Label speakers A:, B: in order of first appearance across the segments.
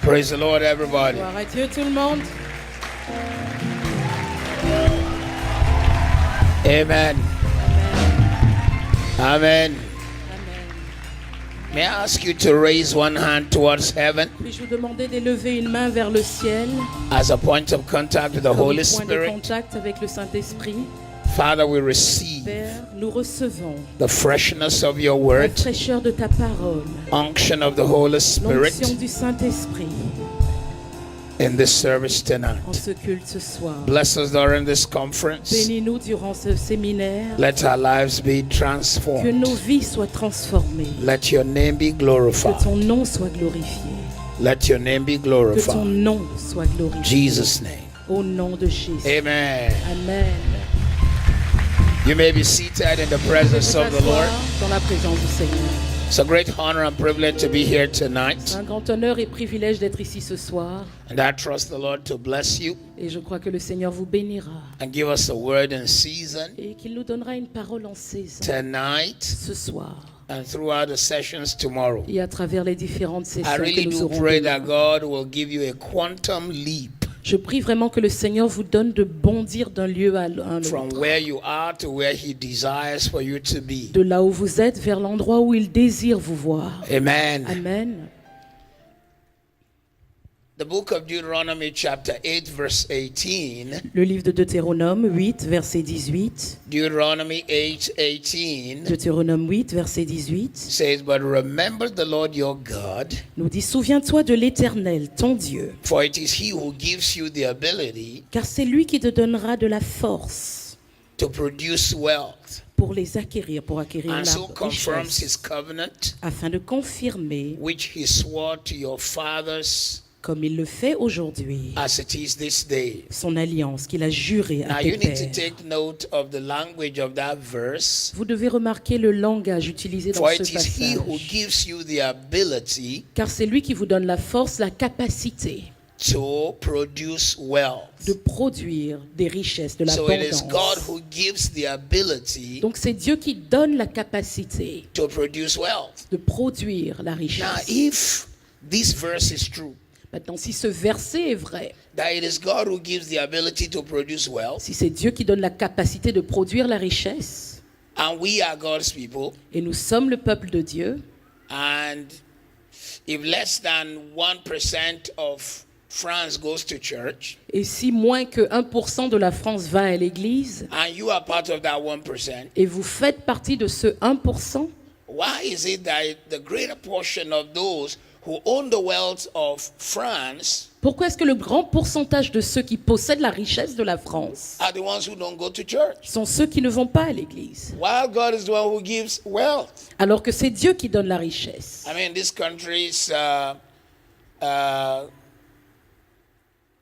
A: Praise the Lord, everybody.
B: Gloire à Dieu, tout le monde.
A: Amen. Amen.
B: Amen.
A: May I ask you to raise one hand towards heaven
B: Puis-je vous demander d'élever une main vers le ciel
A: as a point of contact with the
B: comme
A: Holy
B: point de
A: Spirit?
B: contact avec le Saint-Esprit?
A: Father, we receive
B: Père, nous recevons
A: the freshness of your
B: la
A: word,
B: fraîcheur de ta parole,
A: unction of the Holy
B: l'onction
A: Spirit
B: du Saint-Esprit
A: in this service tonight.
B: en ce culte ce soir.
A: Bless us during this conference.
B: Bénis-nous durant ce séminaire,
A: Let our lives be
B: que
A: transformed.
B: nos vies soient transformées,
A: Let your name be
B: que
A: glorified.
B: ton nom soit glorifié,
A: Let your name be
B: que ton
A: glorified.
B: nom soit glorifié.
A: Jesus' name.
B: Au nom de Jésus.
A: Amen.
B: Amen.
A: You may be seated in the
B: Vous
A: presence of the
B: asseoir
A: Lord.
B: dans la présence du Seigneur.
A: It's a great honor and privilege to be here
B: C'est
A: tonight.
B: un grand honneur et privilège d'être ici ce soir.
A: And I trust the Lord to bless you
B: Et je crois que le Seigneur vous bénira
A: and give us a word in season
B: et qu'il nous donnera une parole en saison
A: tonight
B: ce soir
A: and throughout the sessions tomorrow.
B: et à travers les différentes
A: I
B: sessions que
A: really
B: nous
A: do
B: aurons
A: pray
B: demain.
A: that God will give you a quantum leap
B: Je prie vraiment que le Seigneur vous donne de bondir d'un lieu à un
A: from
B: autre,
A: where you are to where He desires for you to be.
B: de là où vous êtes vers l'endroit où il désire vous voir.
A: Amen.
B: Amen.
A: The book of Deuteronomy, chapter 8, verse 18.
B: Le livre de Deutéronome 8, verset 18.
A: Deuteronomy 8:18
B: Deutéronome 8, verset 18
A: says, "But remember the Lord your God,
B: nous dit: Souviens-toi de l'Éternel, ton Dieu,
A: for it is He who gives you the ability
B: car c'est lui qui te donnera de la force
A: to produce wealth,
B: pour les acquérir, pour acquérir
A: and
B: la
A: so confirms
B: richesse,
A: His covenant,
B: afin de confirmer,
A: which He swore to your fathers,
B: comme il le fait aujourd'hui,
A: as it is this day."
B: son alliance qu'il a jurée
A: Now
B: à
A: you
B: tes
A: need to
B: pères.
A: take note of the language of that verse.
B: Vous devez remarquer le langage utilisé dans
A: For
B: ce
A: it is He who
B: passage,
A: gives you the ability
B: car c'est lui qui vous donne la force, la capacité
A: to produce wealth.
B: de produire des richesses, de
A: So it is God
B: l'abondance.
A: who gives the ability
B: Donc c'est Dieu qui donne la capacité
A: to produce wealth.
B: de produire la
A: Now,
B: richesse.
A: if this verse is true,
B: Maintenant, si ce verset est vrai,
A: that it is God who gives the ability to produce wealth,
B: si c'est Dieu qui donne la capacité de produire la richesse,
A: and we are God's people,
B: et nous sommes le peuple de Dieu,
A: and if less than 1% of France goes to church,
B: et si moins que 1% de la France va à l'église,
A: and you are part of that 1%,
B: et vous faites partie de ce 1%,
A: why is it that the greater portion of those who own the wealth of France
B: pourquoi est-ce que le grand pourcentage de ceux qui possèdent la richesse de la France
A: are the ones who don't go to church?
B: sont ceux qui ne vont pas à l'église,
A: While God is the one who gives wealth.
B: alors que c'est Dieu qui donne la richesse?
A: I mean, this country's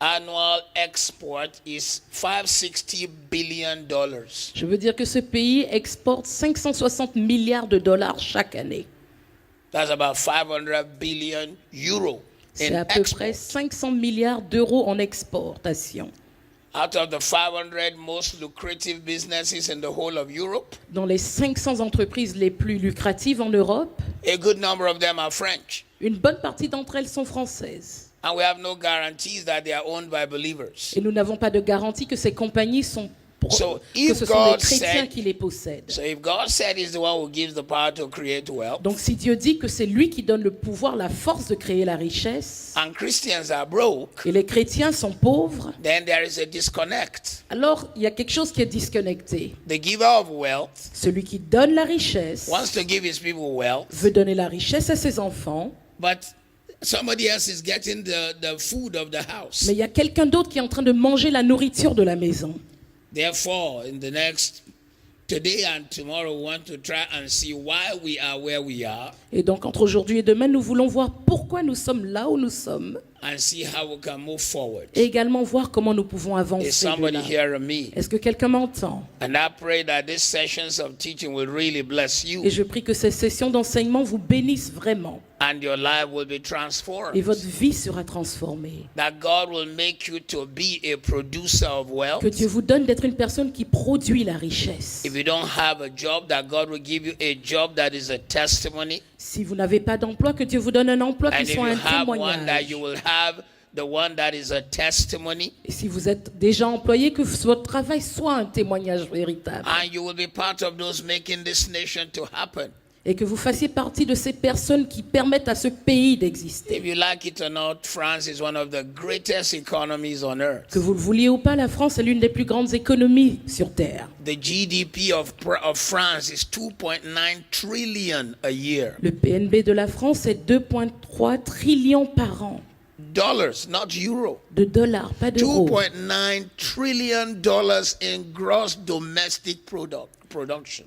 A: annual export is $560 billion.
B: Je veux dire que ce pays exporte 560 milliards de dollars chaque année.
A: That's about 500 billion euro
B: C'est
A: in
B: à peu près
A: export.
B: 500 milliards d'euros en exportation.
A: Out of the 500 most lucrative businesses in the whole of Europe,
B: Dans les 500 entreprises les plus lucratives en Europe,
A: a good number of them are French.
B: une bonne partie d'entre elles sont françaises.
A: And we have no guarantees that they are owned by believers.
B: Et nous n'avons pas de garantie que ces compagnies sont
A: So,
B: que
A: if
B: ce sont des
A: God
B: chrétiens
A: said-
B: qui les possèdent.
A: So if God said He's the one who gives the power to create wealth,
B: Donc si Dieu dit que c'est lui qui donne le pouvoir, la force de créer la richesse,
A: and Christians are broke,
B: et les chrétiens sont pauvres,
A: then there is a disconnect.
B: alors il y a quelque chose qui est disconnecté.
A: The giver of wealth
B: Celui qui donne la richesse
A: wants to give his people wealth,
B: veut donner la richesse à ses enfants,
A: but somebody else is getting the food of the house.
B: mais il y a quelqu'un d'autre qui est en train de manger la nourriture de la maison.
A: Therefore, in the next Today and tomorrow, we want to try and see why we are where we are
B: Et donc, entre aujourd'hui et demain, nous voulons voir pourquoi nous sommes là où nous sommes
A: and see how we can move forward.
B: et également voir comment nous pouvons
A: Is
B: avancer. de
A: somebody
B: là.
A: hearing me?
B: Est-ce que quelqu'un m'entend?
A: And I pray that these sessions of teaching will really bless you
B: Et je prie que ces sessions d'enseignement vous bénissent vraiment
A: and your life will be
B: et
A: transformed.
B: votre vie sera transformée.
A: That God will make you to be a producer of wealth.
B: Que Dieu vous donne d'être une personne qui produit la richesse.
A: If you don't have a job, that God will give you a job that is a testimony.
B: Si vous n'avez pas d'emploi, que Dieu vous donne un emploi
A: And
B: qui
A: if you
B: soit un
A: have one, that
B: témoignage.
A: you will have the one that is a testimony.
B: Et si vous êtes déjà employé, que votre travail soit un témoignage véritable.
A: And you will be part of those making this nation to happen.
B: Et que vous fassiez partie de ces personnes qui permettent à ce pays d'exister.
A: If you like it or not, France is one of the greatest economies on earth.
B: Que vous le vouliez ou pas, la France est l'une des plus grandes économies sur Terre.
A: The GDP of France is 2.9 trillion a year.
B: Le PNB de la France est 2,3 trillions par an.
A: Dollars, not euro.
B: De dollars, pas d'euros.
A: 2.9 trillion dollars in gross domestic production.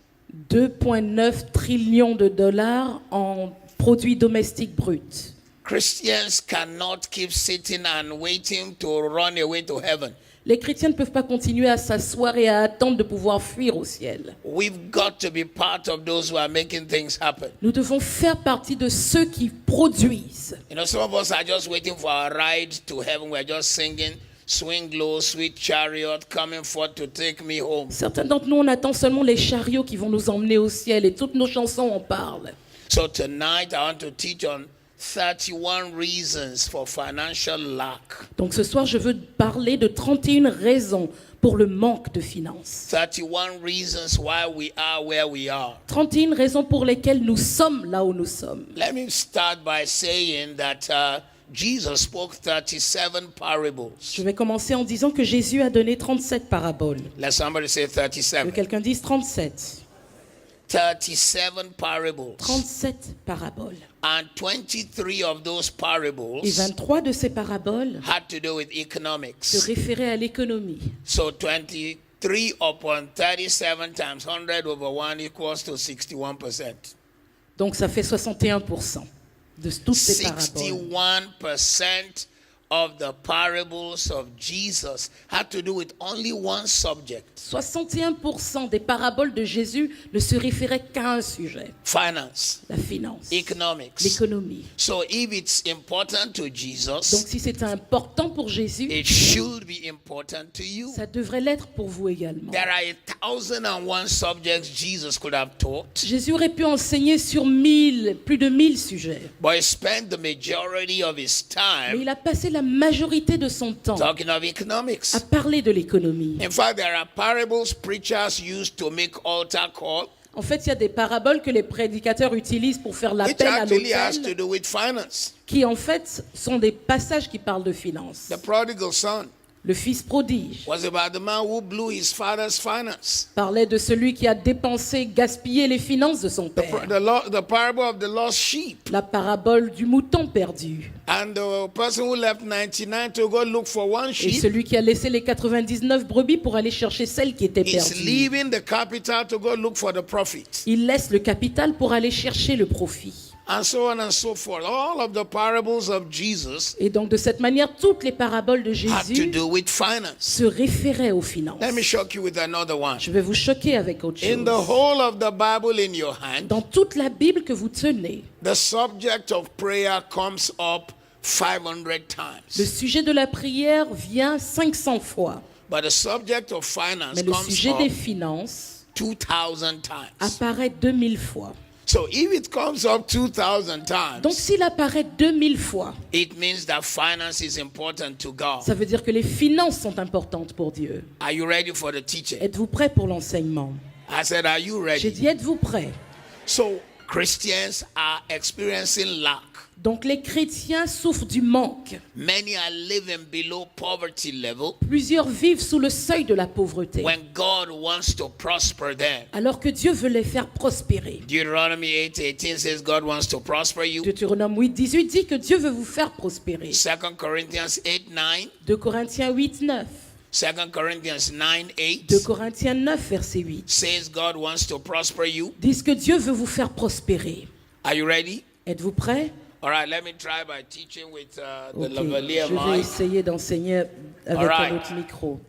B: 2,9 trillions de dollars en produits domestiques bruts.
A: Christians cannot keep sitting and waiting to run away to heaven.
B: Les chrétiens ne peuvent pas continuer à s'asseoir et à attendre de pouvoir fuir au ciel.
A: We've got to be part of those who are making things happen.
B: Nous devons faire partie de ceux qui produisent.
A: You know, some of us are just waiting for our ride to heaven. We're just singing, swing low, sweet chariot, coming forth to take me home.
B: Certains d'entre nous, on attend seulement les chariots qui vont nous emmener au ciel et toutes nos chansons en parlent.
A: So tonight I want to teach on 31 reasons for financial lack.
B: Donc ce soir, je veux parler de 31 raisons pour le manque de finances.
A: 31 reasons why we are where we are.
B: 31 raisons pour lesquelles nous sommes là où nous sommes.
A: Let me start by saying that Jesus spoke 37 parables.
B: Je vais commencer en disant que Jésus a donné 37 paraboles.
A: Let somebody say
B: Que
A: 37.
B: quelqu'un dise 37.
A: 37 parables.
B: 37 paraboles.
A: And 23 of those
B: Et
A: parables
B: 23 de ces paraboles
A: had to do with
B: se
A: economics.
B: référaient à l'économie.
A: So 23 upon 37 times 100 over 1 equals to 61%.
B: Donc ça fait 61% de toutes ces paraboles.
A: 61% of the parables of Jesus had to do with only one subject:
B: 61% des paraboles de Jésus ne se référaient qu'à un sujet,
A: finance,
B: la finance,
A: economics.
B: l'économie.
A: So if it's important to
B: Donc
A: Jesus,
B: si c'est important pour Jésus,
A: it should be important to you.
B: ça devrait l'être pour vous également.
A: There are 1001 subjects Jesus could have taught,
B: Jésus aurait pu enseigner sur plus de 1000 sujets.
A: but he spent the majority of his
B: Mais
A: time
B: il a passé la majorité de son temps
A: talking of
B: à
A: economics.
B: parler de l'économie.
A: In fact, there are parables preachers use to make altar call,
B: En fait, il y a des paraboles que les prédicateurs utilisent pour faire
A: which
B: l'appel à
A: actually has to
B: l'autel,
A: do with finance.
B: qui en fait sont des passages qui parlent de finances.
A: The prodigal son
B: Le fils prodige
A: was about the man who blew his father's finance.
B: parlait de celui qui a dépensé, gaspillé les finances de son père.
A: The parable of the lost sheep,
B: La parabole du mouton perdu.
A: and the person who left 99 to go look for one
B: Et
A: sheep
B: celui qui a laissé les 99 brebis pour aller chercher celle qui était
A: is
B: perdue.
A: leaving the capital to go look for the profit,
B: Il laisse le capital pour aller chercher le profit.
A: and so on and so forth. All of the parables of Jesus
B: Et donc de cette manière, toutes les paraboles de
A: had to
B: Jésus
A: do with finance.
B: se référaient aux finances.
A: Let me shock you with another one.
B: Je vais vous choquer avec autre
A: In the
B: chose.
A: whole of the Bible in your hand,
B: Dans toute la Bible que vous tenez,
A: the subject of prayer comes up 500
B: le
A: times.
B: sujet de la prière vient 500 fois.
A: But the subject of finance
B: Mais le
A: comes
B: sujet des
A: up
B: finances
A: 2,000 times.
B: apparaît 2000 fois.
A: So if it comes up 2,000
B: Donc
A: times,
B: s'il apparaît 2000 fois,
A: it means that finance is important to God.
B: ça veut dire que les finances sont importantes pour Dieu.
A: Are you ready for the teaching?
B: Êtes-vous prêts pour l'enseignement?
A: I said, are you
B: J'ai
A: ready?
B: dit, êtes-vous prêts?
A: So Christians are experiencing lack.
B: Donc les chrétiens souffrent du manque.
A: Many are living below poverty level
B: Plusieurs vivent sous le seuil de la pauvreté,
A: when God wants to prosper them.
B: alors que Dieu veut les faire prospérer.
A: Deuteronomy 8:18 says God wants to prosper you.
B: Deutéronome 8,18 dit que Dieu veut vous faire prospérer.
A: 2 Corinthians 8:9
B: 2 Corinthiens 8,9
A: 2 Corinthians 9:8
B: 2 Corinthiens 9, verset 8.
A: says God wants to prosper you.
B: Disent que Dieu veut vous faire prospérer.
A: Are you ready?
B: Êtes-vous prêts?
A: All right, let me try by teaching with the
B: Ok,
A: lavalier
B: je vais
A: mic.
B: essayer d'enseigner avec
A: Alright.
B: un autre micro.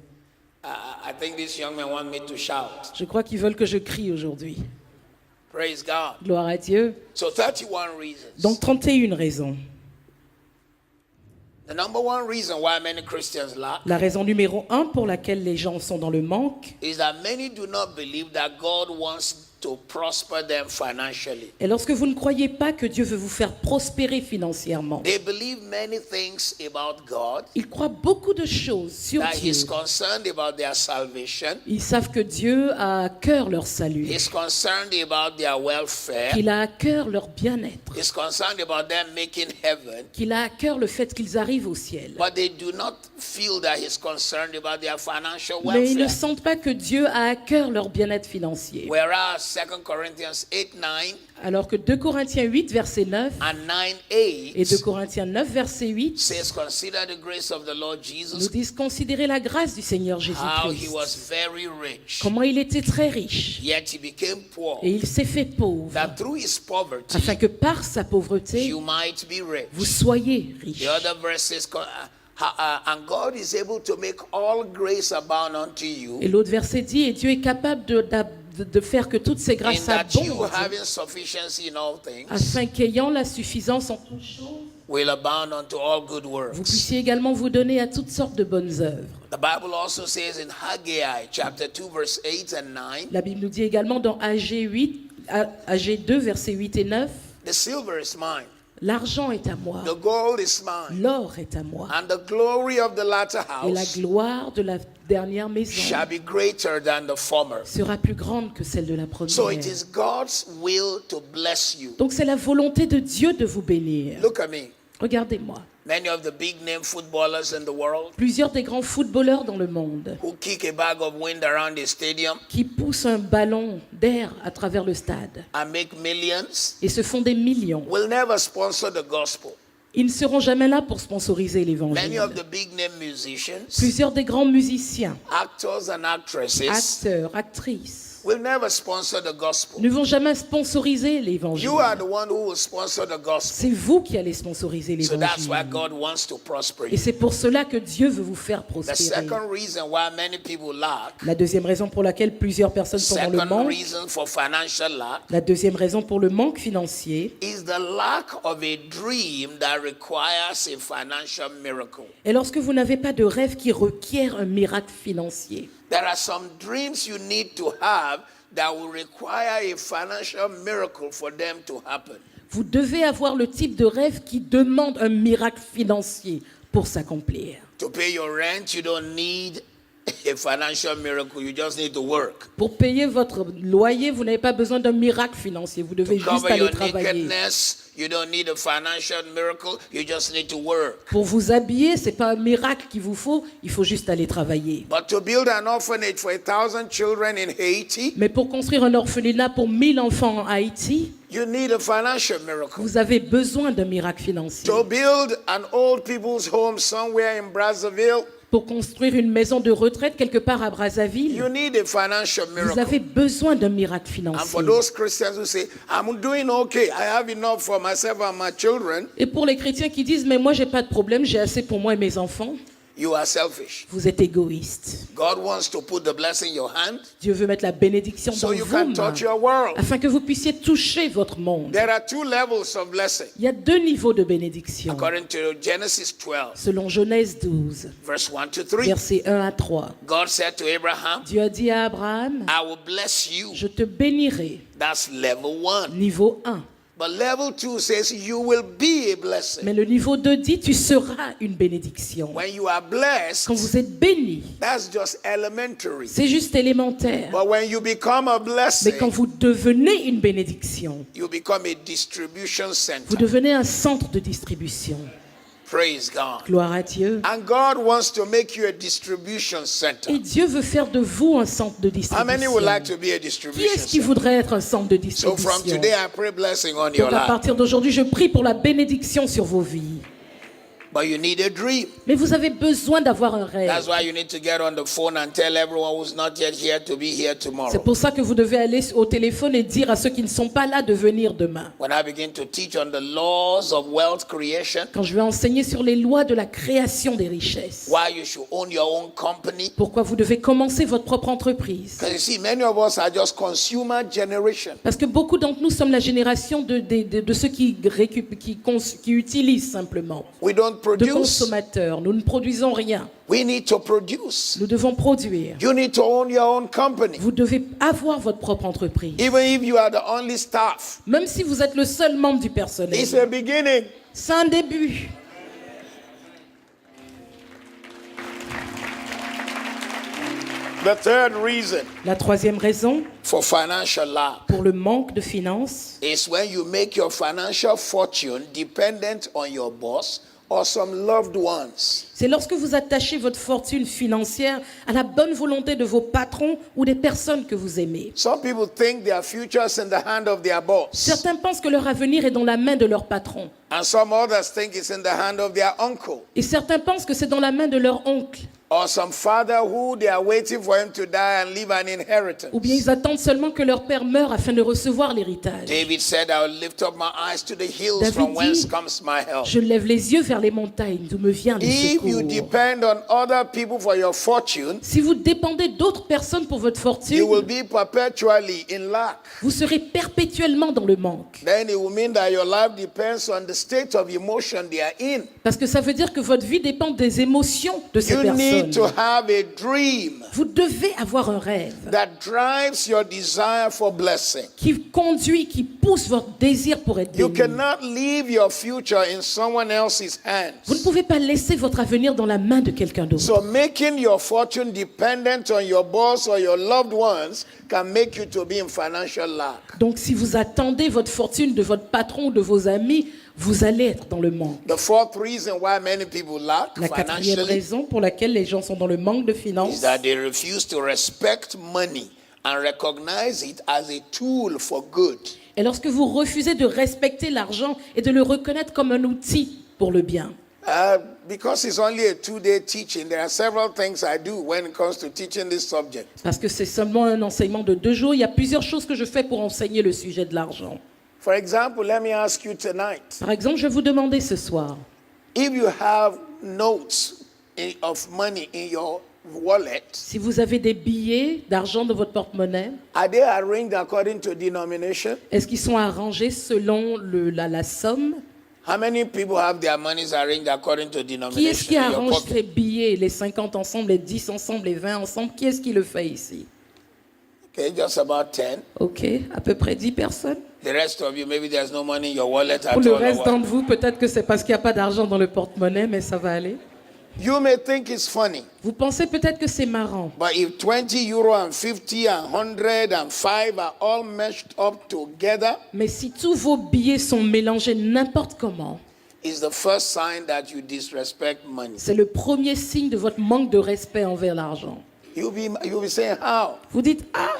A: I think this young man want me to shout.
B: Je crois qu'ils veulent que je crie aujourd'hui.
A: Praise God.
B: Gloire à Dieu.
A: So 31 reasons.
B: Donc 31 raisons.
A: The number one reason why many Christians lack
B: La raison numéro 1 pour laquelle les gens sont dans le manque
A: is that many do not believe that God wants to prosper them financially.
B: est lorsque vous ne croyez pas que Dieu veut vous faire prospérer financièrement.
A: They believe many things about God,
B: Ils croient beaucoup de choses sur
A: that
B: Dieu.
A: He's concerned about their salvation,
B: Ils savent que Dieu a à cœur leur salut,
A: He's concerned about their welfare,
B: qu'il a à cœur leur bien-être,
A: He's concerned about them making heaven,
B: qu'il a à cœur le fait qu'ils arrivent au ciel.
A: but they do not feel that He's concerned about their financial
B: Mais ils ne
A: welfare.
B: sentent pas que Dieu a à cœur leur bien-être financier.
A: Whereas 2 Corinthians 8:9
B: Alors que 2 Corinthiens 8, verset 9
A: and
B: et 2
A: 9:8
B: Corinthiens 9, verset 8
A: says, "Consider the grace of the Lord
B: nous
A: Jesus,
B: disent considérer la grâce du Seigneur
A: how He
B: Jésus-Christ.
A: was very rich,
B: Comment il était très riche
A: yet He became poor,
B: et il s'est fait pauvre
A: that through His poverty
B: afin que par sa pauvreté
A: you might be rich."
B: vous soyez riches.
A: The other verse says, "And God is able to make all grace abound unto you,
B: Et l'autre verset dit, et Dieu est capable de faire que toutes ces
A: in
B: grâces
A: that you
B: abondent,
A: having sufficiency in all things
B: afin qu'ayant la suffisance en toutes choses,
A: will abound unto all good
B: vous
A: works."
B: puissiez également vous donner à toutes sortes de bonnes œuvres.
A: The Bible also says in Haggai chapter 2 verse 8 and 9,
B: La Bible nous dit également dans AG 2, versets 8 et 9,
A: "The silver is mine,
B: l'argent est à moi,
A: the gold is mine,
B: l'or est à moi,
A: and the glory of the latter
B: et la
A: house
B: gloire de la dernière maison
A: shall be greater than the former."
B: sera plus grande que celle de la
A: So it
B: première.
A: is God's will to bless you.
B: Donc c'est la volonté de Dieu de vous bénir.
A: Look at me.
B: Regardez-moi.
A: Many of the big name footballers in the world
B: Plusieurs des grands footballeurs dans le monde
A: who kick a bag of wind around the stadium
B: qui poussent un ballon d'air à travers le stade
A: and make millions
B: et se font des millions.
A: will never sponsor the gospel.
B: Ils ne seront jamais là pour sponsoriser
A: Many
B: l'évangile.
A: of the big name musicians,
B: Plusieurs des grands musiciens,
A: actors and actresses
B: acteurs, actrices
A: will never sponsor the gospel.
B: ne vont jamais sponsoriser l'évangile.
A: You are the one who will sponsor the gospel.
B: C'est vous qui allez sponsoriser
A: So that's why
B: l'évangile.
A: God wants to prosper
B: Et
A: you.
B: c'est pour cela que Dieu veut vous faire
A: The
B: prospérer.
A: second reason why many people lack,
B: La deuxième raison pour laquelle plusieurs personnes sont dans le
A: second
B: manque,
A: reason for financial lack,
B: la deuxième raison pour le manque financier
A: is the lack of a dream that requires a financial miracle.
B: est lorsque vous n'avez pas de rêve qui requiert un miracle financier.
A: There are some dreams you need to have that will require a financial miracle for them to happen.
B: Vous devez avoir le type de rêve qui demande un miracle financier pour s'accomplir.
A: To pay your rent, you don't need a financial miracle, you just need to work.
B: Pour payer votre loyer, vous n'avez pas besoin d'un miracle financier, vous devez
A: To
B: juste
A: cover
B: aller
A: your
B: travailler.
A: nakedness, you don't need a financial miracle, you just need to work.
B: Pour vous habiller, c'est pas un miracle qu'il vous faut, il faut juste aller travailler.
A: But to build an orphanage for 1,000 children in Haiti,
B: Mais pour construire un orphelinat pour 1000 enfants en Haïti,
A: you need a financial miracle.
B: vous avez besoin d'un miracle financier.
A: To build an old people's home somewhere in Brazzaville,
B: Pour construire une maison de retraite quelque part à
A: you
B: Brazzaville,
A: need a financial
B: vous
A: miracle.
B: avez besoin d'un miracle
A: And
B: financier.
A: for those Christians who say, I'm doing okay, I have enough for myself and my children,
B: Et pour les chrétiens qui disent, mais moi j'ai pas de problème, j'ai assez pour moi et mes enfants,
A: you are selfish.
B: vous êtes égoïste.
A: God wants to put the blessing in your hand
B: Dieu veut mettre la bénédiction
A: so
B: dans
A: you
B: vos
A: can
B: mains
A: touch your world.
B: afin que vous puissiez toucher votre monde.
A: There are two levels of blessing.
B: Il y a deux niveaux de bénédiction.
A: According to Genesis 12,
B: Selon Genèse 12,
A: verse 1 to 3,
B: versets 1 à 3,
A: God said to Abraham,
B: Dieu a dit à Abraham,
A: I will bless you.
B: je te bénirai.
A: That's level 1.
B: Niveau 1.
A: But level 2 says you will be a blessing.
B: Mais le niveau 2 dit, tu seras une bénédiction.
A: When you are blessed,
B: Quand vous êtes béni,
A: that's just elementary.
B: c'est juste élémentaire.
A: But when you become a
B: Mais quand
A: blessing,
B: vous devenez une bénédiction,
A: you become a distribution
B: vous
A: center.
B: devenez un centre de distribution.
A: Praise God.
B: Gloire à Dieu.
A: And God wants to make you a distribution center.
B: Et Dieu veut faire de vous un centre de
A: How many would like to
B: distribution.
A: be a
B: Qui
A: distribution
B: est-ce qui
A: center?
B: voudrait être un centre de
A: So from
B: distribution?
A: today, I pray blessing on your
B: Donc à
A: life.
B: partir d'aujourd'hui, je prie pour la bénédiction sur vos vies.
A: But you need a dream.
B: Mais vous avez besoin d'avoir un rêve.
A: That's why you need to get on the phone and tell everyone who's not yet here to be here
B: C'est
A: tomorrow.
B: pour ça que vous devez aller au téléphone et dire à ceux qui ne sont pas là de venir demain.
A: When I begin to teach on the laws of wealth creation,
B: Quand je vais enseigner sur les lois de la création des richesses.
A: why you should own your own company.
B: Pourquoi vous devez commencer votre propre entreprise.
A: Because you see, many of us are just consumer generation.
B: Parce que beaucoup d'entre nous sommes la génération de ceux qui utilisent simplement.
A: We don't
B: De
A: produce.
B: consommateurs. Nous ne produisons rien.
A: We need to produce.
B: Nous devons produire.
A: You need to own your own company.
B: Vous devez avoir votre propre entreprise.
A: Even if you are the only staff.
B: Même si vous êtes le seul membre du personnel.
A: It's a beginning.
B: C'est un début.
A: The third reason
B: La troisième raison
A: for financial lack
B: pour le manque de finances,
A: is when you make your financial fortune dependent on your boss or some loved ones.
B: c'est lorsque vous attachez votre fortune financière à la bonne volonté de vos patrons ou des personnes que vous aimez.
A: Some people think their future is in the hand of their boss.
B: Certains pensent que leur avenir est dans la main de leur patron.
A: And some others think it's in the hand of their uncle
B: Et certains pensent que c'est dans la main de leur oncle.
A: or some father who they are waiting for him to die and leave an inheritance.
B: Ou bien ils attendent seulement que leur père meure afin de recevoir l'héritage.
A: David said, I will lift up my eyes to the hills
B: David
A: from whence
B: dit,
A: comes my help.
B: Je lève les yeux vers les montagnes, d'où me vient le
A: If you
B: secours.
A: depend on other people for your fortune,
B: Si vous dépendez d'autres personnes pour votre
A: you will
B: fortune,
A: be perpetually in lack.
B: vous serez perpétuellement dans le manque.
A: Then it will mean that your life depends on the state of emotion they are in.
B: Parce que ça veut dire que votre vie dépend des émotions de ces
A: You need to
B: personnes.
A: have a dream
B: Vous devez avoir un rêve
A: that drives your desire for blessing.
B: qui conduit, qui pousse votre désir pour être
A: You
B: béni.
A: cannot leave your future in someone else's
B: Vous ne
A: hands.
B: pouvez pas laisser votre avenir dans la main de quelqu'un d'autre.
A: So making your fortune dependent on your boss or your loved ones can make you to be in financial lack.
B: Donc si vous attendez votre fortune de votre patron ou de vos amis, vous allez être dans le manque.
A: The fourth reason why many people lack
B: La quatrième
A: financially
B: raison pour laquelle les gens sont dans le manque de
A: is
B: finances,
A: that they refuse to respect money and recognize it as a tool for good.
B: est lorsque vous refusez de respecter l'argent et de le reconnaître comme un outil pour le bien.
A: Because it's only a 2-day teaching, there are several things I do when it comes to teaching this subject.
B: Parce que c'est seulement un enseignement de 2 jours, il y a plusieurs choses que je fais pour enseigner le sujet de l'argent.
A: For example, let me ask you tonight,
B: Par exemple, je vais vous demander ce soir,
A: if you have notes of money in your wallet,
B: si vous avez des billets d'argent dans votre porte-monnaie,
A: are they arranged according to denomination?
B: est-ce qu'ils sont arrangés selon la somme?
A: How many people have their monies arranged according to
B: Qui est-ce qui
A: denomination in your
B: arrange
A: pocket?
B: ces billets, les 50 ensemble, les 10 ensemble, les 20 ensemble? Qui est-ce qui le fait ici?
A: Okay, just about 10.
B: Ok, à peu près 10 personnes.
A: The rest of you, maybe there's no money in your wallet at
B: Pour
A: all.
B: le
A: or
B: reste
A: what.
B: d'entre vous, peut-être que c'est parce qu'il n'y a pas d'argent dans le porte-monnaie, mais ça va aller.
A: You may think it's funny,
B: Vous pensez peut-être que c'est marrant.
A: but if 20 euro and 50 and 100 and 5 are all meshed up together,
B: Mais si tous vos billets sont mélangés n'importe comment,
A: it's the first sign that you disrespect money.
B: c'est le premier signe de votre manque de respect envers l'argent.
A: You'll be saying, how?
B: Vous dites, ah,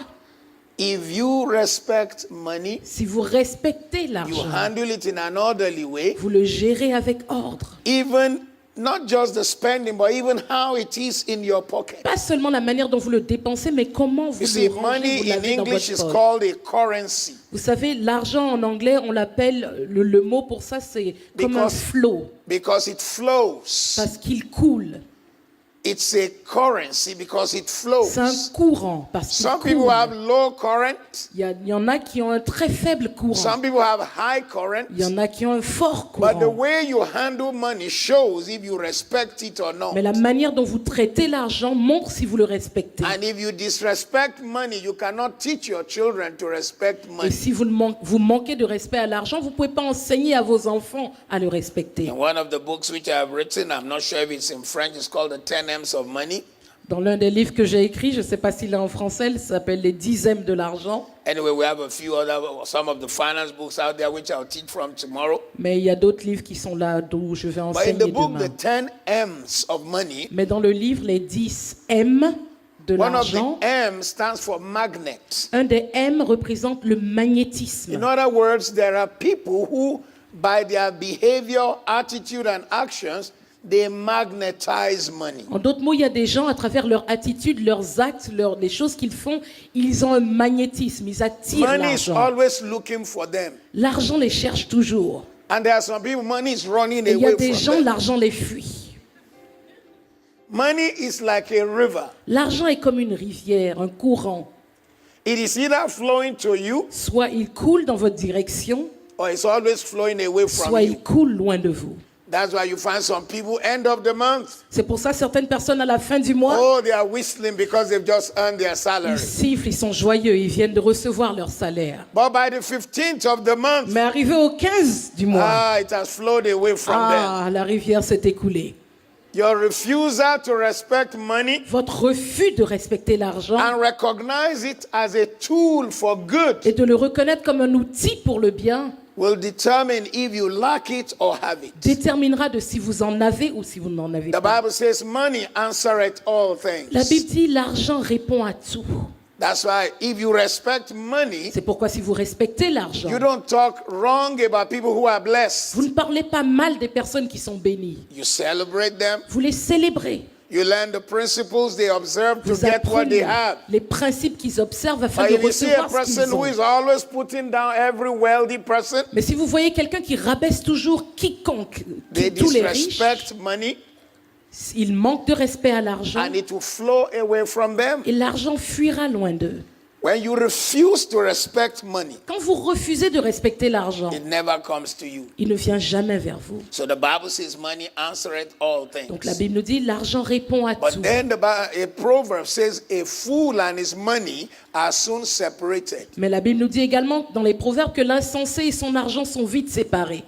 A: If you respect money,
B: si vous respectez
A: you
B: l'argent,
A: handle it in an orderly way,
B: vous le gérez avec ordre.
A: even not just the spending, but even how it is in your pocket.
B: Pas seulement la manière dont vous le dépensez, mais comment vous
A: You see,
B: le rangez,
A: money
B: vous
A: in
B: l'avez dans
A: English is
B: votre poche.
A: called a currency
B: Vous savez, l'argent en anglais, on l'appelle, le mot pour ça, c'est comme un
A: Because-
B: flot,
A: because it flows.
B: parce qu'il coule.
A: It's a currency because it
B: C'est un
A: flows.
B: courant, parce qu'il
A: Some people
B: coule.
A: have low current,
B: Il y en a qui ont un très faible courant.
A: some people have high current.
B: Il y en a qui ont un fort
A: But the
B: courant.
A: way you handle money shows if you respect it or not.
B: Mais la manière dont vous traitez l'argent montre si vous le respectez.
A: And if you disrespect money, you cannot teach your children to respect
B: Et
A: money.
B: si vous manquez de respect à l'argent, vous ne pouvez pas enseigner à vos enfants à le respecter.
A: In one of the books which I have written, I'm not sure if it's in French, it's called The 10 M's of Money.
B: Dans l'un des livres que j'ai écrit, je ne sais pas s'il est en français, il s'appelle Les dixièmes de l'argent.
A: Anyway, we have some of the finance books out there which I'll teach from tomorrow.
B: Mais il y a d'autres livres qui sont là d'où je vais
A: But in
B: enseigner
A: the book,
B: demain.
A: The 10 M's of Money,
B: Mais dans le livre, les 10 M de
A: one of
B: l'argent,
A: the M stands for magnet.
B: un des M représente le magnétisme.
A: In other words, there are people who, by their behavior, attitude, and actions, they magnetize money.
B: En d'autres mots, il y a des gens, à travers leur attitude, leurs actes, les choses qu'ils font, ils ont un magnétisme, ils attirent
A: Money is
B: l'argent.
A: always looking for them.
B: L'argent les cherche toujours.
A: And there are some people, money is running
B: Et il y a
A: away
B: des
A: from
B: gens,
A: them.
B: l'argent les fuit.
A: Money is like a river.
B: L'argent est comme une rivière, un courant.
A: It is either flowing to you
B: Soit il coule dans votre direction,
A: or it's always flowing away from
B: soit il
A: you.
B: coule loin de vous.
A: That's why you find some people end of the month.
B: C'est pour ça que certaines personnes, à la fin du mois,
A: Oh, they are whistling because they've just earned their
B: ils
A: salary.
B: sifflent, ils sont joyeux, ils viennent de recevoir leur salaire.
A: But by the 15th of the month,
B: Mais arrivé au 15 du mois,
A: it has flowed away from them.
B: la rivière s'est écoulée.
A: Your refusal to respect money
B: Votre refus de respecter l'argent
A: and recognize it as a tool for good
B: et de le reconnaître comme un outil pour le bien
A: will determine if you lack it or have it.
B: déterminera de si vous en avez ou si vous n'en avez
A: The
B: pas.
A: Bible says money answereth all
B: La Bible
A: things.
B: dit l'argent répond à tout.
A: That's why if you respect money,
B: C'est pourquoi si vous respectez l'argent,
A: you don't talk wrong about people who are blessed.
B: vous ne parlez pas mal des personnes qui sont bénies.
A: You celebrate them.
B: Vous les célébrez.
A: You learn the principles they observe to
B: Vous
A: get what
B: apprenez
A: they have.
B: les principes qu'ils observent afin
A: But
B: de
A: if you see a
B: recevoir ce
A: person
B: qu'ils
A: who
B: ont.
A: is always putting down every wealthy person,
B: Mais si vous voyez quelqu'un qui rabaisse toujours quiconque,
A: they
B: tous les riches,
A: disrespect money
B: il manque de respect à l'argent
A: and it will flow away from them.
B: et l'argent fuira loin d'eux.
A: When you refuse to respect money,
B: Quand vous refusez de respecter l'argent,
A: it never comes to you.
B: il ne vient jamais vers vous.
A: So the Bible says money answereth all
B: Donc la
A: things.
B: Bible nous dit l'argent répond à tout.
A: But then a proverb says a fool and his money are soon separated.
B: Mais la Bible nous dit également dans les proverbes que l'insensé et son argent sont vite séparés.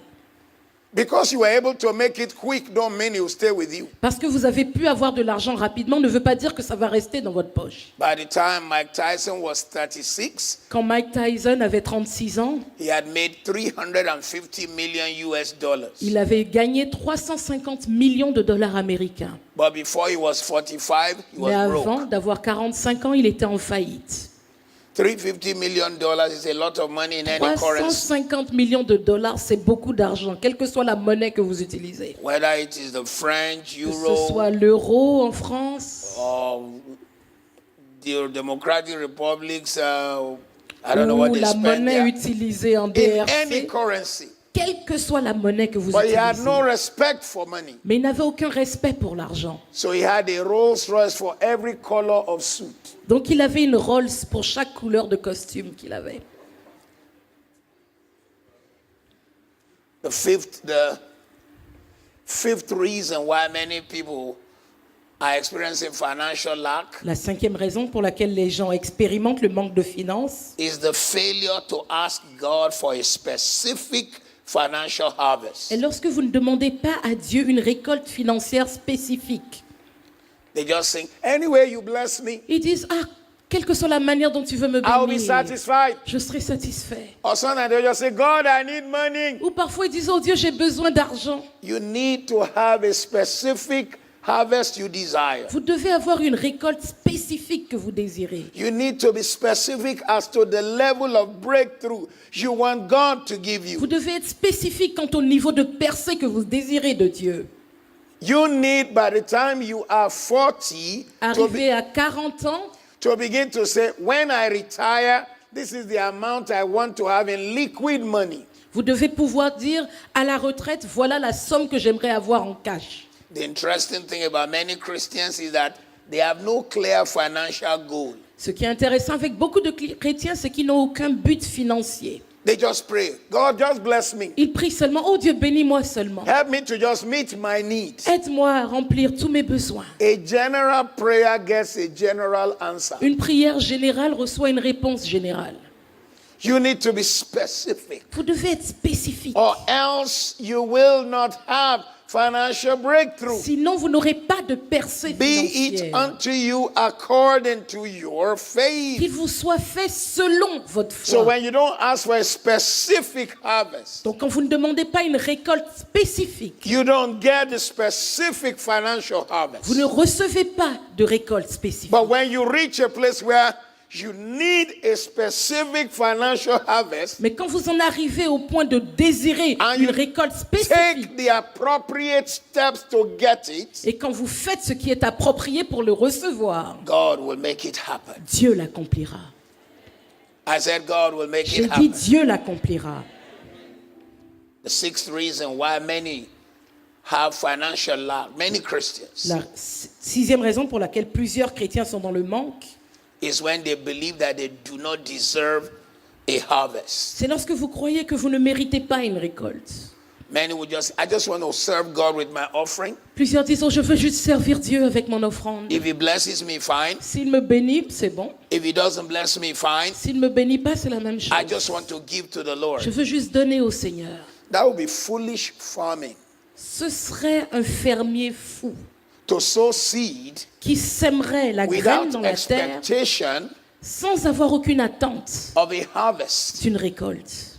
A: Because you were able to make it quick don't mean it will stay with you.
B: Parce que vous avez pu avoir de l'argent rapidement ne veut pas dire que ça va rester dans votre poche.
A: By the time Mike Tyson was 36,
B: Quand Mike Tyson avait 36 ans,
A: he had made 350 million US dollars.
B: il avait gagné 350 millions de dollars américains.
A: But before he was 45, he
B: Mais
A: was
B: avant
A: broke.
B: d'avoir 45 ans, il était en faillite.
A: 350 million dollars is a lot of money in any currency.
B: 350 millions de dollars, c'est beaucoup d'argent, quelle que soit la monnaie que vous utilisez.
A: Whether it is the French,
B: Que ce
A: euro,
B: soit l'euro en France
A: or the Democratic Republics, I don't know
B: ou
A: what they
B: la
A: spend
B: monnaie
A: there.
B: utilisée en
A: In any
B: DRC,
A: currency.
B: quelle que soit la monnaie que vous
A: But he had
B: utilisez.
A: no respect for money.
B: Mais il n'avait aucun respect pour l'argent.
A: So he had a Rolls Royce for every color of suit.
B: Donc il avait une Rolls pour chaque couleur de costume qu'il avait.
A: The fifth reason why many people are experiencing financial lack
B: La cinquième raison pour laquelle les gens expérimentent le manque de finances,
A: is the failure to ask God for a specific financial harvest.
B: est lorsque vous ne demandez pas à Dieu une récolte financière spécifique.
A: They just think, anyway, you bless me,
B: Ils disent, quelle que soit la manière dont tu veux me
A: I'll be
B: bénir,
A: satisfied.
B: je serai satisfait.
A: Or sometimes they just say, God, I need money.
B: Ou parfois ils disent, oh Dieu, j'ai besoin d'argent.
A: You need to have a specific harvest you desire.
B: Vous devez avoir une récolte spécifique que vous désirez.
A: You need to be specific as to the level of breakthrough you want God to give you.
B: Vous devez être spécifique quant au niveau de percée que vous désirez de Dieu.
A: You need, by the time you are 40,
B: Arrivé à 40 ans,
A: to begin to say, when I retire, this is the amount I want to have in liquid money.
B: vous devez pouvoir dire, à la retraite, voilà la somme que j'aimerais avoir en cash.
A: The interesting thing about many Christians is that they have no clear financial goal.
B: Ce qui est intéressant avec beaucoup de chrétiens, c'est qu'ils n'ont aucun but financier.
A: They just pray, God, just bless me.
B: Ils prient seulement, oh Dieu, bénis-moi seulement.
A: Help me to just meet my needs.
B: Aide-moi à remplir tous mes besoins.
A: A general prayer gets a general answer.
B: Une prière générale reçoit une réponse générale.
A: You need to be specific,
B: Vous devez être spécifique.
A: or else you will not have financial breakthrough.
B: Sinon, vous n'aurez pas de percée
A: Be it
B: financière.
A: unto you according to your faith.
B: Qu'il vous soit fait selon votre
A: So
B: foi.
A: when you don't ask for a specific harvest,
B: Donc, quand vous ne demandez pas une récolte spécifique,
A: you don't get the specific financial harvest.
B: vous ne recevez pas de récolte spécifique.
A: But when you reach a place where you need a specific financial harvest,
B: Mais quand vous en arrivez au point de désirer
A: And
B: une
A: you
B: récolte
A: take
B: spécifique,
A: the appropriate steps to get it,
B: et quand vous faites ce qui est approprié pour le recevoir,
A: God will make it happen.
B: Dieu l'accomplira.
A: I said, God will make
B: J'ai
A: it
B: dit
A: happen.
B: Dieu l'accomplira.
A: The sixth reason why many have financial lack, many Christians,
B: La sixième raison pour laquelle plusieurs chrétiens sont dans le manque,
A: is when they believe that they do not deserve a harvest.
B: c'est lorsque vous croyez que vous ne méritez pas une récolte.
A: Many would I just want to serve God with my offering.
B: Plusieurs disent, oh, je veux juste servir Dieu avec mon offrande.
A: If He blesses me, fine.
B: S'il me bénit, c'est bon.
A: If He doesn't bless me, fine.
B: S'il ne me bénit pas, c'est la même chose.
A: I just want to give to the Lord.
B: Je veux juste donner au Seigneur.
A: That would be foolish farming.
B: Ce serait un fermier fou
A: To sow seed
B: qui sèmerait la graine
A: without
B: dans la terre
A: expectation
B: sans avoir aucune attente
A: of a harvest.
B: d'une récolte.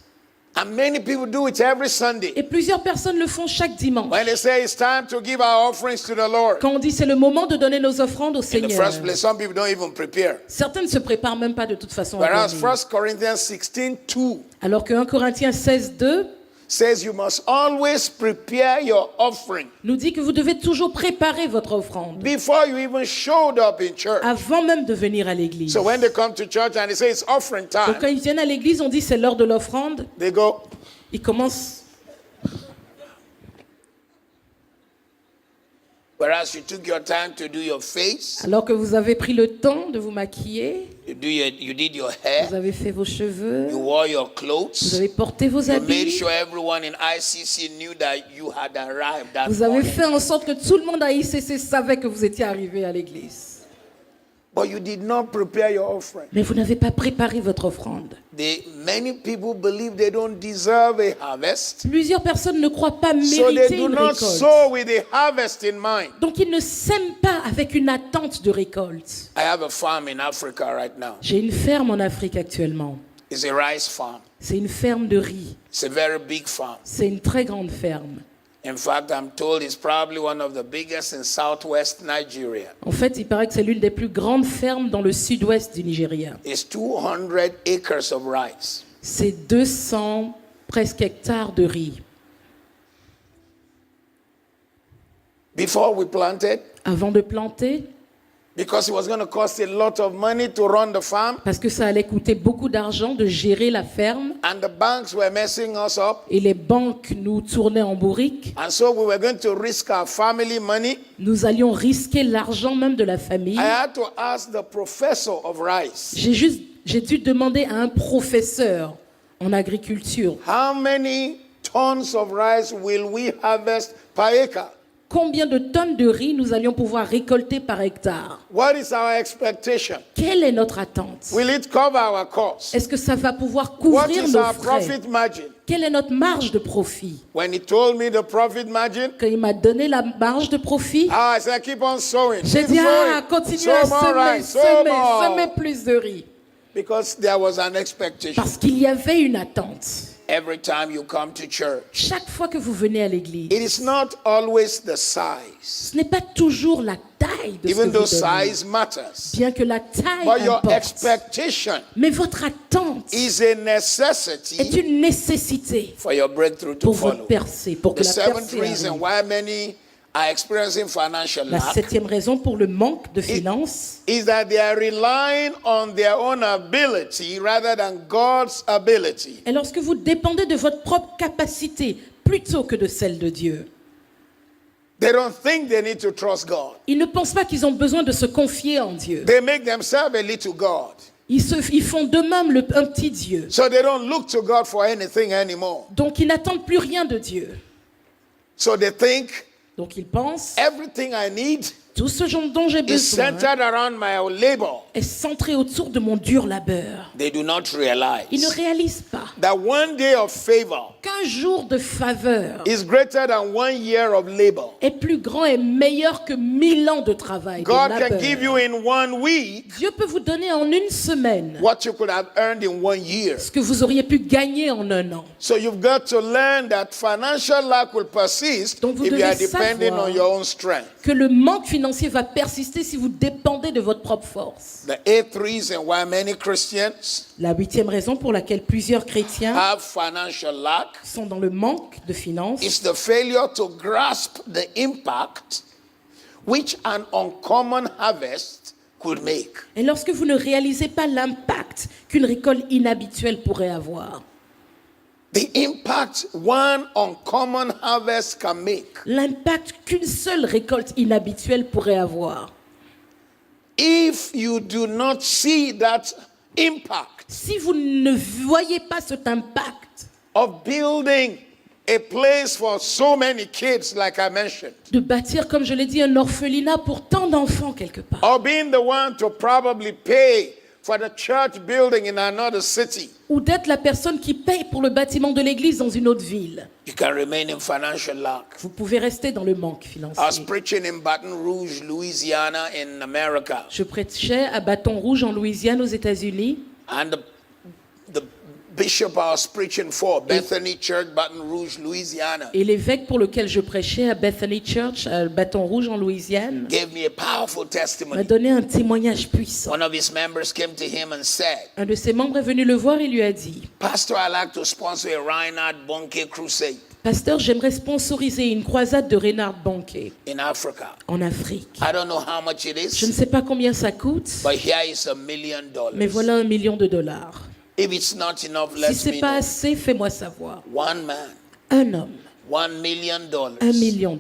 A: And many people do it every Sunday.
B: Et plusieurs personnes le font chaque dimanche.
A: When they say it's time to give our offerings to the Lord.
B: Quand on dit c'est le moment de donner nos offrandes au
A: In the
B: Seigneur,
A: first place, some people don't even prepare.
B: certains ne se préparent même pas de toute façon. à
A: Whereas
B: venir.
A: 1 Corinthians 16:2
B: Alors que 1 Corinthiens 16:2
A: says you must always prepare your offering
B: nous dit que vous devez toujours préparer votre offrande
A: before you even showed up in church.
B: avant même de venir à l'église.
A: So when they come to church and they say it's offering
B: Donc quand
A: time,
B: ils viennent à l'église, on dit c'est l'heure de l'offrande.
A: they go,
B: Ils commencent.
A: whereas you took your time to do your face,
B: Alors que vous avez pris le temps de vous maquiller,
A: you did your
B: vous
A: hair,
B: avez fait vos cheveux,
A: you wore your
B: vous
A: clothes,
B: avez porté vos
A: you made
B: habits,
A: sure everyone in ICC knew that you had arrived that
B: vous avez
A: morning.
B: fait en sorte que tout le monde à ICC savait que vous étiez arrivé à l'église.
A: But you did not prepare your offering.
B: Mais vous n'avez pas préparé votre offrande.
A: Many people believe they don't deserve a harvest,
B: Plusieurs personnes ne croient pas
A: so they
B: mériter
A: do
B: une
A: not
B: récolte.
A: sow with a harvest in mind.
B: Donc ils ne sèment pas avec une attente de récolte.
A: I have a farm in Africa right now.
B: J'ai une ferme en Afrique actuellement.
A: It's a rice farm.
B: C'est une ferme de riz.
A: It's a very big farm.
B: C'est une très grande ferme.
A: In fact, I'm told it's probably one of the biggest in southwest Nigeria.
B: En fait, il paraît que c'est l'une des plus grandes fermes dans le sud-ouest du Nigeria.
A: It's 200 acres of rice.
B: C'est 200 presque hectares de riz.
A: Before we planted,
B: Avant de planter,
A: because it was going to cost a lot of money to run the farm,
B: parce que ça allait coûter beaucoup d'argent de gérer la ferme,
A: and the banks were messing us up,
B: et les banques nous tournaient en bourrique,
A: and so we were going to risk our family money.
B: nous allions risquer l'argent même de la famille.
A: I had to ask the professor of rice,
B: J'ai dû demander à un professeur en agriculture
A: how many tons of rice will we harvest per acre?
B: combien de tonnes de riz nous allions pouvoir récolter par hectare.
A: What is our expectation?
B: Quelle est notre attente?
A: Will it cover our costs?
B: Est-ce que ça va pouvoir
A: What
B: couvrir
A: is
B: nos
A: our
B: frais?
A: profit margin?
B: Quelle est notre marge de profit?
A: When he told me the profit margin,
B: Quand il m'a donné la marge de profit,
A: I said, keep on sowing.
B: j'ai
A: Keep
B: dit,
A: sowing.
B: continuez à
A: Sow more
B: semer,
A: rice, sow more.
B: semer plus de riz.
A: Because there was an expectation.
B: Parce qu'il y avait une attente.
A: Every time you come to church,
B: Chaque fois que vous venez à l'église,
A: it is not always the size,
B: ce n'est pas toujours la taille de ce
A: even
B: que
A: though
B: vous donnez.
A: size matters.
B: Bien que la taille
A: But your
B: importe.
A: expectation
B: Mais votre attente
A: is a
B: est
A: necessity
B: une nécessité
A: for your breakthrough to
B: pour votre
A: follow.
B: percée, pour que
A: The
B: la
A: seventh
B: percée
A: reason
B: arrive.
A: why many are experiencing financial
B: La
A: lack
B: septième raison pour le manque de finances,
A: is that they are relying on their own ability rather than God's ability.
B: est lorsque vous dépendez de votre propre capacité plutôt que de celle de Dieu.
A: They don't think they need to trust God.
B: Ils ne pensent pas qu'ils ont besoin de se confier en Dieu.
A: They make themselves a little God.
B: Ils font d'eux-mêmes un petit Dieu.
A: So they don't look to God for anything anymore.
B: Donc ils n'attendent plus rien de Dieu.
A: So they think
B: Donc ils pensent,
A: everything I need
B: tout ce dont j'ai
A: is
B: besoin
A: centered around my labor.
B: est centré autour de mon dur labeur.
A: They do not
B: Ils ne
A: realize
B: réalisent pas
A: that one day of favor
B: qu'un jour de faveur
A: is greater than 1 year of labor.
B: est plus grand et meilleur que 1000 ans de travail, de
A: God can
B: labeur.
A: give you in 1 week
B: Dieu peut vous donner en une semaine
A: what you could have earned in 1 year.
B: ce que vous auriez pu gagner en un an.
A: So you've got to learn that financial lack will persist
B: Donc vous
A: if you
B: devez
A: are depending
B: savoir
A: on your own strength.
B: Que le manque financier financier va persister si vous dépendez de votre propre force.
A: The eighth reason why many Christians
B: La 8e raison pour laquelle plusieurs chrétiens
A: have financial lack
B: sont dans le manque de finances,
A: is the failure to grasp the impact which an uncommon harvest could make.
B: et lorsque vous ne réalisez pas l'impact qu'une récolte inhabituelle pourrait avoir.
A: The impact one uncommon harvest can make.
B: L'impact qu'une seule récolte inhabituelle pourrait avoir.
A: If you do not see that impact
B: Si vous ne voyez pas cet impact
A: of building a place for so many kids, like I mentioned,
B: de bâtir, comme je l'ai dit, un orphelinat pour tant d'enfants quelque part,
A: or being the one to probably pay for the church building in another city,
B: ou d'être la personne qui paye pour le bâtiment de l'église dans une autre ville,
A: you can remain in financial lack.
B: vous pouvez rester dans le manque
A: I was
B: financier.
A: preaching in Baton Rouge, Louisiana, in America,
B: Je prêchais à Bâton Rouge en Louisiane aux États-Unis
A: and the bishop I was preaching for, Bethany Church, Baton Rouge, Louisiana,
B: et l'évêque pour lequel je prêchais à Bethany Church, à Bâton Rouge en Louisiane,
A: gave me a powerful
B: m'a
A: testimony.
B: donné un témoignage puissant.
A: One of his members came to him and said,
B: Un de ses membres est venu le voir et lui a dit:
A: Pastor, I like to sponsor a Reinhard Bonnke crusade
B: Pasteur, j'aimerais sponsoriser une croisade de Reinhard Bonnke
A: in Africa.
B: en Afrique.
A: I don't know how much it
B: Je ne
A: is,
B: sais pas combien ça coûte,
A: but here is $1 million.
B: mais voilà $1 million.
A: If it's not enough,
B: Si
A: let
B: c'est
A: me
B: pas
A: know.
B: assez, fais-moi savoir.
A: One man,
B: Un homme,
A: $1 million.
B: $1 million.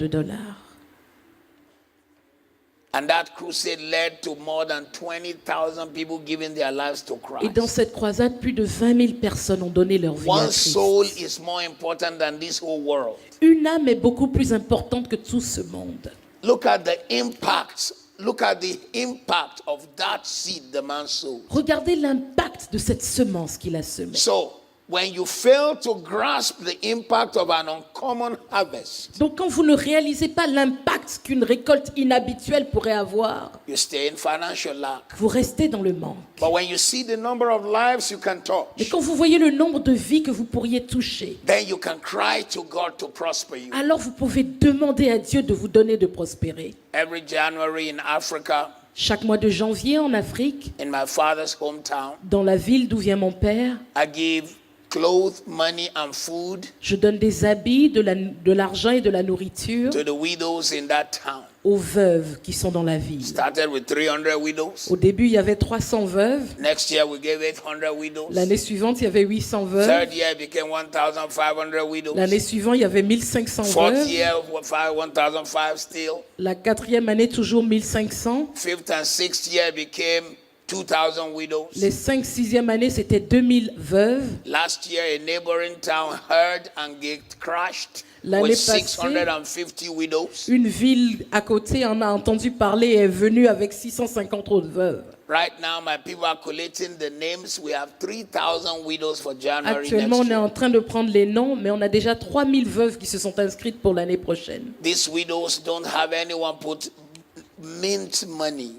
A: And that crusade led to more than 20,000 people giving their lives to
B: Et dans
A: Christ.
B: cette croisade, plus de 20 000 personnes ont donné leur vie à
A: One
B: Christ.
A: soul is more important than this whole world.
B: Une âme est beaucoup plus importante que tout ce monde.
A: Look at the impact. Look at the impact of that seed the man sowed.
B: Regardez l'impact de cette semence qu'il a semée.
A: So, when you fail to grasp the impact of an uncommon harvest,
B: Donc quand vous ne réalisez pas l'impact qu'une récolte inhabituelle pourrait avoir,
A: you stay in financial lack.
B: vous restez dans le manque.
A: But when you see the number of lives you can
B: Mais
A: touch,
B: quand vous voyez le nombre de vies que vous pourriez toucher,
A: then you can cry to God to prosper you.
B: alors vous pouvez demander à Dieu de vous donner de prospérer.
A: Every January in Africa,
B: Chaque mois de janvier en Afrique,
A: in my father's hometown,
B: dans la ville d'où vient mon père,
A: I give clothes, money, and food
B: je donne des habits, de l'argent et de la nourriture
A: to the widows in that town.
B: aux veuves qui sont dans la ville.
A: Started with 300 widows.
B: Au début, il y avait 300 veuves.
A: Next year, we gave 800 widows.
B: L'année suivante, il y avait 800 veuves.
A: Third year, it became 1,500 widows.
B: L'année suivante, il y avait 1500
A: Fourth
B: veuves.
A: year, 1,005 still.
B: La 4e année, toujours 1500.
A: Fifth and sixth year became 2,000 widows.
B: Les 5, 6e année, c'était 2000 veuves.
A: Last year, a neighboring town heard and get crashed
B: L'année
A: with
B: passée,
A: 650 widows.
B: Une ville à côté en a entendu parler et est venue avec 650 autres veuves.
A: Right now, my people are collecting the names. We have 3,000 widows for January
B: Actuellement, on
A: next
B: est
A: year.
B: en train de prendre les noms, mais on a déjà 3000 veuves qui se sont inscrites pour l'année prochaine.
A: These widows don't have anyone put mint money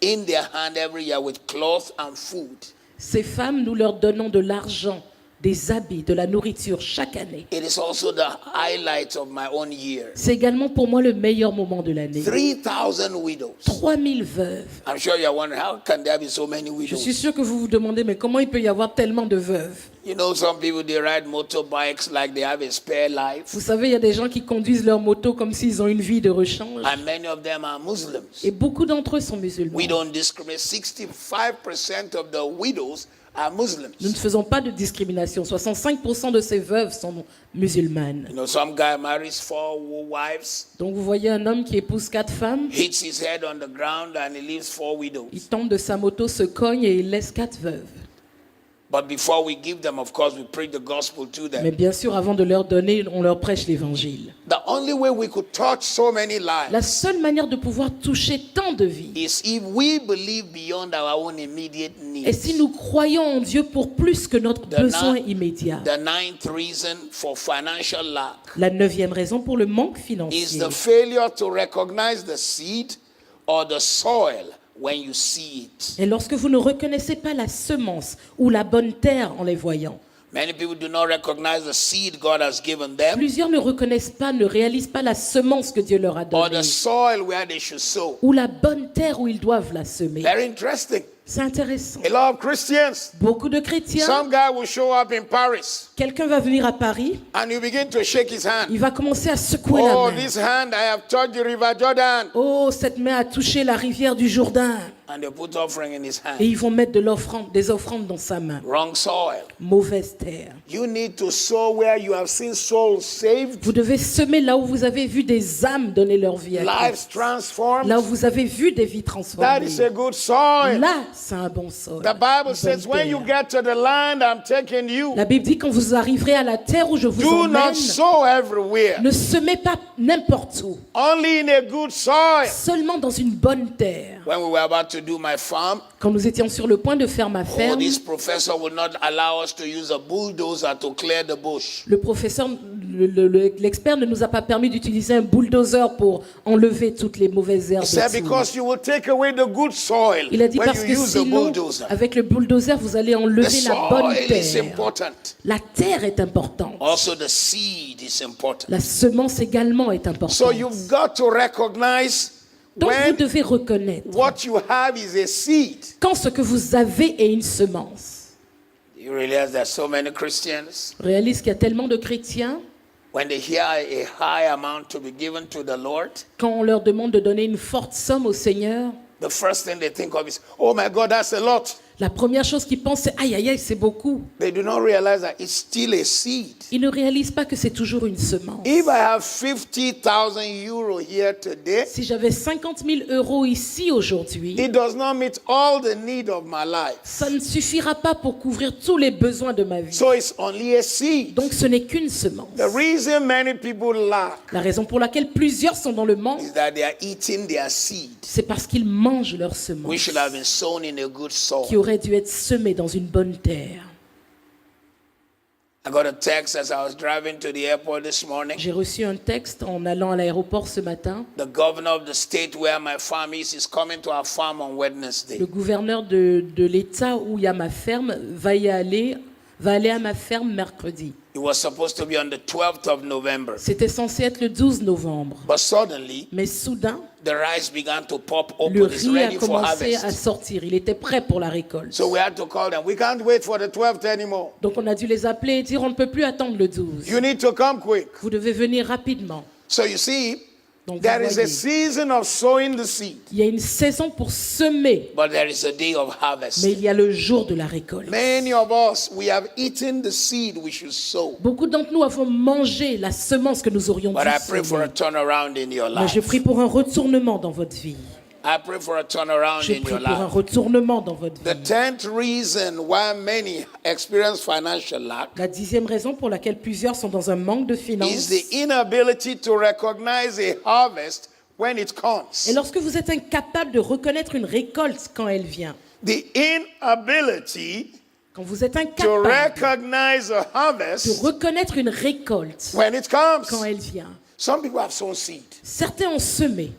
A: in their hand every year with cloth and food.
B: Ces femmes, nous leur donnons de l'argent, des habits, de la nourriture chaque année.
A: It is also the highlight of my own year.
B: C'est également pour moi le meilleur moment de l'année.
A: 3,000 widows.
B: 3000 veuves.
A: I'm sure you're wondering, how can there be so many
B: Je suis
A: widows?
B: sûr que vous vous demandez, mais comment il peut y avoir tellement de veuves?
A: You know, some people, they ride motorbikes like they have a spare life.
B: Vous savez, il y a des gens qui conduisent leur moto comme s'ils ont une vie de rechange.
A: And many of them are Muslims.
B: Et beaucoup d'entre eux sont musulmans.
A: We don't discriminate. 65% of the widows are Muslims.
B: Nous ne faisons pas de discrimination. 65% de ces veuves sont musulmanes.
A: You know, some guy marries 4 wives,
B: Donc vous voyez un homme qui épouse 4 femmes,
A: hits his head on the ground, and he leaves 4 widows.
B: il tombe de sa moto, se cogne et il laisse 4 veuves.
A: But before we give them, of course, we preach the gospel to
B: Mais
A: them.
B: bien sûr, avant de leur donner, on leur prêche l'évangile.
A: The only way we could touch so many
B: La
A: lives
B: seule manière de pouvoir toucher tant de vies
A: is if we believe beyond our own immediate
B: est si
A: needs.
B: nous croyons en Dieu pour plus que notre besoin immédiat.
A: The ninth reason for financial lack
B: La 9e raison pour le manque
A: is
B: financier,
A: the failure to recognize the seed or the soil when you see it.
B: et lorsque vous ne reconnaissez pas la semence ou la bonne terre en les voyant.
A: Many people do not recognize the seed God has given them
B: Plusieurs ne reconnaissent pas, ne réalisent pas la semence que Dieu leur a
A: or
B: donnée
A: the soil where they should sow.
B: ou la bonne terre où ils doivent la semer.
A: Very interesting.
B: C'est intéressant.
A: A lot of Christians,
B: Beaucoup de chrétiens,
A: some guy will show up in Paris
B: quelqu'un va venir à Paris,
A: and you begin to shake his hand.
B: il va commencer à secouer
A: Oh,
B: la main.
A: this hand, I have touched the river Jordan.
B: Oh, cette main a touché la rivière du Jourdain.
A: And they put offering in his
B: Et
A: hand.
B: ils vont mettre de l'offrande, des offrandes dans sa main.
A: Wrong soil.
B: Mauvaise terre.
A: You need to sow where you have seen souls saved,
B: Vous devez semer là où vous avez vu des âmes donner leur vie à
A: lives
B: Christ.
A: transformed.
B: Là où vous avez vu des vies
A: That
B: transformées.
A: is a good soil.
B: Là, c'est un bon sol.
A: The Bible
B: Une
A: says,
B: bonne
A: when you
B: terre.
A: get to the land I'm taking you,
B: La Bible dit quand vous arriverez à la terre où je vous
A: do not
B: emmène,
A: sow everywhere.
B: ne semez pas n'importe où,
A: Only in a good soil.
B: seulement dans une bonne terre.
A: When we were about to do my farm,
B: Quand nous étions sur le point de faire ma ferme,
A: this professor would not allow us to use a bulldozer to clear the bush.
B: le professeur, l'expert ne nous a pas permis d'utiliser un bulldozer pour enlever toutes les mauvaises herbes.
A: He said,
B: autour.
A: because you will take away the good soil
B: Il a dit
A: when
B: parce
A: you
B: que
A: use the
B: sinon,
A: bulldozer.
B: avec le bulldozer, vous allez
A: The
B: enlever la bonne
A: soil is
B: terre.
A: important.
B: La terre est importante.
A: Also, the seed is important.
B: La semence également est
A: So
B: importante.
A: you've got to recognize
B: Donc vous
A: when
B: devez reconnaître
A: what you have is a seed.
B: quand ce que vous avez est une semence.
A: You realize that so many Christians,
B: Réalise qu'il y a tellement de chrétiens,
A: when they hear a high amount to be given to the Lord,
B: quand on leur demande de donner une forte somme au Seigneur,
A: the first thing they think of is, oh my God, that's a lot.
B: la première chose qu'ils pensent, c'est aïe aïe aïe, c'est beaucoup.
A: They do not realize that it's still a seed.
B: Ils ne réalisent pas que c'est toujours une semence.
A: If I have 50,000 euros here today,
B: Si j'avais 50 000 euros ici aujourd'hui,
A: it does not meet all the need of my life.
B: ça ne suffira pas pour couvrir tous les besoins de ma vie.
A: So it's only a seed.
B: Donc ce n'est qu'une semence.
A: The reason many people lack
B: La raison pour laquelle plusieurs sont dans le manque,
A: is that they are eating their seed,
B: c'est parce qu'ils mangent leur
A: which
B: semence,
A: should have been sown in a good soil.
B: qui aurait dû être semée dans une bonne terre.
A: I got a text as I was driving to the airport this morning.
B: J'ai reçu un texte en allant à l'aéroport ce matin.
A: The governor of the state where my farm is coming to our farm on Wednesday.
B: Le gouverneur de l'État où il y a ma ferme va aller à ma ferme mercredi.
A: It was supposed to be on the 12th of November.
B: C'était censé être le 12 novembre.
A: But suddenly,
B: Mais soudain,
A: the rice began to pop
B: le
A: open. It's
B: riz a
A: ready for
B: commencé à
A: harvest.
B: sortir. Il était prêt pour la récolte.
A: So we had to call them. We can't wait for the 12th anymore.
B: Donc on a dû les appeler et dire on ne peut plus attendre le 12.
A: You need to come quick.
B: Vous devez venir rapidement.
A: So you see,
B: Donc, vous
A: there is a
B: voyez,
A: season of sowing the seed,
B: il y a une saison pour semer,
A: but there is a day of harvest.
B: mais il y a le jour de la récolte.
A: Many of us, we have eaten the seed we should sow.
B: Beaucoup d'entre nous avons mangé la semence que nous aurions dû
A: But I pray for a
B: semer.
A: turnaround in your
B: Mais je
A: life.
B: prie pour un retournement dans votre vie.
A: I pray for a turnaround
B: Je
A: in
B: prie
A: your
B: pour un
A: life.
B: retournement dans votre
A: The
B: vie.
A: 10th reason why many experience financial lack
B: La 10e raison pour laquelle plusieurs sont dans un manque de
A: is
B: finances
A: the inability to recognize a harvest when it
B: est
A: comes.
B: lorsque vous êtes incapable de reconnaître une récolte quand elle vient.
A: The inability
B: Quand vous êtes
A: to
B: incapable
A: recognize a
B: de
A: harvest
B: reconnaître une récolte
A: when it comes.
B: quand elle vient.
A: Some people have sown seed.
B: Certains ont semé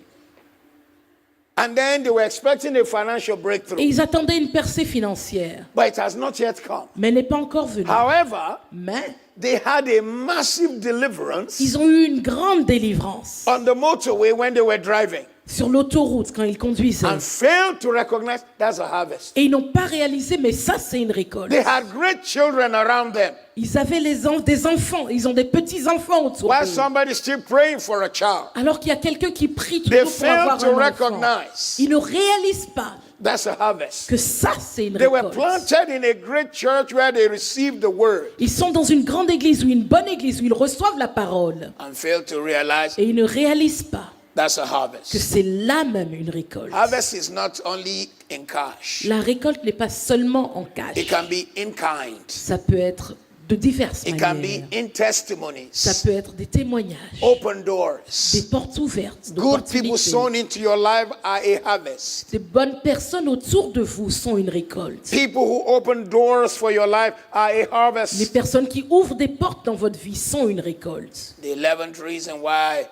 A: And then they were expecting a financial
B: et
A: breakthrough,
B: ils attendaient une percée financière,
A: but it has not yet come.
B: mais elle n'est pas encore venue.
A: However,
B: Mais
A: they had a massive deliverance
B: ils ont eu une grande délivrance
A: on the motorway when they were driving
B: sur l'autoroute quand ils conduisaient.
A: and failed to recognize that's a harvest.
B: Et ils n'ont pas réalisé, mais ça c'est une récolte.
A: They had great children around them.
B: Ils avaient des enfants, ils ont des petits-enfants autour
A: While
B: d'eux.
A: somebody still praying for a child,
B: Alors qu'il y a quelqu'un qui prie
A: they
B: toujours pour avoir
A: failed to
B: un enfant.
A: recognize
B: Ils ne réalisent pas
A: that's a harvest.
B: que ça c'est une
A: They were
B: récolte.
A: planted in a great church where they received the word
B: Ils sont dans une grande église ou une bonne église où ils reçoivent la parole
A: and failed to realize
B: et ils ne réalisent pas
A: that's a
B: que
A: harvest.
B: c'est là même une récolte.
A: Harvest is not only in cash.
B: La récolte n'est pas seulement en cash.
A: It can be in kind.
B: Ça peut être de diverses
A: It can
B: manières.
A: be in testimonies,
B: Ça peut être des témoignages,
A: open doors.
B: des portes ouvertes,
A: Good people
B: d'opportunités.
A: sown into your life are a harvest.
B: Des bonnes personnes autour de vous sont une récolte.
A: People who open doors for your life are a
B: Les
A: harvest.
B: personnes qui ouvrent des portes dans votre vie sont une récolte.
A: The 11th reason why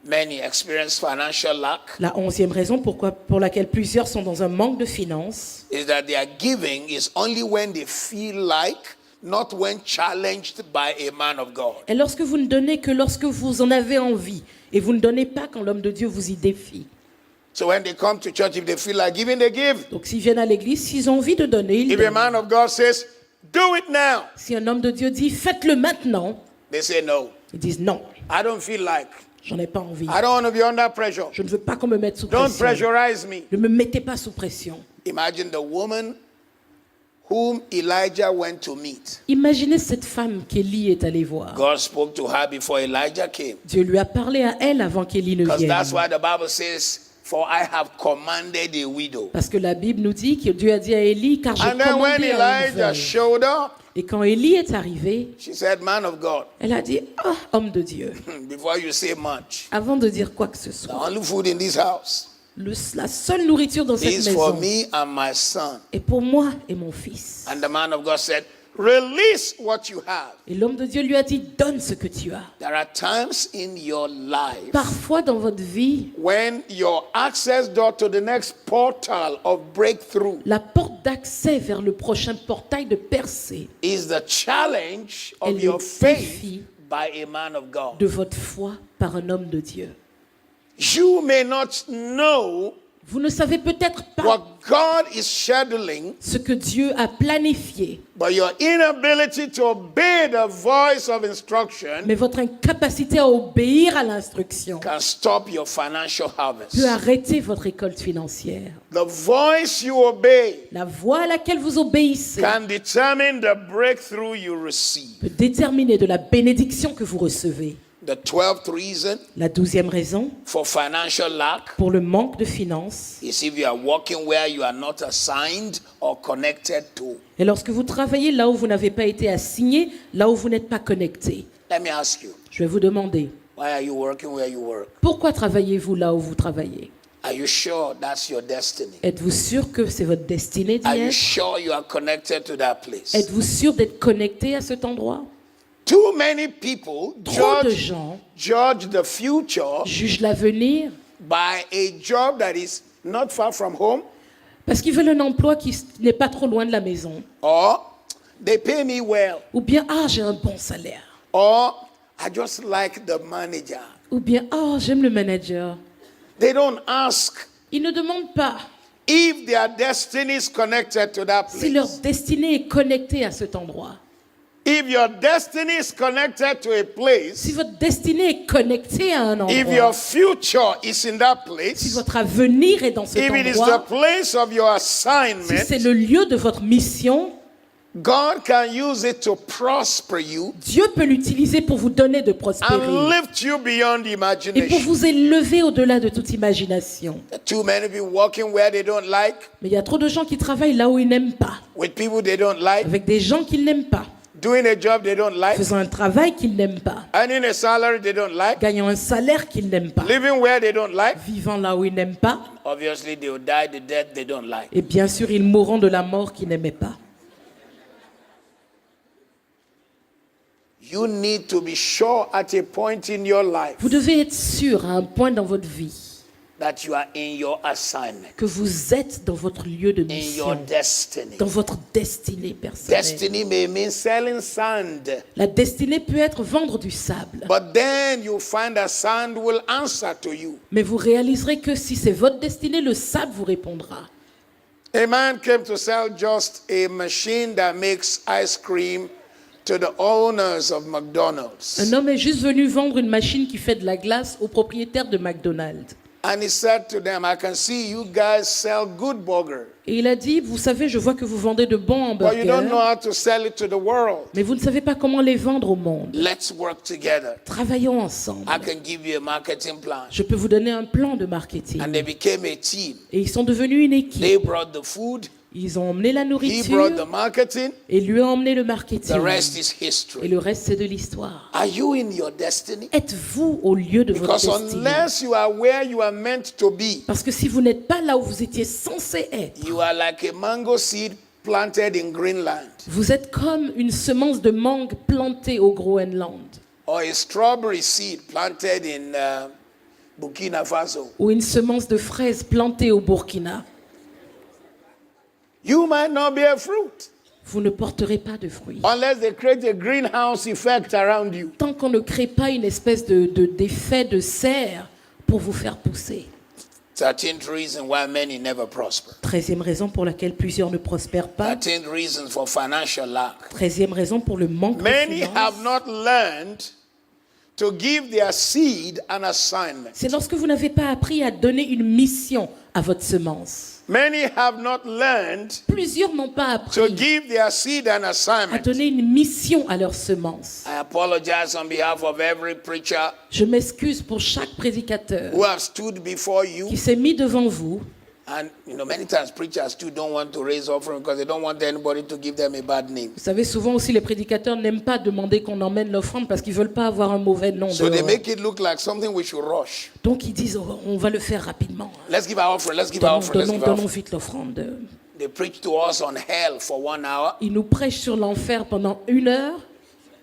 A: many experience financial lack
B: La 11e raison pour laquelle plusieurs sont dans un manque de finances,
A: is that their giving is only when they feel like not when challenged by a man of God.
B: Et lorsque vous ne donnez que lorsque vous en avez envie, et vous ne donnez pas quand l'homme de Dieu vous y défie.
A: So when they come to church, if they feel like giving, they give.
B: Donc s'ils viennent à l'église, s'ils ont envie de donner, ils
A: If a
B: donnent.
A: man of God says, do it now,
B: Si un homme de Dieu dit faites-le maintenant,
A: they say no.
B: ils disent non,
A: I don't feel like.
B: j'en ai pas envie.
A: I don't want to be under pressure.
B: Je ne veux pas qu'on me mette sous
A: Don't
B: pression.
A: pressurize me.
B: Ne me mettez pas sous pression.
A: Imagine the woman whom Elijah went to meet.
B: Imaginez cette femme qu'Élie est allé voir.
A: God spoke to her before Elijah came.
B: Dieu lui a parlé à elle avant qu'Élie ne
A: Because
B: vienne.
A: that's why the Bible says, for I have commanded a widow.
B: Parce que la Bible nous dit que Dieu a dit à Élie, car j'ai
A: And then when
B: commandé à une
A: Elijah
B: veuve.
A: showed up,
B: Et quand Élie est arrivé,
A: she said, man of God,
B: elle a dit, ah, homme de Dieu,
A: before you say much,
B: avant de dire quoi que ce
A: the
B: soit,
A: only food in this house
B: la seule nourriture dans cette
A: is for
B: maison
A: me and my son.
B: est pour moi et mon fils.
A: And the man of God said, release what you have.
B: Et l'homme de Dieu lui a dit, donne ce que tu as.
A: There are times in your life
B: Parfois dans votre vie,
A: when your access door to the next portal of breakthrough
B: la porte d'accès vers le prochain portail de percée
A: is the challenge
B: est
A: of
B: le
A: your faith
B: défi
A: by a man of God.
B: de votre foi par un homme de Dieu.
A: You may not know
B: Vous ne savez peut-être pas
A: what God is scheduling,
B: ce que Dieu a planifié,
A: but your inability to obey the voice of instruction
B: mais votre incapacité à obéir à l'instruction
A: can stop your financial harvest.
B: peut arrêter votre récolte financière.
A: The voice you obey
B: La voix à laquelle vous obéissez
A: can determine the breakthrough you receive.
B: peut déterminer de la bénédiction que vous recevez.
A: The 12th reason
B: La 12e raison
A: for financial lack
B: pour le manque de finances
A: is if you are working where you are not assigned or connected to.
B: est lorsque vous travaillez là où vous n'avez pas été assigné, là où vous n'êtes pas connecté.
A: Let me ask you,
B: Je vais vous demander,
A: why are you working where you work?
B: pourquoi travaillez-vous là où vous travaillez?
A: Are you sure that's your destiny?
B: Êtes-vous sûr que c'est votre destinée d'y
A: Are you
B: être?
A: sure you are connected to that place?
B: Êtes-vous sûr d'être connecté à cet endroit?
A: Too many people
B: Trop de gens
A: judge the future
B: jugent l'avenir
A: by a job that is not far from home,
B: parce qu'ils veulent un emploi qui n'est pas trop loin de la maison.
A: or they pay me well,
B: Ou bien, ah, j'ai un bon salaire.
A: or I just like the manager.
B: Ou bien, ah, j'aime le manager.
A: They don't ask
B: Ils ne demandent pas
A: if their destiny is connected to that
B: si leur
A: place.
B: destinée est connectée à cet endroit.
A: If your destiny is connected to a place,
B: Si votre destinée est connectée à un
A: if your
B: endroit,
A: future is in that
B: si
A: place,
B: votre avenir est dans cet
A: if it is the
B: endroit,
A: place of your
B: si c'est
A: assignment,
B: le lieu de votre mission,
A: God can use it to prosper you
B: Dieu peut l'utiliser pour vous donner de
A: and
B: prospérer
A: lift you beyond
B: et pour
A: imagination.
B: vous élever au-delà de toute imagination.
A: Too many people working where they don't like,
B: Mais il y a trop de gens qui travaillent là où ils n'aiment pas,
A: with people they don't like,
B: avec des gens qu'ils n'aiment pas,
A: doing a job they don't like,
B: faisant un travail qu'ils n'aiment pas,
A: earning a salary they don't like,
B: gagnant un salaire qu'ils n'aiment pas,
A: living where they don't like.
B: vivant là où ils n'aiment pas,
A: Obviously, they will die the death they don't like.
B: et bien sûr ils mourront de la mort qu'ils n'aimaient pas.
A: You need to be sure at a point in your life
B: Vous devez être sûr à un point dans votre vie
A: that you are in your assignment,
B: que vous êtes dans votre lieu de
A: in your
B: mission,
A: destiny.
B: dans votre destinée personnelle.
A: Destiny may mean selling sand,
B: La destinée peut être vendre du sable,
A: but then you find that sand will answer to you.
B: mais vous réaliserez que si c'est votre destinée, le sable vous répondra.
A: A man came to sell just a machine that makes ice cream to the owners of McDonald's.
B: Un homme est juste venu vendre une machine qui fait de la glace au propriétaire de McDonald's.
A: And he said to them, I can see you guys sell good burger,
B: Et il a dit, vous savez, je vois que vous vendez de bons
A: but you don't know
B: hamburgers,
A: how to sell it to the world.
B: mais vous ne savez pas comment les vendre au monde.
A: Let's work together.
B: Travaillons ensemble.
A: I can give you a marketing plan.
B: Je peux vous donner un plan de marketing.
A: And they became a team.
B: Et ils sont devenus une équipe.
A: They brought the food,
B: Ils ont emmené la
A: he
B: nourriture
A: brought the marketing,
B: et lui a emmené le
A: the
B: marketing.
A: rest is
B: Et
A: history.
B: le reste, c'est de l'histoire.
A: Are you in your destiny?
B: Êtes-vous au lieu de votre
A: Because
B: destinée?
A: unless you are where you are meant to be,
B: Parce que si vous n'êtes pas là où vous étiez censé être,
A: you are like a mango seed planted in Greenland,
B: vous êtes comme une semence de mangue plantée au Groenland
A: or a strawberry seed planted in Burkina Faso.
B: ou une semence de fraise plantée au Burkina.
A: You might not bear fruit.
B: vous ne porterez pas de fruits.
A: unless they create a greenhouse effect around you.
B: Tant qu'on ne crée pas une espèce d'effet de serre pour vous faire pousser.
A: 13th reason why many never prosper.
B: 13e raison pour laquelle plusieurs ne prospèrent pas.
A: 13th reason for financial lack.
B: 13e raison pour le manque de
A: Many
B: finances.
A: have not learned to give their seed an assignment.
B: C'est lorsque vous n'avez pas appris à donner une mission à votre semence.
A: Many have not learned
B: Plusieurs n'ont pas
A: to
B: appris
A: give their seed an
B: à
A: assignment.
B: donner une mission à leur semence.
A: I apologize on behalf of every preacher
B: Je m'excuse pour chaque prédicateur
A: who have stood before you.
B: qui s'est mis devant vous.
A: And many times preachers too don't want to raise offering because they don't want anybody to give them a bad name.
B: Vous savez, souvent aussi les prédicateurs n'aiment pas demander qu'on emmène l'offrande parce qu'ils ne veulent pas avoir un mauvais nom
A: So they
B: dehors.
A: make it look like something we should rush.
B: Donc ils disent, oh, on va le faire rapidement.
A: Let's give our offering, let's give our offering, let's give our
B: Donnons
A: offering.
B: vite l'offrande.
A: They preach to us on hell for 1 hour
B: Ils nous prêchent sur l'enfer pendant 1 heure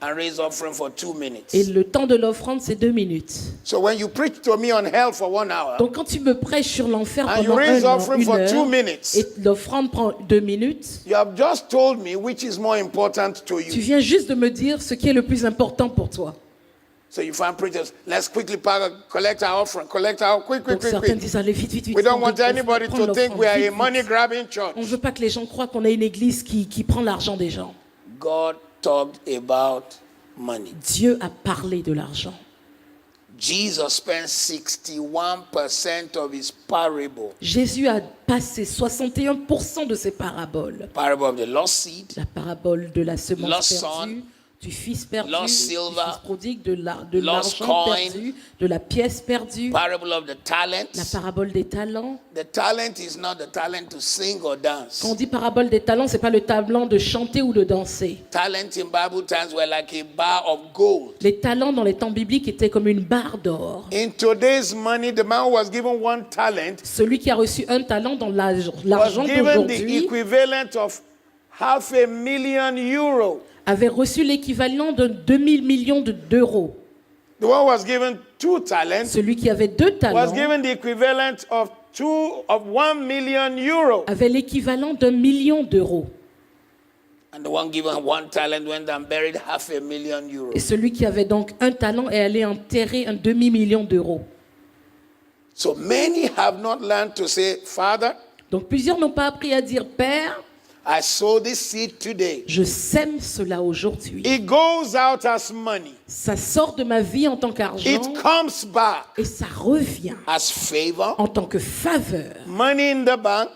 A: and raise offering for 2 minutes.
B: et le temps de l'offrande, c'est 2 minutes.
A: So when you preach to me on hell for 1 hour
B: Donc quand tu me prêches sur l'enfer
A: and you
B: pendant
A: raise
B: 1 an,
A: offering
B: 1
A: for 2
B: heure,
A: minutes,
B: et l'offrande prend 2 minutes,
A: you have just told me which is more important to
B: tu
A: you.
B: viens juste de me dire ce qui est le plus important pour toi.
A: So you find preachers, let's quickly collect our offering, collect our quick.
B: Donc certains disent, allez vite, vite, vite.
A: We don't
B: prends
A: want
B: vite,
A: anybody
B: prends
A: to think we are a
B: l'offrande, vite, vite.
A: money grabbing church.
B: On ne veut pas que les gens croient qu'on est une église qui prend l'argent des gens.
A: God talked about money.
B: Dieu a parlé de l'argent.
A: Jesus spent 61% of his parable.
B: Jésus a passé 61% de ses paraboles.
A: Parable of the lost seed,
B: La parabole de la semence
A: Lost
B: perdue,
A: son,
B: du fils perdu,
A: lost
B: du
A: silver,
B: fils prodigue, de
A: lost
B: l'argent
A: coin,
B: perdu, de la pièce perdue,
A: parable of the
B: la
A: talents.
B: parabole des talents.
A: The talent is not the talent to sing or dance.
B: Quand on dit parabole des talents, c'est pas le talent de chanter ou de danser.
A: Talent in Bible times were like a bar of gold.
B: Les talents dans les temps bibliques étaient comme une barre d'or.
A: In today's money, the man who was given 1 talent
B: Celui qui a reçu un talent dans
A: was
B: l'argent
A: given the
B: d'aujourd'hui
A: equivalent of €500,000.
B: avait reçu l'équivalent de 2000 millions d'euros.
A: The one who was given 2 talents
B: Celui qui avait 2
A: was
B: talents
A: given the equivalent of €1,000,000.
B: avait l'équivalent d'1 million d'euros.
A: And the one given 1 talent went and buried €500,000.
B: Et celui qui avait donc un talent est allé enterrer un demi-million d'euros.
A: So many have not learned to say, Father,
B: Donc plusieurs n'ont pas appris à dire, Père,
A: I sow this seed today.
B: je sème cela aujourd'hui.
A: It goes out as money.
B: Ça sort de ma vie en tant qu'argent
A: It comes back
B: et ça revient
A: as favor,
B: en tant que faveur.
A: money in the bank,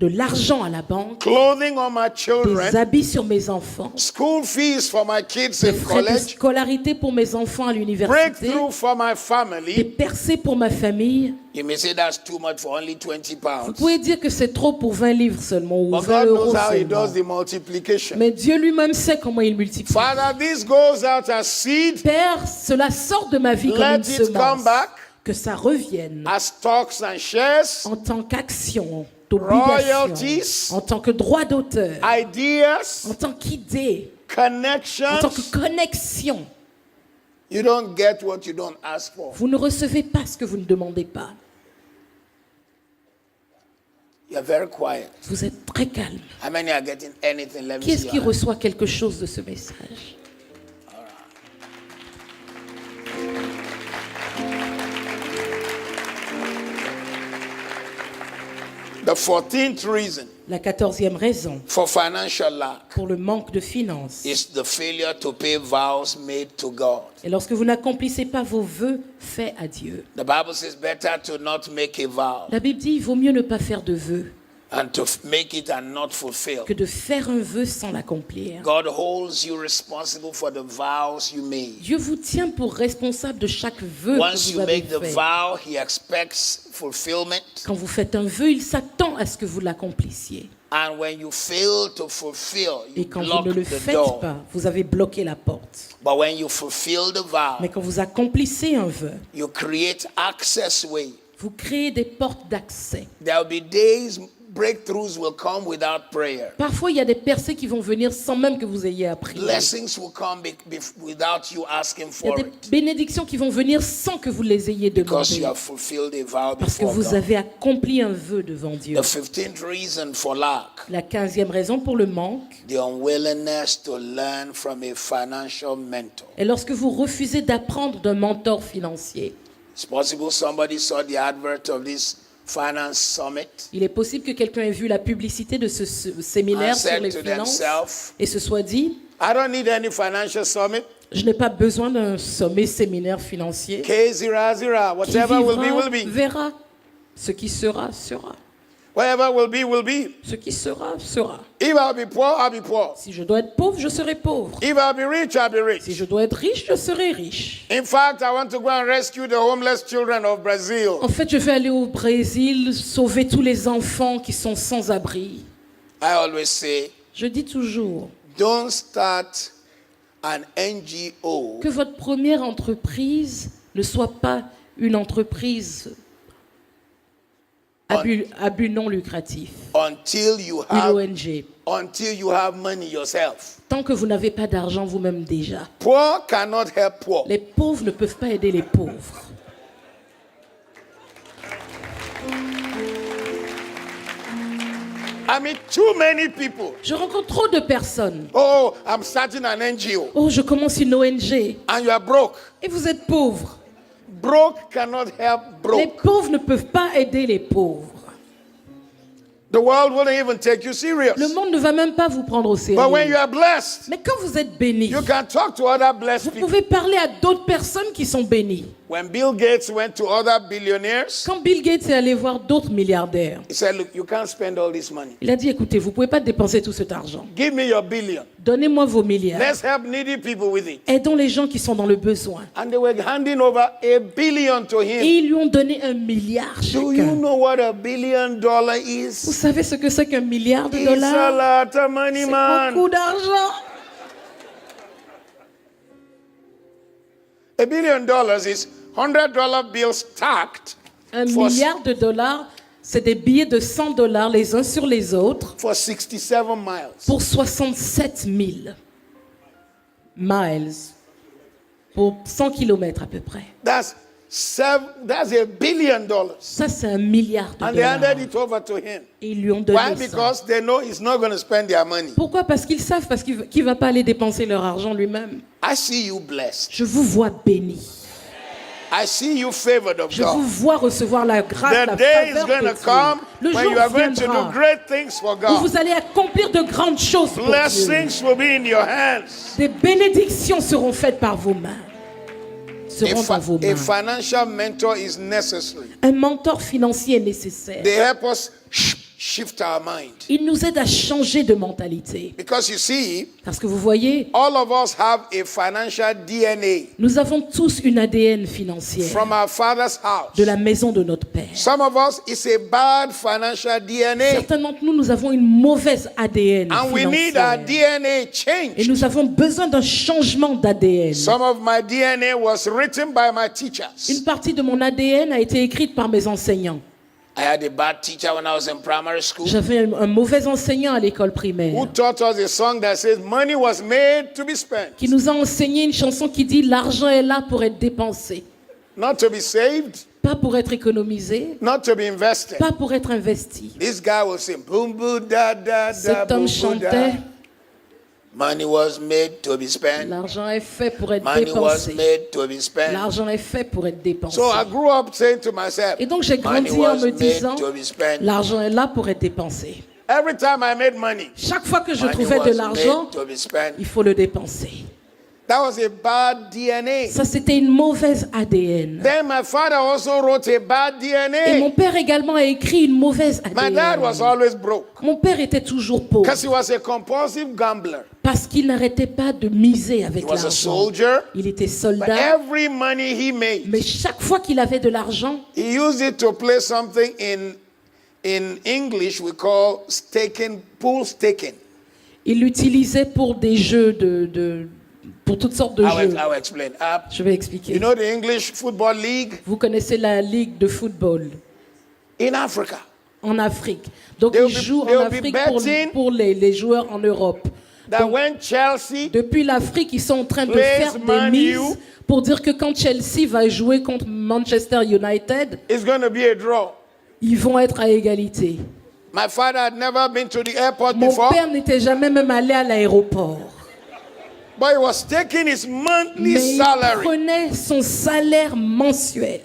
B: De l'argent à la banque,
A: clothing on my
B: des
A: children,
B: habits sur mes enfants,
A: school fees for my kids
B: des
A: in
B: frais de
A: college,
B: scolarité pour mes enfants à l'université,
A: breakthrough for my
B: des
A: family.
B: percées pour ma famille.
A: You may say that's too much for only 20
B: Vous
A: pounds.
B: pouvez dire que c'est trop pour 20 livres seulement ou
A: But
B: 20
A: God
B: euros
A: knows how He
B: seulement.
A: does the multiplication.
B: Mais Dieu lui-même sait comment il multiplie.
A: Father, this goes out as seed,
B: Père, cela sort de ma vie comme
A: let
B: une
A: it come
B: semence.
A: back
B: Que ça revienne
A: as stocks and shares,
B: en tant qu'action, d'obligation,
A: royalties,
B: en tant que droit d'auteur,
A: ideas,
B: en tant qu'idée, en
A: connections.
B: tant que connexion.
A: You don't get what you don't ask for.
B: Vous ne recevez pas ce que vous ne demandez pas.
A: You're very quiet.
B: Vous êtes très calme.
A: How many are getting anything? Let me
B: Qui est-ce
A: see.
B: qui
A: your hand.
B: reçoit quelque chose de ce message?
A: The 14th reason
B: La 14e raison
A: for financial lack
B: pour le manque de finances.
A: is the failure to pay vows made to God.
B: Et lorsque vous n'accomplissez pas vos vœux faits à Dieu.
A: The Bible says better to not make a vow
B: La Bible dit il vaut mieux ne pas faire de vœux
A: and to make it and not fulfill.
B: que de faire un vœu sans l'accomplir.
A: God holds you responsible for the vows you made.
B: Dieu vous tient pour responsable de chaque vœu
A: Once
B: que
A: you
B: vous avez
A: make the
B: fait.
A: vow, He expects fulfillment.
B: Quand vous faites un vœu, il s'attend à ce que vous l'accomplissiez.
A: And when you fail to fulfill, you
B: Et quand
A: block
B: vous ne le
A: the
B: faites
A: door.
B: pas, vous avez bloqué la porte.
A: But when you fulfill the vow,
B: Mais quand vous accomplissez un vœu,
A: you create access way.
B: vous créez des portes d'accès.
A: There will be days breakthroughs will come without prayer.
B: Parfois, il y a des percées qui vont venir sans même que vous ayez appris.
A: Blessings will come without you asking
B: Il y a
A: for
B: des
A: it.
B: bénédictions qui vont venir sans que vous les ayez
A: Because you
B: demandées.
A: have fulfilled a vow
B: Parce que
A: before
B: vous
A: God.
B: avez accompli un vœu devant Dieu.
A: The 15th reason for lack,
B: La 15e raison pour le manque
A: the unwillingness to learn from a financial mentor.
B: est lorsque vous refusez d'apprendre d'un mentor financier.
A: It's possible somebody saw the advert of this finance summit
B: Il est possible que quelqu'un ait vu la publicité de ce séminaire
A: and
B: sur
A: said
B: les
A: to
B: finances
A: themselves,
B: et se soit dit,
A: I don't need any financial summit.
B: je n'ai pas besoin d'un sommet séminaire financier.
A: K0,
B: Qui
A: whatever will be,
B: vivra,
A: will be.
B: verra. Ce qui sera, sera.
A: Whatever will be, will be.
B: Ce qui sera, sera.
A: If I'll be poor, I'll be poor.
B: Si je dois être pauvre, je serai pauvre.
A: If I'll be rich, I'll be
B: Si
A: rich.
B: je dois être riche, je serai riche.
A: In fact, I want to go and rescue the homeless children of Brazil.
B: En fait, je vais aller au Brésil sauver tous les enfants qui sont sans abri.
A: I always say,
B: Je dis toujours
A: don't start an NGO
B: que votre première entreprise ne soit pas une entreprise à but non lucratif,
A: until you
B: une
A: have
B: ONG.
A: money yourself.
B: Tant que vous n'avez pas d'argent vous-même déjà.
A: Poor cannot help poor.
B: Les pauvres ne peuvent pas aider les pauvres.
A: I mean, too many people.
B: Je rencontre trop de personnes.
A: Oh, I'm starting an NGO.
B: Oh, je commence une ONG.
A: And you are broke.
B: Et vous êtes pauvre.
A: Broke cannot help
B: Les
A: broke.
B: pauvres ne peuvent pas aider les pauvres.
A: The world wouldn't even take you serious.
B: Le monde ne va même pas vous prendre au
A: But when you
B: sérieux.
A: are blessed,
B: Mais quand vous êtes béni,
A: you can talk to other blessed
B: vous
A: people.
B: pouvez parler à d'autres personnes qui sont bénies.
A: When Bill Gates went to other billionaires,
B: Quand Bill Gates est allé voir d'autres milliardaires,
A: he said, look, you can't spend all this money.
B: il a dit, écoutez, vous ne pouvez pas dépenser tout cet argent.
A: Give me your billion.
B: Donnez-moi vos milliards.
A: Let's help needy people with it.
B: Aidons les gens qui sont dans le besoin.
A: And they were handing over $1 billion to
B: Et
A: him.
B: ils lui ont donné 1 milliard
A: Do you
B: chacun.
A: know what $1 billion
B: Vous
A: is?
B: savez ce que c'est qu'un milliard de
A: It's a
B: dollars?
A: lot of money,
B: C'est
A: man.
B: beaucoup d'argent.
A: $1 billion is $100 bills stacked
B: 1
A: For-
B: milliard de dollars, c'est des billets de 100 dollars les uns sur les autres
A: for 67 miles.
B: pour 67 000 miles. Pour 100 kilomètres à peu près.
A: That's $1 billion.
B: Ça, c'est 1 milliard de
A: And they
B: dollars.
A: handed it over to him.
B: Et ils lui ont
A: Why?
B: donné ça.
A: Because they know he's not going to spend their money.
B: Pourquoi? Parce qu'ils savent, parce qu'il ne va pas aller dépenser leur argent lui-même.
A: I see you blessed.
B: Je vous vois béni.
A: I see you favored of
B: Je vous
A: God.
B: vois recevoir la grâce,
A: The
B: la
A: day is
B: faveur
A: going
B: de
A: to
B: Dieu.
A: come
B: Le
A: when
B: jour
A: you are going to do
B: viendra
A: great things for
B: où
A: God.
B: vous allez accomplir de grandes choses pour Dieu.
A: Blessings will be in your hands.
B: Des bénédictions seront faites par vos mains. Seront dans vos
A: A
B: mains.
A: financial mentor is necessary.
B: Un mentor financier est nécessaire.
A: They help us shift our mind.
B: Il nous aide à changer de mentalité.
A: Because you see,
B: Parce que vous voyez,
A: all of us have a financial DNA
B: nous avons tous une ADN financière
A: from our father's house.
B: de la maison de notre Père.
A: Some of us, it's a bad financial DNA.
B: Certains d'entre nous, nous avons une mauvaise ADN
A: And we need our
B: financière.
A: DNA
B: Et
A: changed.
B: nous avons besoin d'un changement d'ADN.
A: Some of my DNA was written by my teachers.
B: Une partie de mon ADN a été écrite par mes enseignants.
A: I had a bad teacher when I was in primary school
B: J'avais un mauvais enseignant à l'école
A: who
B: primaire
A: taught us a song that says money was made to be spent,
B: qui nous a enseigné une chanson qui dit « L'argent est là pour être dépensé,
A: not to be saved,
B: pas pour être économisé,
A: not to be invested.
B: pas pour être investi.
A: This guy will sing boom boom da da da
B: Cet
A: boom
B: homme
A: boom
B: chantait
A: da. Money was made to be
B: «
A: spent.
B: L'argent est fait pour être
A: Money was
B: dépensé.
A: made to be spent.
B: L'argent est fait pour être dépensé.
A: So I grew up saying to myself,
B: Et donc j'ai
A: money
B: grandi en
A: was
B: me
A: made
B: disant
A: to be spent.
B: « L'argent est là pour être dépensé.
A: Every time I made money,
B: Chaque fois que je
A: money
B: trouvais de
A: was
B: l'argent,
A: made to be spent.
B: il faut le dépenser. »
A: That was a bad DNA.
B: Ça, c'était une mauvaise ADN.
A: Then my father also wrote a bad
B: Et
A: DNA.
B: mon père également a écrit une mauvaise
A: My dad was
B: ADN.
A: always broke
B: Mon père était toujours pauvre
A: because he was a compulsive gambler.
B: parce qu'il n'arrêtait pas de miser
A: He
B: avec
A: was a
B: l'argent.
A: soldier,
B: Il était
A: but
B: soldat,
A: every money he made,
B: mais chaque fois qu'il avait de l'argent,
A: he used it to play something in English we call staking, pool staking.
B: il l'utilisait pour des jeux pour toutes sortes de jeux.
A: I will explain.
B: Je vais expliquer.
A: You know the English Football League
B: Vous connaissez la Ligue de football
A: in Africa.
B: en Afrique. Donc
C: They'll
B: ils
C: be-
B: jouent
C: they'll
B: en
C: be
B: Afrique
C: betting
B: pour les joueurs en Europe.
C: That when Chelsea
B: Depuis l'Afrique, ils sont en train de
C: plays
B: faire des
C: Man
B: mises
C: U,
B: pour dire que quand Chelsea va jouer contre Manchester United,
C: it's going to be a draw.
B: ils vont être à égalité.
C: My father had never been to the airport
B: Mon
C: before,
B: père n'était jamais même allé à l'aéroport.
C: but he was taking his monthly
B: Mais il
C: salary.
B: prenait son salaire mensuel.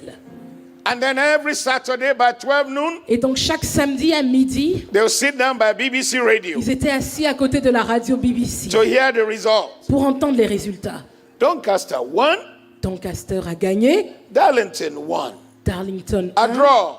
C: And then every Saturday by 12 noon,
B: Et donc chaque samedi à midi,
C: they'll sit down by BBC Radio
B: ils étaient assis à côté de la radio BBC
C: to hear the results.
B: pour entendre les résultats.
C: Doncaster won,
B: Doncaster a gagné,
C: Darlington won.
B: Darlington
C: A
B: a
C: draw.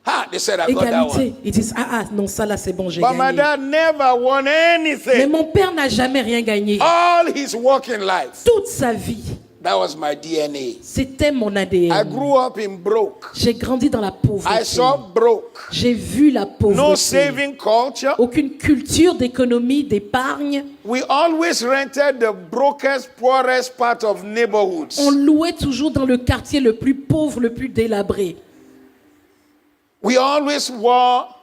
C: Ha, they said I got that one.
B: égalité. Ils disent non, ça là c'est bon, j'ai
C: But my
B: gagné.
C: dad never won
B: Mais
C: anything.
B: mon père n'a jamais rien gagné.
C: All his working life.
B: Toute sa vie,
C: That was my DNA.
B: c'était mon
C: I
B: ADN.
C: grew up in broke.
B: J'ai grandi dans la
C: I
B: pauvreté.
C: saw broke.
B: J'ai vu la
C: No
B: pauvreté.
C: saving culture.
B: Aucune culture d'économie, d'épargne.
C: We always rented the brokest, poorest part of neighborhoods.
B: On louait toujours dans le quartier le plus pauvre, le plus délabré.
C: We always wore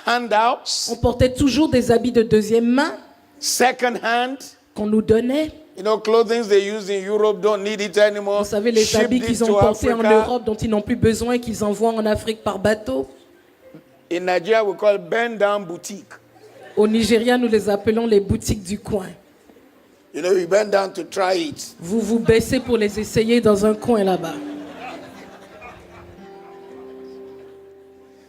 C: handouts,
B: On portait toujours des habits de deuxième main
C: second hand.
B: qu'on nous donnait.
C: You know, clothing they use in Europe don't need it anymore.
B: Vous savez, les
C: Shipped
B: habits
C: it
B: qu'ils ont
C: to
B: portés en
C: Africa.
B: Europe, dont ils n'ont plus besoin, qu'ils envoient en Afrique par bateau.
C: In Nigeria, we call bend down boutique.
B: Au Nigeria, nous les appelons les boutiques du coin.
C: You know, you bend down to try it.
B: Vous vous baissez pour les essayer dans un coin là-bas.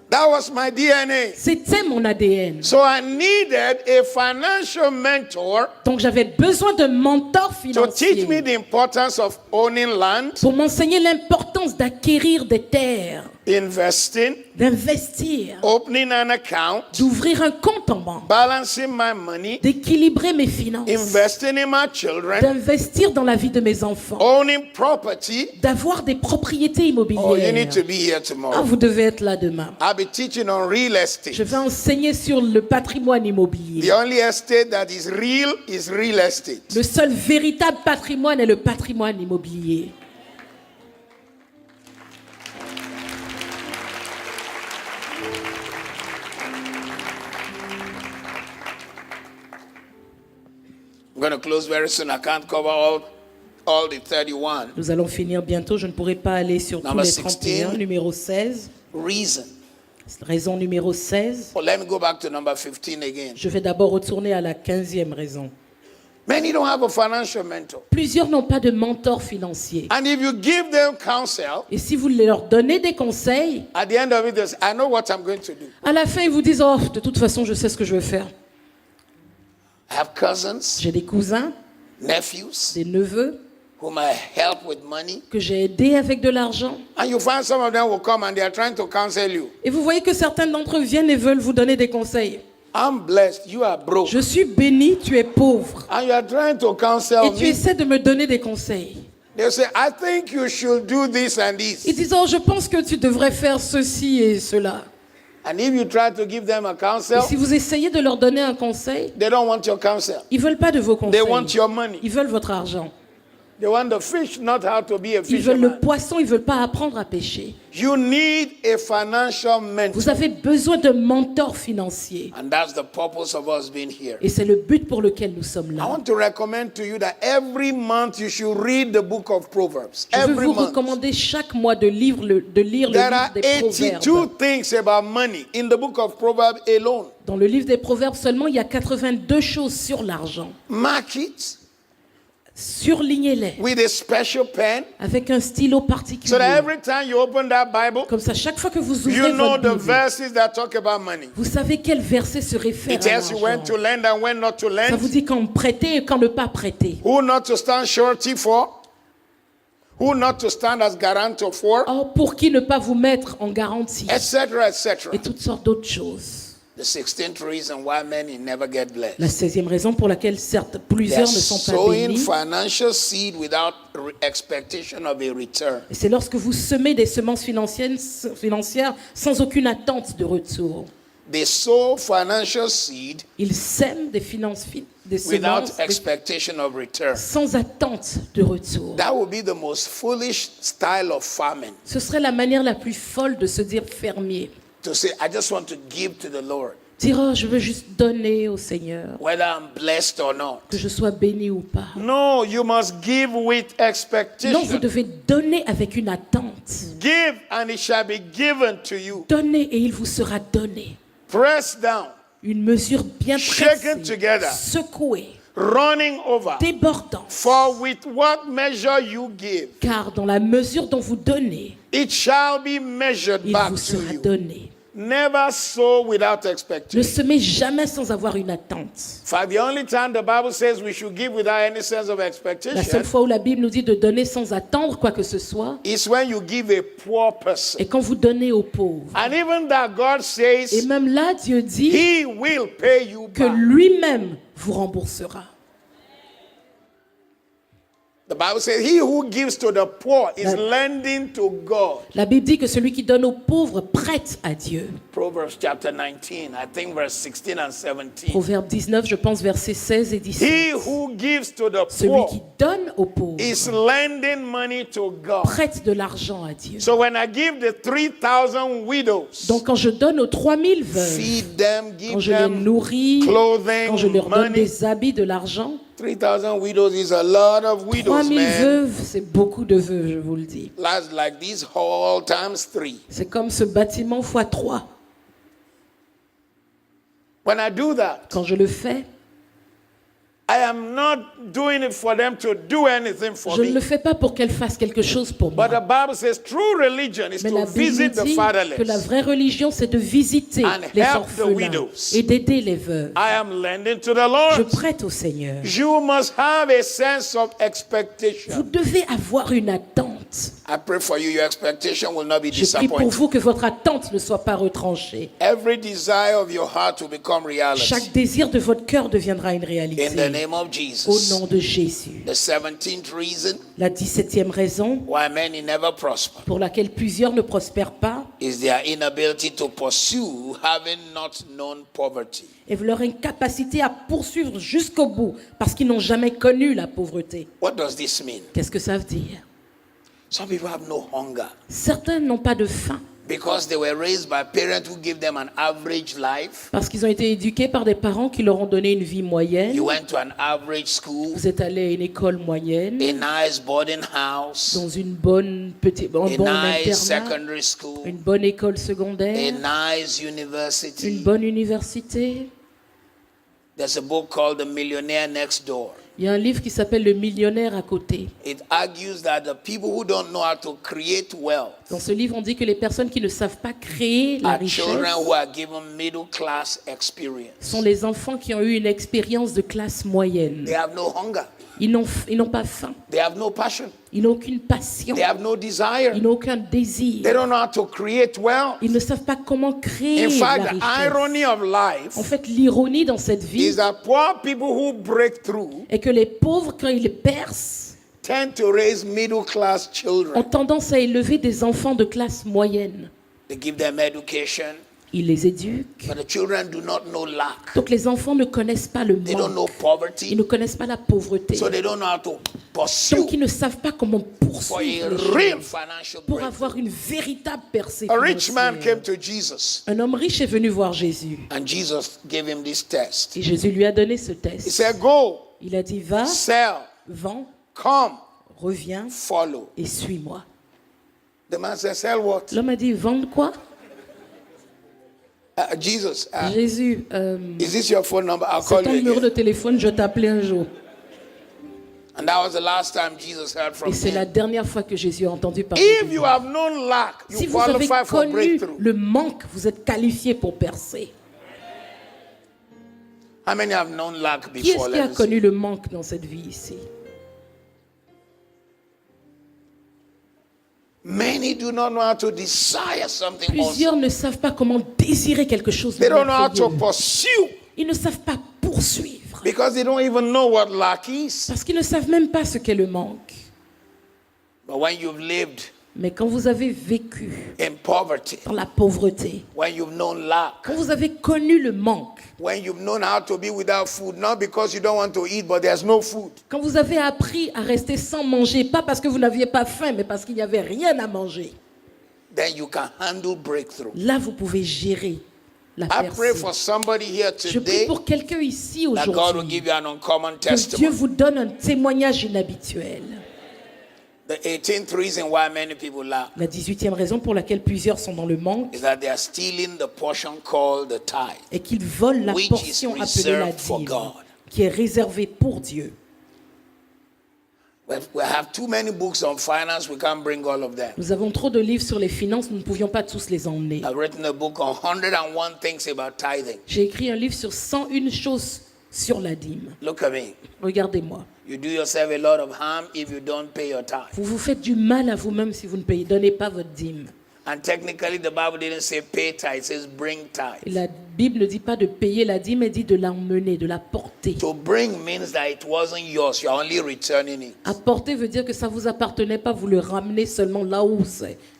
C: That was my DNA.
B: C'était mon ADN.
C: So I needed a financial mentor
B: Donc j'avais besoin d'un mentor
C: to teach me
B: financier
C: the importance of owning land,
B: pour m'enseigner l'importance d'acquérir des terres,
C: investing,
B: d'investir,
C: opening an account,
B: d'ouvrir un compte en banque,
C: balancing my money,
B: d'équilibrer mes finances,
C: investing in my children,
B: d'investir dans la vie de mes enfants,
C: owning property.
B: d'avoir des propriétés
C: Oh, you
B: immobilières.
C: need to be here tomorrow.
B: Vous devez être là demain.
C: I'll be teaching on real estate.
B: Je vais enseigner sur le patrimoine immobilier.
C: The only estate that is real estate.
B: Le seul véritable patrimoine est le patrimoine immobilier.
A: I'm going to close very soon. I can't cover all the 31.
B: Nous allons finir bientôt. Je ne pourrai pas aller sur tous
A: Number
B: les
A: 16.
B: 31. Numéro 16.
A: Reason.
B: Raison numéro 16.
A: Well, let me go back to number 15 again.
B: Je vais d'abord retourner à la 15e raison.
C: Many don't have a financial mentor.
B: Plusieurs n'ont pas de mentor financier.
C: And if you give them counsel,
B: Et si vous leur donnez des conseils,
C: at the end of it, they say, I know what I'm going to do.
B: à la fin, ils vous disent « Oh, de toute façon, je sais ce que je veux faire.
A: I have cousins,
B: J'ai des cousins,
A: nephews,
B: des neveux
A: whom I help with money.
B: que j'ai aidés avec de l'argent.
C: And you find some of them will come and they are trying to counsel you.
B: Et vous voyez que certains d'entre eux viennent et veulent vous donner des conseils.
C: I'm blessed. You are broke.
B: Je suis béni, tu es pauvre.
C: And you are trying to counsel
B: Et tu
C: me.
B: essaies de me donner des conseils.
C: They say, I think you should do this and
B: Ils
C: this.
B: disent, oh, je pense que tu devrais faire ceci et cela.
C: And if you try to give them a
B: Et
C: counsel,
B: si vous essayez de leur donner un conseil,
C: they don't want your counsel.
B: ils veulent pas de vos
C: They
B: conseils.
C: want your money.
B: Ils veulent votre argent.
C: They want the fish, not how to be a
B: Ils veulent le
C: fisherman.
B: poisson, ils veulent pas apprendre à pêcher.
C: You need a financial mentor.
B: Vous avez besoin d'un mentor financier.
A: And that's the purpose of us being here.
B: Et c'est le but pour lequel nous sommes
C: I
B: là.
C: want to recommend to you that every month you should read the book of Proverbs.
B: Je veux
C: Every
B: vous
C: month.
B: recommander chaque mois de lire le
C: There
B: livre
C: are
B: des
C: 82
B: Proverbes.
C: things about money in the book of Proverbs alone.
B: Dans le livre des Proverbes seulement, il y a 82 choses sur l'argent.
C: Mark it
B: Surlignez-les
C: with a special pen
B: avec un stylo
C: so that
B: particulier.
C: every time you open that Bible,
B: Comme ça, chaque fois que vous
C: you
B: ouvrez
C: know
B: votre
C: the
B: Bible,
C: verses that talk about money.
B: vous savez quel verset se réfère
C: It
B: à
C: tells you when to
B: l'argent.
C: lend and when not to
B: Ça vous
C: lend,
B: dit quand prêter et quand ne pas prêter.
C: who not to stand surety for, who not to stand as guarantor for,
B: Or, pour qui ne pas vous mettre en garantie
C: etc., etc.
B: et toutes sortes d'autres choses.
A: The 16th reason why many never get blessed.
B: La 16e raison pour laquelle certes
A: They are
B: plusieurs ne sont pas
A: sowing
B: bénis,
A: financial seed without expectation of a return.
B: et c'est lorsque vous semez des semences financières sans aucune attente de retour.
A: They sow financial seed
B: Ils sèment des des
A: without
B: semences
A: expectation of return.
B: sans attente de retour.
A: That would be the most foolish style of farming.
B: Ce serait la manière la plus folle de se dire fermier.
A: to say, I just want to give to the Lord,
B: Dire, oh, je veux juste donner au Seigneur,
A: whether I'm blessed or not.
B: que je sois béni ou pas.
C: No, you must give with
B: Non, vous
C: expectation.
B: devez donner avec une attente.
C: Give and it shall be given to you.
B: Donnez et il vous sera donné.
C: Pressed down,
B: Une mesure bien
C: Shaken
B: pressée,
C: together.
B: secouée,
C: running over.
B: débordante.
C: For with what measure you give,
B: Car dans la mesure dont vous donnez,
C: it shall be measured
B: il
C: back
B: vous
C: to
B: sera
C: you.
B: donné.
C: Never sow without
B: Ne
C: expectation.
B: semez jamais sans avoir une attente.
C: For the only time the Bible says we should give without any sense of
B: La
C: expectation
B: seule fois où la Bible nous dit de donner sans attendre quoi que ce soit,
C: is when you give a poor person.
B: est quand vous donnez aux pauvres.
C: And even that God
B: Et
C: says
B: même là, Dieu dit
C: He will pay you
B: que
C: back.
B: lui-même vous remboursera.
C: The Bible says he who gives to the poor is lending to God.
B: La Bible dit que celui qui donne aux pauvres prête à Dieu.
A: Proverbs chapter 19, I think verse 16 and 17.
B: Proverbe 19, je pense versets 16 et 17.
C: He who gives to the
B: Celui qui
C: poor
B: donne aux pauvres
C: is lending money to God.
B: prête de l'argent à Dieu.
C: So when I give the 3,000 widows,
B: Donc quand je donne aux 3000 veuves,
C: feed them,
B: quand
C: give
B: je les
C: them
B: nourris,
C: clothing,
B: quand je leur donne
C: money.
B: des habits, de l'argent,
C: 3,000 widows is a lot of widows,
B: 3000
C: man.
B: veuves, c'est beaucoup de veuves, je vous le dis.
C: That's like this hall times 3.
B: C'est comme ce bâtiment x 3.
C: When I do that,
B: Quand je le fais,
C: I am not doing it for them to do anything for
B: je ne le
C: me.
B: fais pas pour qu'elle fasse quelque chose pour
C: But the
B: moi.
C: Bible says true religion is
B: Mais
C: to
B: la Bible
C: visit
B: nous
C: the
B: dit que la
C: fatherless.
B: vraie religion, c'est de visiter
C: And
B: les
C: help the
B: orphelins
C: widows.
B: et d'aider les veuves.
C: I am lending to the
B: Je
C: Lord.
B: prête au Seigneur.
C: You must have a sense of
B: Vous
C: expectation.
B: devez avoir une attente.
C: I pray for you, your expectation will not be
B: Je prie pour
C: disappointed.
B: vous que votre attente ne soit pas retranchée.
C: Every desire of your heart will become reality.
B: Chaque désir de votre cœur deviendra une
C: In the
B: réalité.
C: name of
B: Au
C: Jesus.
B: nom de Jésus.
A: The 17th reason
B: La 17e raison
A: why many never prosper
B: pour laquelle plusieurs ne prospèrent pas
A: is their inability to pursue having not known poverty.
B: est leur incapacité à poursuivre jusqu'au bout parce qu'ils n'ont jamais connu la pauvreté.
A: What does this mean?
B: Qu'est-ce que ça veut dire?
A: Some people have no hunger
B: Certains n'ont pas de faim
A: because they were raised by parents who give them an average life.
B: parce qu'ils ont été éduqués par des parents qui leur ont donné une vie moyenne.
A: You went to an average school,
B: Vous êtes allé à une école moyenne,
A: a nice boarding house,
B: dans une bonne petite, un
A: a
B: bon
A: nice
B: internat,
A: secondary school,
B: une bonne école
A: a
B: secondaire,
A: nice
B: une
A: university.
B: bonne université.
A: There's a book called The Millionaire Next Door.
B: Il y a un livre qui s'appelle Le millionnaire à côté.
A: It argues that the people who don't know how to create wealth
B: Dans ce livre, on dit que les personnes qui ne savent pas créer la
A: are
B: richesse
A: children who are given middle class experience.
B: sont les enfants qui ont eu une expérience de classe moyenne.
A: They have no hunger.
B: Ils n'ont pas faim.
A: They have no passion.
B: Ils n'ont aucune passion.
A: They have no desire.
B: Ils n'ont aucun désir.
C: They don't know how to create wealth.
B: Ils ne savent pas comment créer
C: In fact,
B: la
C: the
B: richesse.
C: irony of life
B: En fait, l'ironie dans cette vie
C: is that poor people who break through
B: est que les pauvres, quand ils percent,
C: tend to raise middle class
B: ont
C: children.
B: tendance à élever des enfants de classe moyenne.
A: They give them education,
B: Ils les éduquent.
A: but the children do not know lack.
B: Donc les enfants ne connaissent pas le
A: They don't know
B: manque. Ils
A: poverty,
B: ne connaissent pas la pauvreté.
A: so they don't know how to pursue
B: Donc ils ne savent pas comment
A: for
B: poursuivre
A: a
B: les
A: real
B: choses
A: financial
B: pour
A: breakthrough.
B: avoir une véritable percée
C: A rich man
B: financière.
C: came to Jesus
B: Un homme riche est venu voir Jésus.
A: And Jesus gave him this test.
B: Et Jésus lui a donné ce
C: He
B: test.
C: said, Go,
B: Il a dit, va,
C: sell,
B: vends,
C: come,
B: reviens
C: follow.
B: et suis-moi.
C: The man said, Sell what?
B: L'homme a dit, vendre quoi?
C: Jesus,
B: Jésus,
C: is this your phone number? I'll
B: c'est
C: call
B: ton
C: you
B: numéro de
C: again.
B: téléphone, je t'appelais un jour.
A: And that was the last time Jesus heard from
B: Et c'est la
A: him.
B: dernière fois que Jésus a entendu parler
C: If
B: de
C: you
B: lui.
C: have known lack,
B: Si
C: you
B: vous avez
C: qualify for
B: connu
C: breakthrough.
B: le manque, vous êtes qualifié pour percer.
A: How many have known lack
B: Qui est-ce
A: before?
B: qui a
A: Let me see.
B: connu le manque dans cette vie ici?
A: Many do not know how to desire something also.
B: Plusieurs ne savent pas comment désirer quelque chose de
C: They don't know how to
B: merveilleux.
C: pursue
B: Ils ne savent pas poursuivre.
C: because they don't even know what lack is.
B: Parce qu'ils ne savent même pas ce qu'est le manque.
A: But when you've lived
B: Mais quand vous avez vécu
A: in poverty,
B: dans la pauvreté,
A: when you've known lack,
B: quand vous avez connu le manque,
C: When you've known how to be without food, not because you don't want to eat, but there's no food.
B: quand vous avez appris à rester sans manger, pas parce que vous n'aviez pas faim, mais parce qu'il n'y avait rien à manger.
A: then you can handle breakthrough.
B: Là, vous pouvez gérer la
A: I pray for
B: percée.
A: somebody here
B: Je prie
A: today
B: pour quelqu'un ici
A: that God will
B: aujourd'hui
A: give you an uncommon
B: que Dieu
A: testimony.
B: vous donne un témoignage inhabituel.
A: The 18th reason why many people lack
B: La 18e raison pour laquelle plusieurs sont dans le manque
A: is that they are stealing the portion called the tithe.
B: est qu'ils volent la
A: Which is
B: portion appelée la
A: reserved for
B: dîme,
A: God.
B: qui est réservée pour Dieu.
A: We have too many books on finance, we can't bring all of them.
B: Nous avons trop de livres sur les finances, nous ne pouvions pas tous les emmener.
A: I've written a book on 101 things about tithing.
B: J'ai écrit un livre sur 101 choses sur la dîme.
A: Look at me.
B: Regardez-moi.
A: You do yourself a lot of harm if you don't pay your tithe.
B: Vous vous faites du mal à vous-même si vous ne donnez pas votre dîme.
A: And technically, the Bible didn't say pay tithe, it says bring
B: Et
A: tithe.
B: la Bible ne dit pas de payer la dîme, elle dit de l'emmener, de la porter.
A: To bring means that it wasn't yours, you're only returning it.
B: Apporter veut dire que ça ne vous appartenait pas, vous le ramenez seulement là où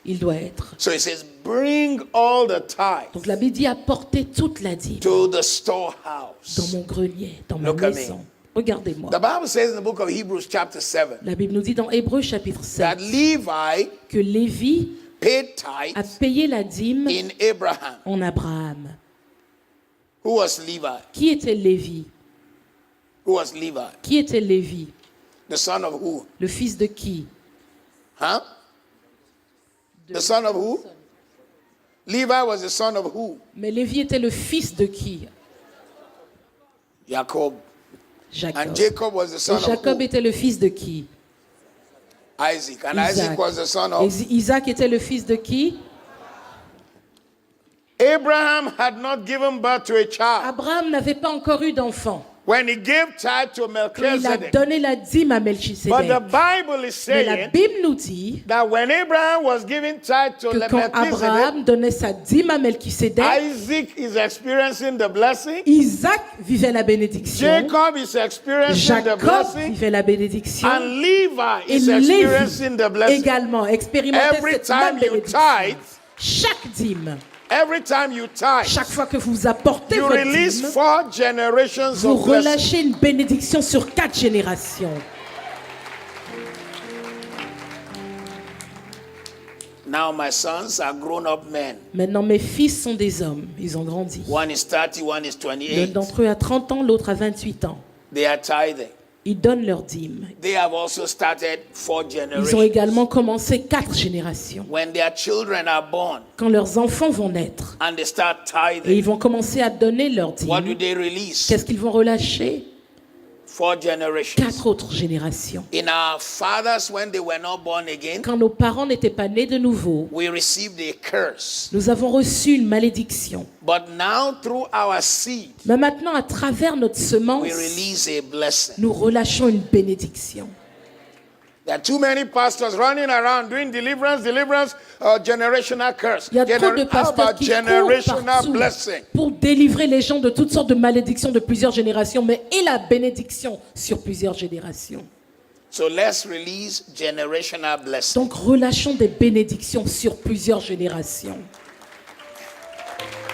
B: il doit être.
A: So it says bring all the tithe
B: Donc la Bible dit apporter toute la dîme
A: to the
B: dans
A: storehouse.
B: mon grenier, dans ma
A: Look at
B: maison.
A: me.
B: Regardez-moi.
A: The Bible says in the book of Hebrews chapter 7
B: La Bible nous dit dans Hébreux chapitre 7
A: that Levi
B: que Lévi
A: paid
B: a
A: tithe
B: payé la dîme
A: in Abraham.
B: en Abraham.
A: Who was Levi?
B: Qui était Lévi?
A: Who was Levi?
B: Qui était Lévi?
A: The son of who?
B: Le fils de qui?
A: Huh? The son of who? Levi was the son of who?
B: Mais Lévi était le fils de qui?
A: Jacob.
B: Jacob.
A: And Jacob was the
B: Et
A: son of
B: Jacob
A: who?
B: était le fils de qui?
A: Isaac. And Isaac was the son of...
B: Et Isaac était le fils de qui?
C: Abraham had not given birth to a child.
B: Abraham n'avait pas encore eu d'enfant.
C: When he gave tithe to
B: Il a
C: Melchizedek.
B: donné la dîme à
C: But the
B: Melchisedec.
C: Bible is
B: Mais la
C: saying
B: Bible nous dit
C: that when Abraham was giving tithe to
B: que quand
C: Melchizedek,
B: Abraham donnait sa dîme à Melchisedec,
C: Isaac is experiencing the blessing.
B: Isaac vivait la bénédiction,
C: Jacob is experiencing the
B: Jacob
C: blessing.
B: vivait la bénédiction,
C: And Levi
B: et
C: is experiencing the
B: Lévi
C: blessing.
B: également expérimentait
C: Every
B: cette
C: time
B: même
C: you
B: bénédiction.
C: tithe,
B: Chaque dîme,
C: every time you tithe,
B: chaque fois que vous apportez
C: you
B: votre
C: release
B: dîme,
C: 4 generations
B: vous
C: of blessing.
B: relâchez une bénédiction sur 4 générations.
A: Now my sons are grown-up men.
B: Maintenant, mes fils sont des hommes. Ils ont grandi.
A: One is 30, one is
B: L'un
A: 28.
B: d'entre eux a 30 ans, l'autre a 28 ans.
A: They are tithing.
B: Ils donnent leur dîme.
A: They have also started 4
B: Ils ont
A: generations.
B: également commencé 4 générations.
A: When their children are born
B: Quand leurs enfants vont naître
A: and they start
B: et
A: tithing,
B: ils vont commencer à donner leur
A: what do
B: dîme,
A: they release?
B: qu'est-ce qu'ils vont relâcher?
A: 4 generations.
B: 4 autres générations.
A: In our fathers, when they were not born again,
B: Quand nos parents n'étaient pas nés de nouveau,
A: we received a curse.
B: nous avons reçu une malédiction.
A: But now, through our seed,
B: Mais maintenant, à travers notre semence,
A: we release a blessing.
B: nous relâchons une bénédiction.
C: There are too many pastors running around doing deliverance, generational curse.
B: Il y a trop de
C: How
B: pasteurs
C: about
B: qui courent
C: generational
B: partout
C: blessing?
B: pour délivrer les gens de toutes sortes de malédictions de plusieurs générations, mais et la bénédiction sur plusieurs générations.
A: So let's release generational blessing.
B: Donc relâchons des bénédictions sur plusieurs générations.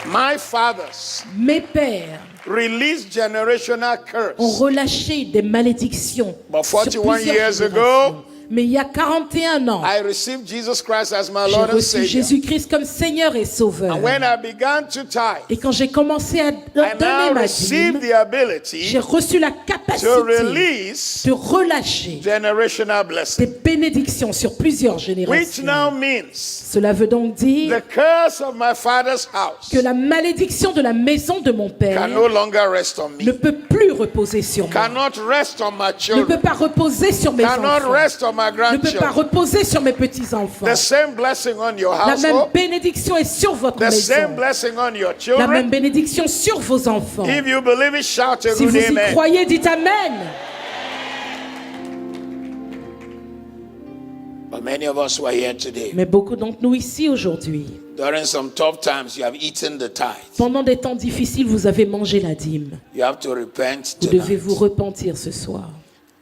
C: My fathers
B: Mes pères
C: released generational
B: ont
C: curse.
B: relâché des malédictions
C: But
B: sur
C: 41
B: plusieurs
C: years
B: générations.
C: ago,
B: Mais il y a 41 ans,
C: I received Jesus Christ as my
B: j'ai
C: Lord and
B: reçu
C: Savior.
B: Jésus-Christ comme Seigneur et Sauveur.
C: And when I began to tithe,
B: Et quand j'ai commencé à
C: I
B: donner
C: now
B: ma
C: received
B: dîme,
C: the ability
B: j'ai reçu la
C: to
B: capacité
C: release
B: de relâcher
C: generational
B: des
C: blessing.
B: bénédictions sur plusieurs
C: Which
B: générations.
C: now means
B: Cela veut donc dire
C: the curse of my father's house
B: que la malédiction de la maison de mon père
C: can no longer rest on
B: ne
C: me.
B: peut plus reposer sur moi.
C: Cannot rest on my
B: Ne
C: children.
B: peut pas reposer sur mes
C: Cannot
B: enfants.
C: rest on my
B: Ne peut pas
C: grandchildren.
B: reposer sur mes petits-enfants.
C: The same blessing on your
B: La même
C: household.
B: bénédiction est sur votre
C: The same
B: maison.
C: blessing on your
B: La même
C: children.
B: bénédiction sur vos enfants.
C: If you believe it, shout a
B: Si
C: good
B: vous y
C: amen.
B: croyez, dites Amen.
A: But many of us who are here today,
B: Mais beaucoup d'entre nous ici aujourd'hui,
A: during some tough times, you have eaten the tithe.
B: pendant des temps difficiles, vous avez mangé la dîme.
A: You have to repent
B: Vous devez
A: tonight.
B: vous repentir ce soir.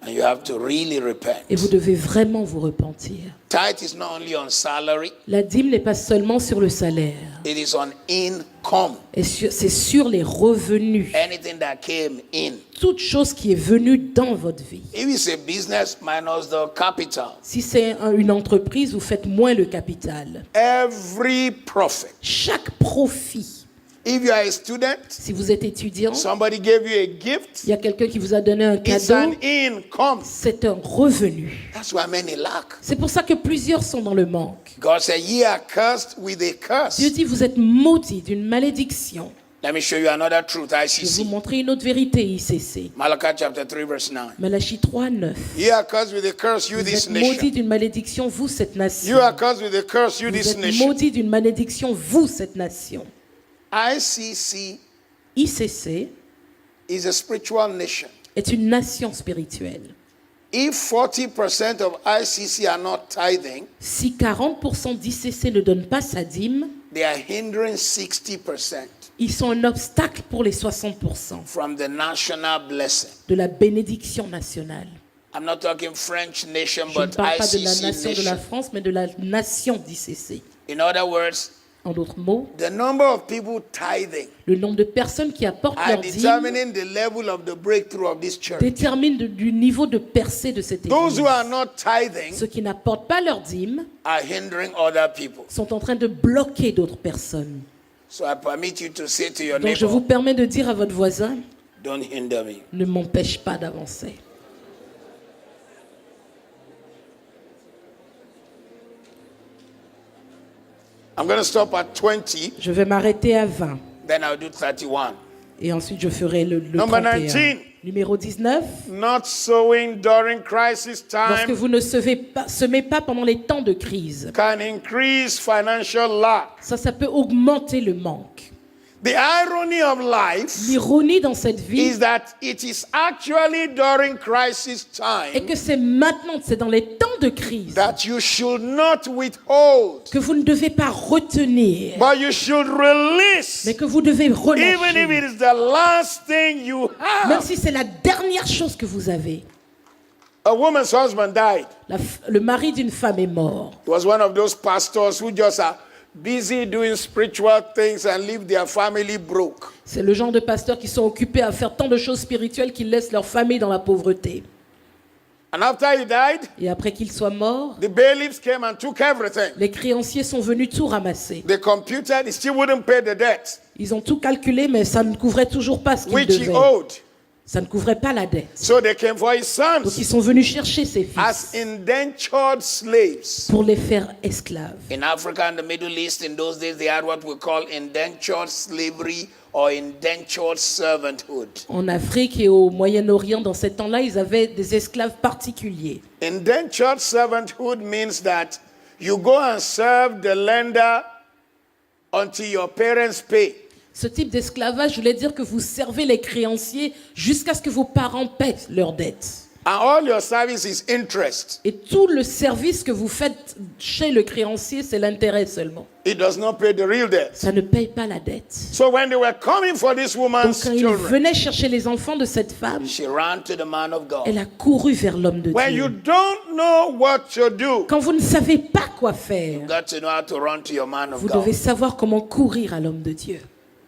A: And you have to really repent.
B: Et vous devez vraiment vous repentir.
C: Tithe
A: Tithe is not only on salary,
B: La dîme n'est pas seulement sur le salaire,
A: it is on income.
B: et c'est sur les revenus.
A: Anything that came in.
B: Toute chose qui est venue dans votre vie.
A: If it's a business minus the capital,
B: Si c'est une entreprise, vous faites moins le capital.
C: every profit.
B: Chaque profit,
C: If you are a student,
B: si vous êtes étudiant,
C: somebody gave you a gift,
B: il y a quelqu'un qui vous a donné un
C: it's
B: cadeau,
C: an income.
B: c'est un revenu.
C: That's why many lack.
B: C'est pour ça que plusieurs sont dans le manque.
C: God said, ye are cursed with a curse.
B: Dieu dit, vous êtes maudits d'une malédiction.
A: let me show you another truth,
B: Je vais vous
A: ICC.
B: montrer une autre vérité, ICC.
A: Malachi chapter 3 verse 9.
B: Malachie 3, 9.
C: Ye are cursed with a curse, you
B: Vous
C: this
B: êtes maudits
C: nation.
B: d'une malédiction, vous, cette nation.
C: You are cursed with a curse, you
B: Vous
C: this
B: êtes
C: nation.
B: maudits d'une malédiction, vous, cette nation.
C: ICC
B: ICC
C: is a spiritual nation.
B: est une nation spirituelle.
C: If 40% of ICC are not tithing,
B: Si 40% d'ICC ne donnent pas sa dîme,
C: they are hindering 60%
B: ils sont un obstacle pour les 60%
A: From the national blessing.
B: de la bénédiction nationale.
A: I'm not talking French nation,
B: Je ne
A: but
B: parle pas de la
A: ICC
B: nation de la
A: nation.
B: France, mais de la nation d'ICC.
A: In other words,
B: En d'autres mots,
C: the number of people tithing
B: le nombre de personnes qui apportent
C: are
B: leur dîme
C: determining the level of the breakthrough of this church.
B: détermine du niveau de percée de cette
C: Those
B: église.
C: who are not tithing
B: Ceux qui n'apportent pas leur dîme
A: are hindering other people.
B: sont en train de bloquer d'autres personnes.
A: So I permit you to say to your
B: Donc je vous
A: neighbor,
B: permets de dire à votre voisin,
A: don't hinder me.
B: ne m'empêche pas d'avancer.
C: I'm going to stop at 20.
B: Je vais m'arrêter à 20
A: Then I'll do 31.
B: et ensuite je ferai le
C: Number
B: 31.
C: 19.
B: Numéro 19.
C: Not sowing during crisis
B: Lorsque
C: time
B: vous ne semez pas pendant les temps de crise,
C: can increase financial lack.
B: ça peut augmenter le manque.
C: The irony of life
B: L'ironie dans cette vie
C: is that it is actually during crisis
B: est
C: time
B: que c'est maintenant, c'est dans les temps de crise
C: that you should not withhold,
B: que vous ne devez pas retenir,
C: but you should release,
B: mais que vous devez
C: even if
B: relâcher.
C: it is the last thing you
B: Même
C: have.
B: si c'est la dernière chose que vous avez.
C: A woman's husband died.
B: Le mari d'une femme est mort.
C: He was one of those pastors who just are busy doing spiritual things and leave their family broke.
B: C'est le genre de pasteurs qui sont occupés à faire tant de choses spirituelles qu'ils laissent leur famille dans la pauvreté.
C: And after he died,
B: Et après qu'il soit mort,
C: the bailiffs came and took everything.
B: les créanciers sont venus tout ramasser.
C: They computed, he still wouldn't pay the debt,
B: Ils ont tout calculé, mais ça ne couvrait toujours pas ce qu'ils
C: which he
B: devaient.
C: owed.
B: Ça ne couvrait pas la dette.
C: So they came for his
B: Donc
C: sons
B: ils sont venus chercher ses
C: as
B: fils
C: indentured slaves.
B: pour les faire esclaves.
A: In Africa and the Middle East, in those days, they had what we call indentured slavery or indentured servanthood.
B: En Afrique et au Moyen-Orient, dans ces temps-là, ils avaient des esclaves particuliers.
C: Indentured servanthood means that you go and serve the lender until your parents pay.
B: Ce type d'esclavage voulait dire que vous servez les créanciers jusqu'à ce que vos parents paient leurs dettes.
C: And all your service is interest.
B: Et tout le service que vous faites chez le créancier, c'est l'intérêt seulement.
C: It does not pay the real debt.
B: Ça ne paye pas la dette.
C: So when they were coming for this
B: Donc
C: woman's
B: quand ils
C: children,
B: venaient chercher les enfants de cette femme,
A: She ran to the man of God.
B: elle a couru vers l'homme de
C: when you
B: Dieu.
C: don't know what to do,
B: Quand vous ne savez pas quoi faire,
A: You got to know how to run to your man of
B: vous devez
A: God.
B: savoir comment courir à l'homme de Dieu.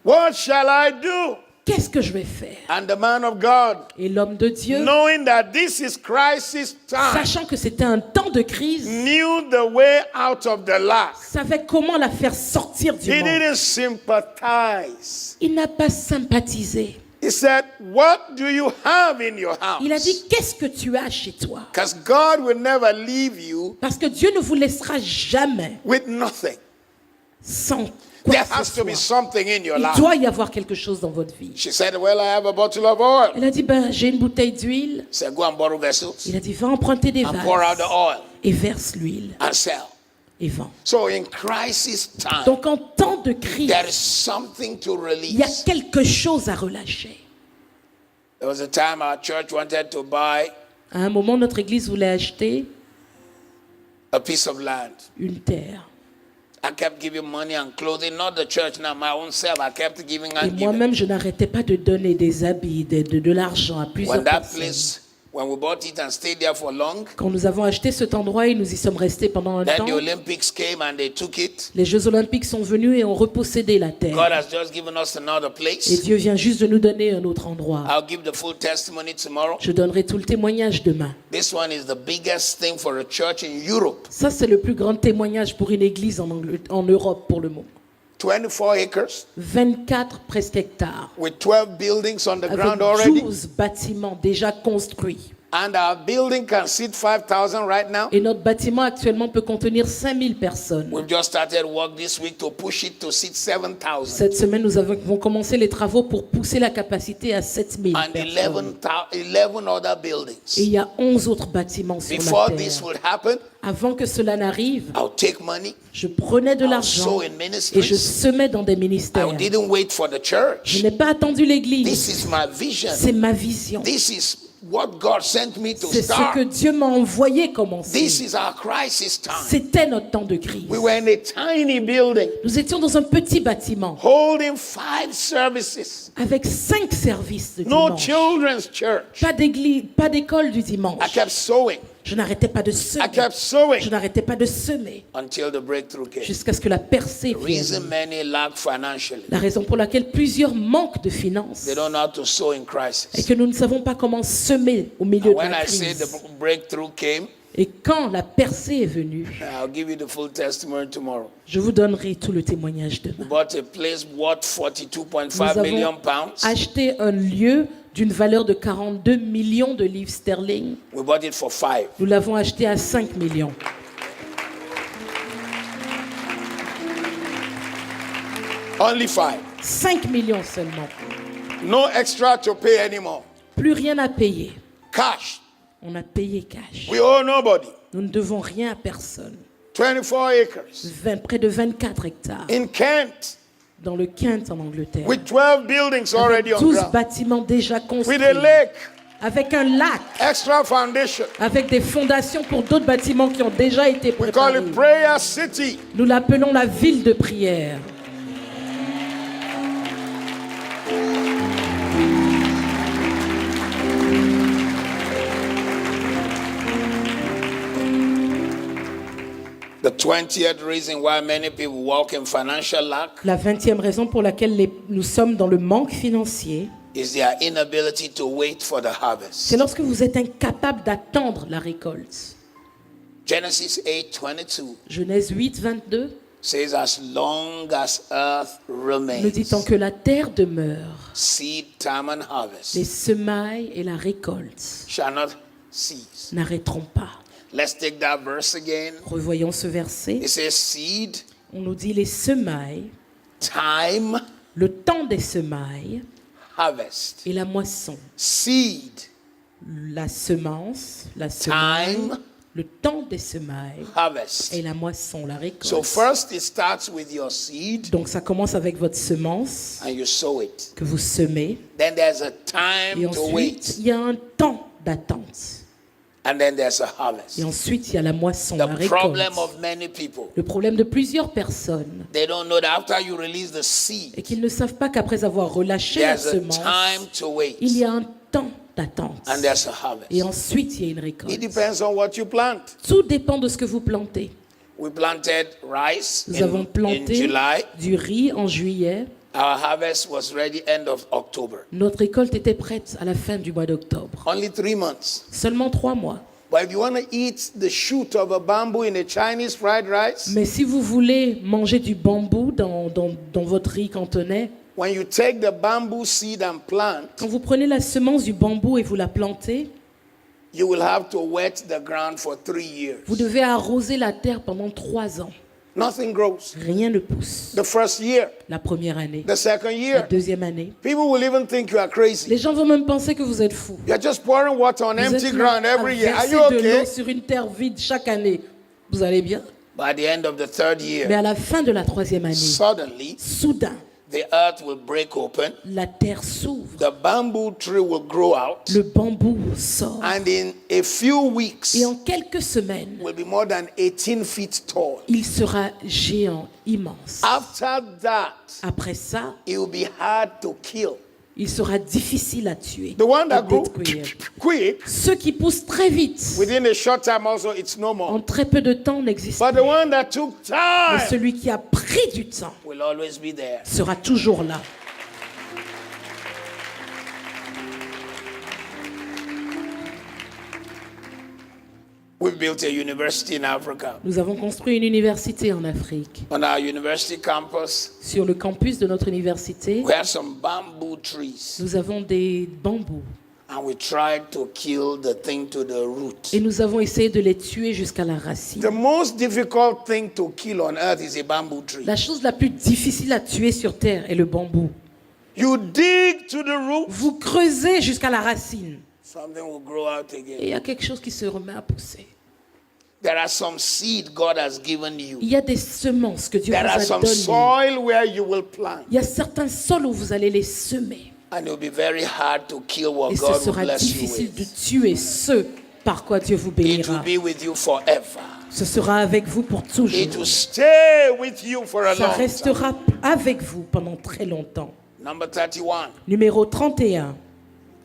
C: what shall I do?
B: Qu'est-ce que je vais faire?
C: And the man of God,
B: Et l'homme de Dieu,
C: knowing that this is crisis time,
B: sachant que c'était un temps de crise,
C: knew the way out of the lack.
B: savait comment la faire sortir du
C: He
B: monde.
C: didn't sympathize.
B: Il n'a pas sympathisé.
C: He said, what do you have in your
B: Il a
C: house?
B: dit, qu'est-ce que tu as chez toi?
C: Because God will never leave you
B: Parce que Dieu ne vous laissera jamais
C: with nothing.
B: sans quoi
C: There
B: que
C: has
B: ce
C: to be
B: soit.
C: something in your
B: Il
C: life.
B: doit y avoir quelque chose dans votre vie.
C: She said, well, I have a bottle of oil.
B: Elle a dit, ben, j'ai une bouteille d'huile.
A: Say, go and borrow vessels
B: Il a dit, va emprunter des
A: and pour out the
B: vases
A: oil
B: et verse l'huile
A: and sell.
B: et vends.
C: So in crisis time,
B: Donc en temps de crise,
A: There is something to
B: il y a
A: release.
B: quelque chose à relâcher.
A: There was a time our church wanted to buy
B: À un moment, notre église voulait acheter
A: a piece of land.
B: une terre.
A: I kept giving money and clothing, not the church, now my own self. I kept giving
B: Et
A: and giving.
B: moi-même, je n'arrêtais pas de donner des habits, de l'argent à plusieurs
A: When that
B: personnes.
A: place when we bought it and stayed there for long,
B: Quand nous avons acheté cet endroit et nous y sommes restés pendant un
A: then
B: temps,
A: the Olympics came and they took it.
B: les Jeux Olympiques sont venus et ont repossédé la terre.
A: God has just given us another
B: Et
A: place.
B: Dieu vient juste de nous donner un autre endroit.
A: I'll give the full testimony tomorrow.
B: Je donnerai tout le témoignage demain.
A: This one is the biggest thing for a church in Europe.
B: Ça, c'est le plus grand témoignage pour une église en Europe pour le moment.
C: 24 acres
B: 24 presque hectares,
C: with 12 buildings on the
B: avec
C: ground already.
B: 12 bâtiments déjà construits.
C: And our building can seat 5,000 right now.
B: Et notre bâtiment actuellement peut contenir 5000 personnes.
A: We've just started work this week to push it to seat 7,000.
B: Cette semaine, nous avons commencé les travaux pour pousser la capacité à 7000
A: And
B: personnes.
A: 11 other
B: Et
A: buildings.
B: il y a 11 autres bâtiments sur
A: Before
B: la
A: this
B: terre.
A: would happen,
B: Avant que cela n'arrive,
A: I'll take money.
B: je prenais de
A: I'll
B: l'argent
A: sow in
B: et je
A: ministries.
B: semais dans des
A: I
B: ministères.
A: didn't wait for the
B: Je
A: church.
B: n'ai pas attendu l'église.
A: This is my vision.
B: C'est ma vision.
A: This is what God sent me to
B: C'est ce que
A: start.
B: Dieu m'a envoyé commencer.
A: This is our crisis time.
B: C'était notre temps de crise.
C: We were in a tiny building
B: Nous étions dans un petit bâtiment
C: holding 5 services.
B: avec 5 services de
C: No
B: dimanche.
C: children's church.
B: Pas d'église, pas d'école du
C: I
B: dimanche.
C: kept sowing.
B: Je n'arrêtais pas de
C: I
B: semer.
C: kept sowing
B: Je n'arrêtais pas de semer
A: Until the breakthrough came.
B: jusqu'à ce que la percée
A: The
B: vienne.
A: reason many lack financially,
B: La raison pour laquelle plusieurs manquent de finances
A: they don't know how to sow in
B: est
A: crisis.
B: que nous ne savons pas comment semer au milieu de
A: When
B: la
A: I say the
B: crise.
A: breakthrough came,
B: Et quand la percée est venue,
A: I'll give you the full testimony tomorrow.
B: je vous donnerai tout le témoignage
A: We
B: demain.
A: bought a place worth
B: Nous
A: 42.5 million
B: avons
A: pounds.
B: acheté un lieu d'une valeur de 42 millions de livres sterling.
A: We bought it for 5.
B: Nous l'avons acheté à 5 millions.
C: Only 5.
B: 5 millions seulement.
C: No extra to pay anymore.
B: Plus rien à payer.
C: Cash.
B: On a payé cash.
C: We owe nobody.
B: Nous ne devons rien à personne.
C: 24 acres.
B: Près de 24 hectares
C: In Kent,
B: dans le Kent en Angleterre.
C: with 12 buildings already
B: Avec
C: on
B: 12
C: ground.
B: bâtiments déjà construits.
C: With a lake,
B: Avec un lac.
C: extra foundation.
B: Avec des fondations pour d'autres bâtiments qui ont déjà été
C: We call
B: préparés.
C: it Prayer City.
B: Nous l'appelons la ville de prière.
A: The 20th reason why many people walk in financial lack
B: La 20e raison pour laquelle nous sommes dans le manque financier,
A: is their inability to wait for the harvest.
B: c'est lorsque vous êtes incapable d'attendre la récolte.
A: Genesis 8:22
B: Genèse 8, 22
A: says, as long as earth
B: nous dit
A: remains,
B: tant que la terre demeure,
A: seed time and harvest
B: les semailles et la récolte
A: shall not cease.
B: n'arrêteront pas.
A: Let's take that verse again.
B: Revoyons ce verset.
A: It says seed,
B: On nous dit les semailles,
A: time,
B: le temps des semailles
A: harvest.
B: et la moisson.
A: Seed,
B: La semence, la semaille,
A: time,
B: le temps des semailles
A: harvest.
B: et la moisson, la récolte.
A: So first it starts with your seed
B: Donc ça commence avec votre semence
A: and you sow it.
B: que vous semez.
A: Then there's a
B: Et
A: time to
B: ensuite,
A: wait.
B: il y a un temps d'attente.
A: And then there's a harvest.
B: Et ensuite, il y a la moisson, la
A: The
B: récolte.
A: problem of many people,
B: Le problème de plusieurs personnes
A: they don't know that after you release the
B: est
A: seed,
B: qu'ils ne savent pas qu'après avoir relâché la
A: there's a
B: semence,
A: time to wait.
B: il y a un temps d'attente.
A: And there's a harvest.
B: Et ensuite, il y a une
C: It
B: récolte.
C: depends on what you plant.
B: Tout dépend de ce que vous plantez.
A: We planted rice
B: Nous avons
A: in
B: planté
A: July.
B: du riz en juillet.
A: Our harvest was ready end of October.
B: Notre récolte était prête à la fin du mois d'octobre.
A: Only 3 months.
B: Seulement 3 mois.
C: But if you want to eat the shoot of a bamboo in a Chinese fried rice,
B: Mais si vous voulez manger du bambou dans votre riz cantonais,
C: when you take the bamboo seed and plant,
B: quand vous prenez la semence du bambou et vous la plantez,
C: you will have to wet the ground for 3 years.
B: vous devez arroser la terre pendant 3 ans.
C: Nothing grows.
B: Rien ne pousse.
C: The first year,
B: La première année,
C: the second
B: la
C: year,
B: deuxième année.
C: people will even think you are crazy.
B: Les gens vont même penser que vous êtes fou.
C: You're just pouring water on
B: Vous
C: empty
B: êtes là
C: ground
B: à
C: every year. Are
B: verser
C: you
B: de
C: okay?
B: l'eau sur une terre vide chaque année. Vous allez bien?
A: But at the end of the third
B: Mais
A: year,
B: à la fin de la 3e année,
A: suddenly
B: soudain,
A: the earth will break open,
B: la terre s'ouvre.
A: the bamboo tree will grow out,
B: Le bambou sort.
C: And in a few weeks,
B: Et en quelques semaines,
C: will be more than 18 feet tall.
B: il sera géant, immense.
C: After that,
B: Après ça,
C: it will be hard to kill.
B: il sera difficile à tuer,
C: The one
B: à
C: that grew
B: détruire.
C: quick,
B: Ceux qui poussent très vite,
C: within a short time also, it's no
B: en
C: more.
B: très peu de temps, n'existe
C: But
B: plus.
C: the one that took
B: Mais
C: time,
B: celui qui a pris du temps
A: will always be there.
B: sera toujours là.
A: We built a university in Africa.
B: Nous avons construit une université en Afrique.
A: On our university campus,
B: Sur le campus de notre université,
A: we had some bamboo trees,
B: nous avons des bambous.
A: and we tried to kill the thing to the root.
B: Et nous avons essayé de les tuer jusqu'à la racine.
C: the most difficult thing to kill on earth is a bamboo tree.
B: La chose la plus difficile à tuer sur Terre est le bambou.
C: You dig to the root,
B: Vous creusez jusqu'à la racine.
A: Something will grow out
B: Et
A: again.
B: il y a quelque chose qui se remet à pousser.
A: There are some seed God has given you.
B: Il y a des semences que Dieu
A: There
B: vous
A: are
B: a
A: some
B: données.
C: soil where you will plant.
B: Il y a certains sols où vous allez les semer.
A: And it will be very hard to kill what
B: Et ce
A: God will
B: sera
A: bless you
B: difficile de
A: with.
B: tuer ceux par quoi Dieu vous
A: It will
B: bénira.
A: be with you forever.
B: Ce sera avec vous pour
C: It
B: toujours.
C: will stay with you for a
B: Ça
C: long time.
B: restera avec vous pendant très longtemps.
A: Number 31.
B: Numéro 31.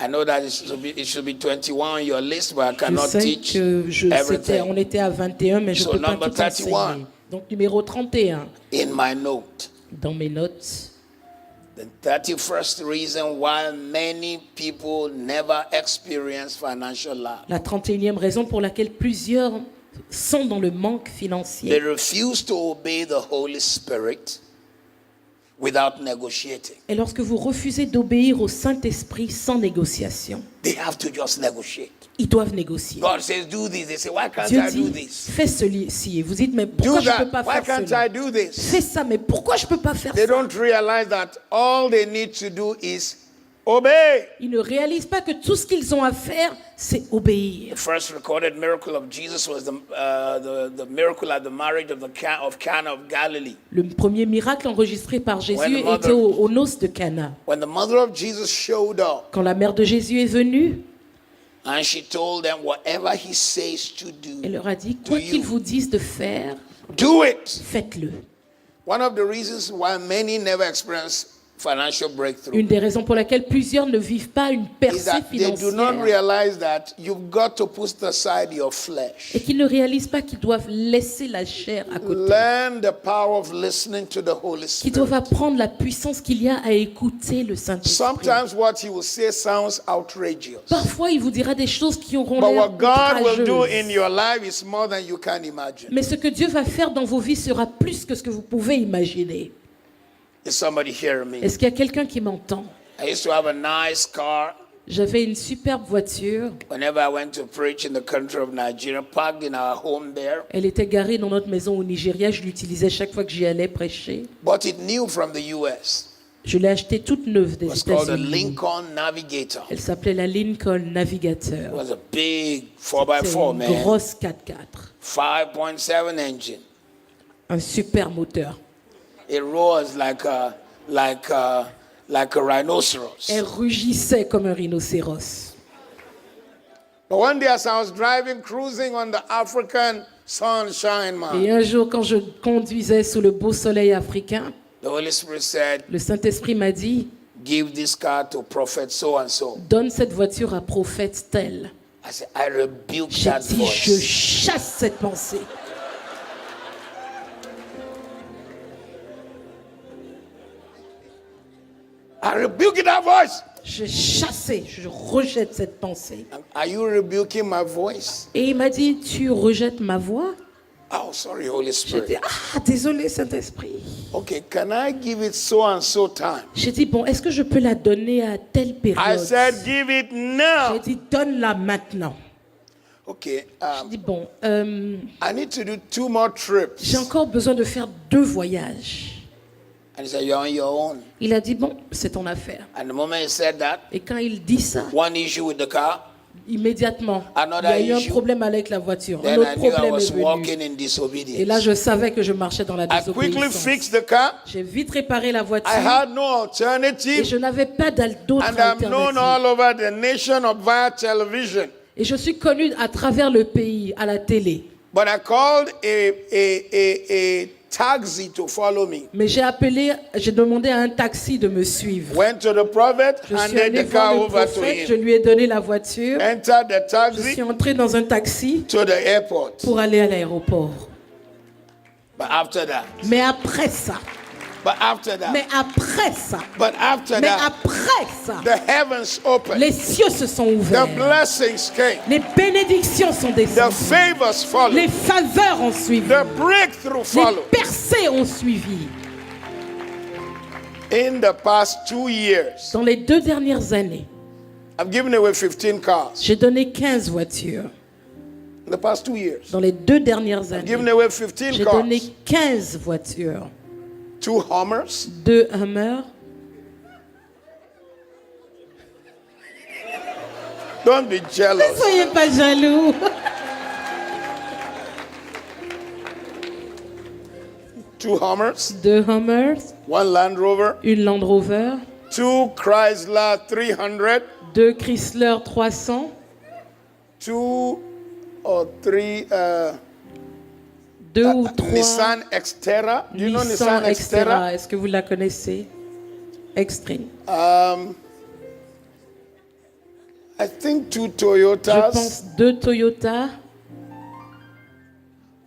A: I know that it should be 21 on your list, but I
B: Je
A: cannot
B: sais
A: teach
B: que
A: everything.
B: on était à 21, mais je ne
A: So
B: peux pas
A: number
B: tout enseigner.
A: 31.
B: Donc numéro 31,
A: In my note,
B: dans mes notes,
A: the 31st reason why many people never experience financial lack.
B: la 31e raison pour laquelle plusieurs sont dans le manque
A: They
B: financier.
A: refuse to obey the Holy Spirit without negotiating.
B: Et lorsque vous refusez d'obéir au Saint-Esprit sans négociation,
A: They have to just negotiate.
B: ils doivent négocier.
A: God says, do this. They say, why can't
B: Dieu
A: I do
B: dit,
A: this?
B: fais ceci. Et vous dites, mais
C: Do
B: pourquoi je ne peux
C: that.
B: pas
C: Why
B: faire
C: can't
B: cela?
C: I do this?
B: Fais ça, mais pourquoi je ne peux pas faire
C: They
B: ça?
C: don't realize that all they need to do is obey.
B: Ils ne réalisent pas que tout ce qu'ils ont à faire, c'est obéir.
A: The first recorded miracle of Jesus was the miracle at the marriage of Cana of Galilee.
B: Le premier miracle enregistré par Jésus
A: When the mother-
B: était aux noces de Cana.
A: When the mother of Jesus showed up
B: Quand la mère de Jésus est venue,
A: and she told them, whatever he says to
B: elle
A: do,
B: leur a dit, quoi
A: you.
B: qu'ils vous disent de faire,
C: Do it.
B: faites-le.
A: one of the reasons why many never experience financial breakthrough
B: Une des raisons pour lesquelles plusieurs ne vivent pas une
A: is
B: percée
A: that they do not
B: financière
A: realize that you've got to put aside your flesh.
B: et qu'ils ne réalisent pas qu'ils doivent laisser la chair à côté,
C: Learn the power of listening to the Holy
B: qu'ils
C: Spirit.
B: doivent apprendre la puissance qu'il y a à écouter le Saint-Esprit.
C: Sometimes what he will say sounds outrageous.
B: Parfois, il vous dira des choses qui auront
C: But
B: l'air
C: what God will do in
B: outrageuses.
C: your life is more than you can imagine.
B: Mais ce que Dieu va faire dans vos vies sera plus que ce que vous pouvez imaginer.
A: Is somebody hearing me?
B: Est-ce qu'il y a quelqu'un qui m'entend?
A: I used to have a nice car
B: J'avais une superbe voiture.
A: whenever I went to preach in the country of Nigeria, parked in our home there.
B: Elle était garée dans notre maison au Nigeria. Je l'utilisais chaque fois que j'y allais prêcher.
A: Bought it new from the US.
B: Je l'ai achetée toute neuve des
A: It was called a
B: États-Unis.
A: Lincoln Navigator.
B: Elle s'appelait la Lincoln
A: It
B: Navigator.
A: was a big
B: C'est
A: 4x4,
B: une
A: man.
B: grosse 4x4.
A: 5.7 engine.
B: Un super moteur.
A: It roars like a rhinoceros.
B: Elle rugissait comme un rhinocéros.
C: But one day as I was driving, cruising on the African sunshine, man,
B: Et un jour, quand je conduisais sous le beau soleil africain,
A: The Holy Spirit said,
B: le Saint-Esprit m'a dit,
A: give this car to prophet so and so.
B: donne cette voiture à prophète tel.
A: I said, I rebuke
B: J'ai
A: that
B: dit, je
A: voice.
B: chasse cette pensée.
C: I rebuke that voice.
B: Je chassais, je rejette cette pensée.
C: Are you rebuking my voice?
B: Et il m'a dit, tu rejettes ma voix?
A: Oh, sorry, Holy
B: J'ai dit,
A: Spirit.
B: ah, désolé Saint-Esprit.
C: Okay, can I give it so and so time?
B: J'ai dit, bon, est-ce que je peux la donner à telle
C: I
B: période?
C: said, give it
B: J'ai
C: now.
B: dit, donne-la maintenant.
C: Okay,
B: J'ai dit, bon,
C: I need to do 2 more trips.
B: j'ai encore besoin de faire 2 voyages.
A: And he said, you're on your own.
B: Il a dit, bon, c'est ton affaire.
A: And the moment he said that,
B: Et quand il dit ça,
A: one issue with the car,
B: immédiatement,
A: Another
B: il y a eu un
A: issue.
B: problème avec la voiture. Un
A: then
B: autre
A: I knew I
B: problème
A: was
B: est venu.
A: walking in
B: Et là,
A: disobedience.
B: je savais que je marchais dans la
C: I quickly
B: désobéissance.
C: fixed the car.
B: J'ai vite réparé la voiture.
C: I had no
B: Et
C: alternative.
B: je n'avais pas d'autre
C: And I'm known
B: alternative.
C: all over the nation of via television.
B: Et je suis connue à travers le pays, à la télé.
C: But I called a taxi to follow me.
B: Mais j'ai demandé à un taxi de me suivre.
C: Went to the prophet,
B: Je suis
C: handed
B: allé
C: the car
B: voir le
C: over to
B: prophète, je
C: him.
B: lui ai donné la voiture.
C: Entered the
B: Je suis
C: taxi
B: entré dans un taxi
C: to the airport.
B: pour aller à l'aéroport.
C: But after that,
B: Mais après ça,
C: but after that,
B: mais après ça,
C: but after
B: mais
C: that,
B: après ça,
C: the heavens opened.
B: les cieux se sont
C: The
B: ouverts.
C: blessings came.
B: Les bénédictions sont
C: The
B: descendues.
C: favors
B: Les
C: followed.
B: faveurs ont suivi.
C: The breakthrough
B: Les
C: followed.
B: percées ont suivi.
C: In the past 2 years,
B: Dans les 2 dernières années,
C: I've given away 15 cars.
B: j'ai donné 15 voitures.
C: In the past 2 years,
B: Dans les 2 dernières
C: I've given
B: années,
C: away 15
B: j'ai
C: cars.
B: donné 15 voitures.
C: 2 Hummers,
B: 2 Hummer.
C: don't be jealous.
B: Soyez pas jaloux.
C: 2 Hummers,
B: 2 Hummers,
C: 1 Land Rover,
B: une Land Rover,
C: 2 Chrysler 300,
B: 2 Chrysler 300,
C: 2 or 3
B: 2 ou 3
C: Nissan Xterra. Do you know
B: Nissan
C: Nissan Xterra?
B: Xterra. Est-ce que vous la connaissez? Extreme.
C: I think 2
B: Je
C: Toyotas,
B: pense 2 Toyota,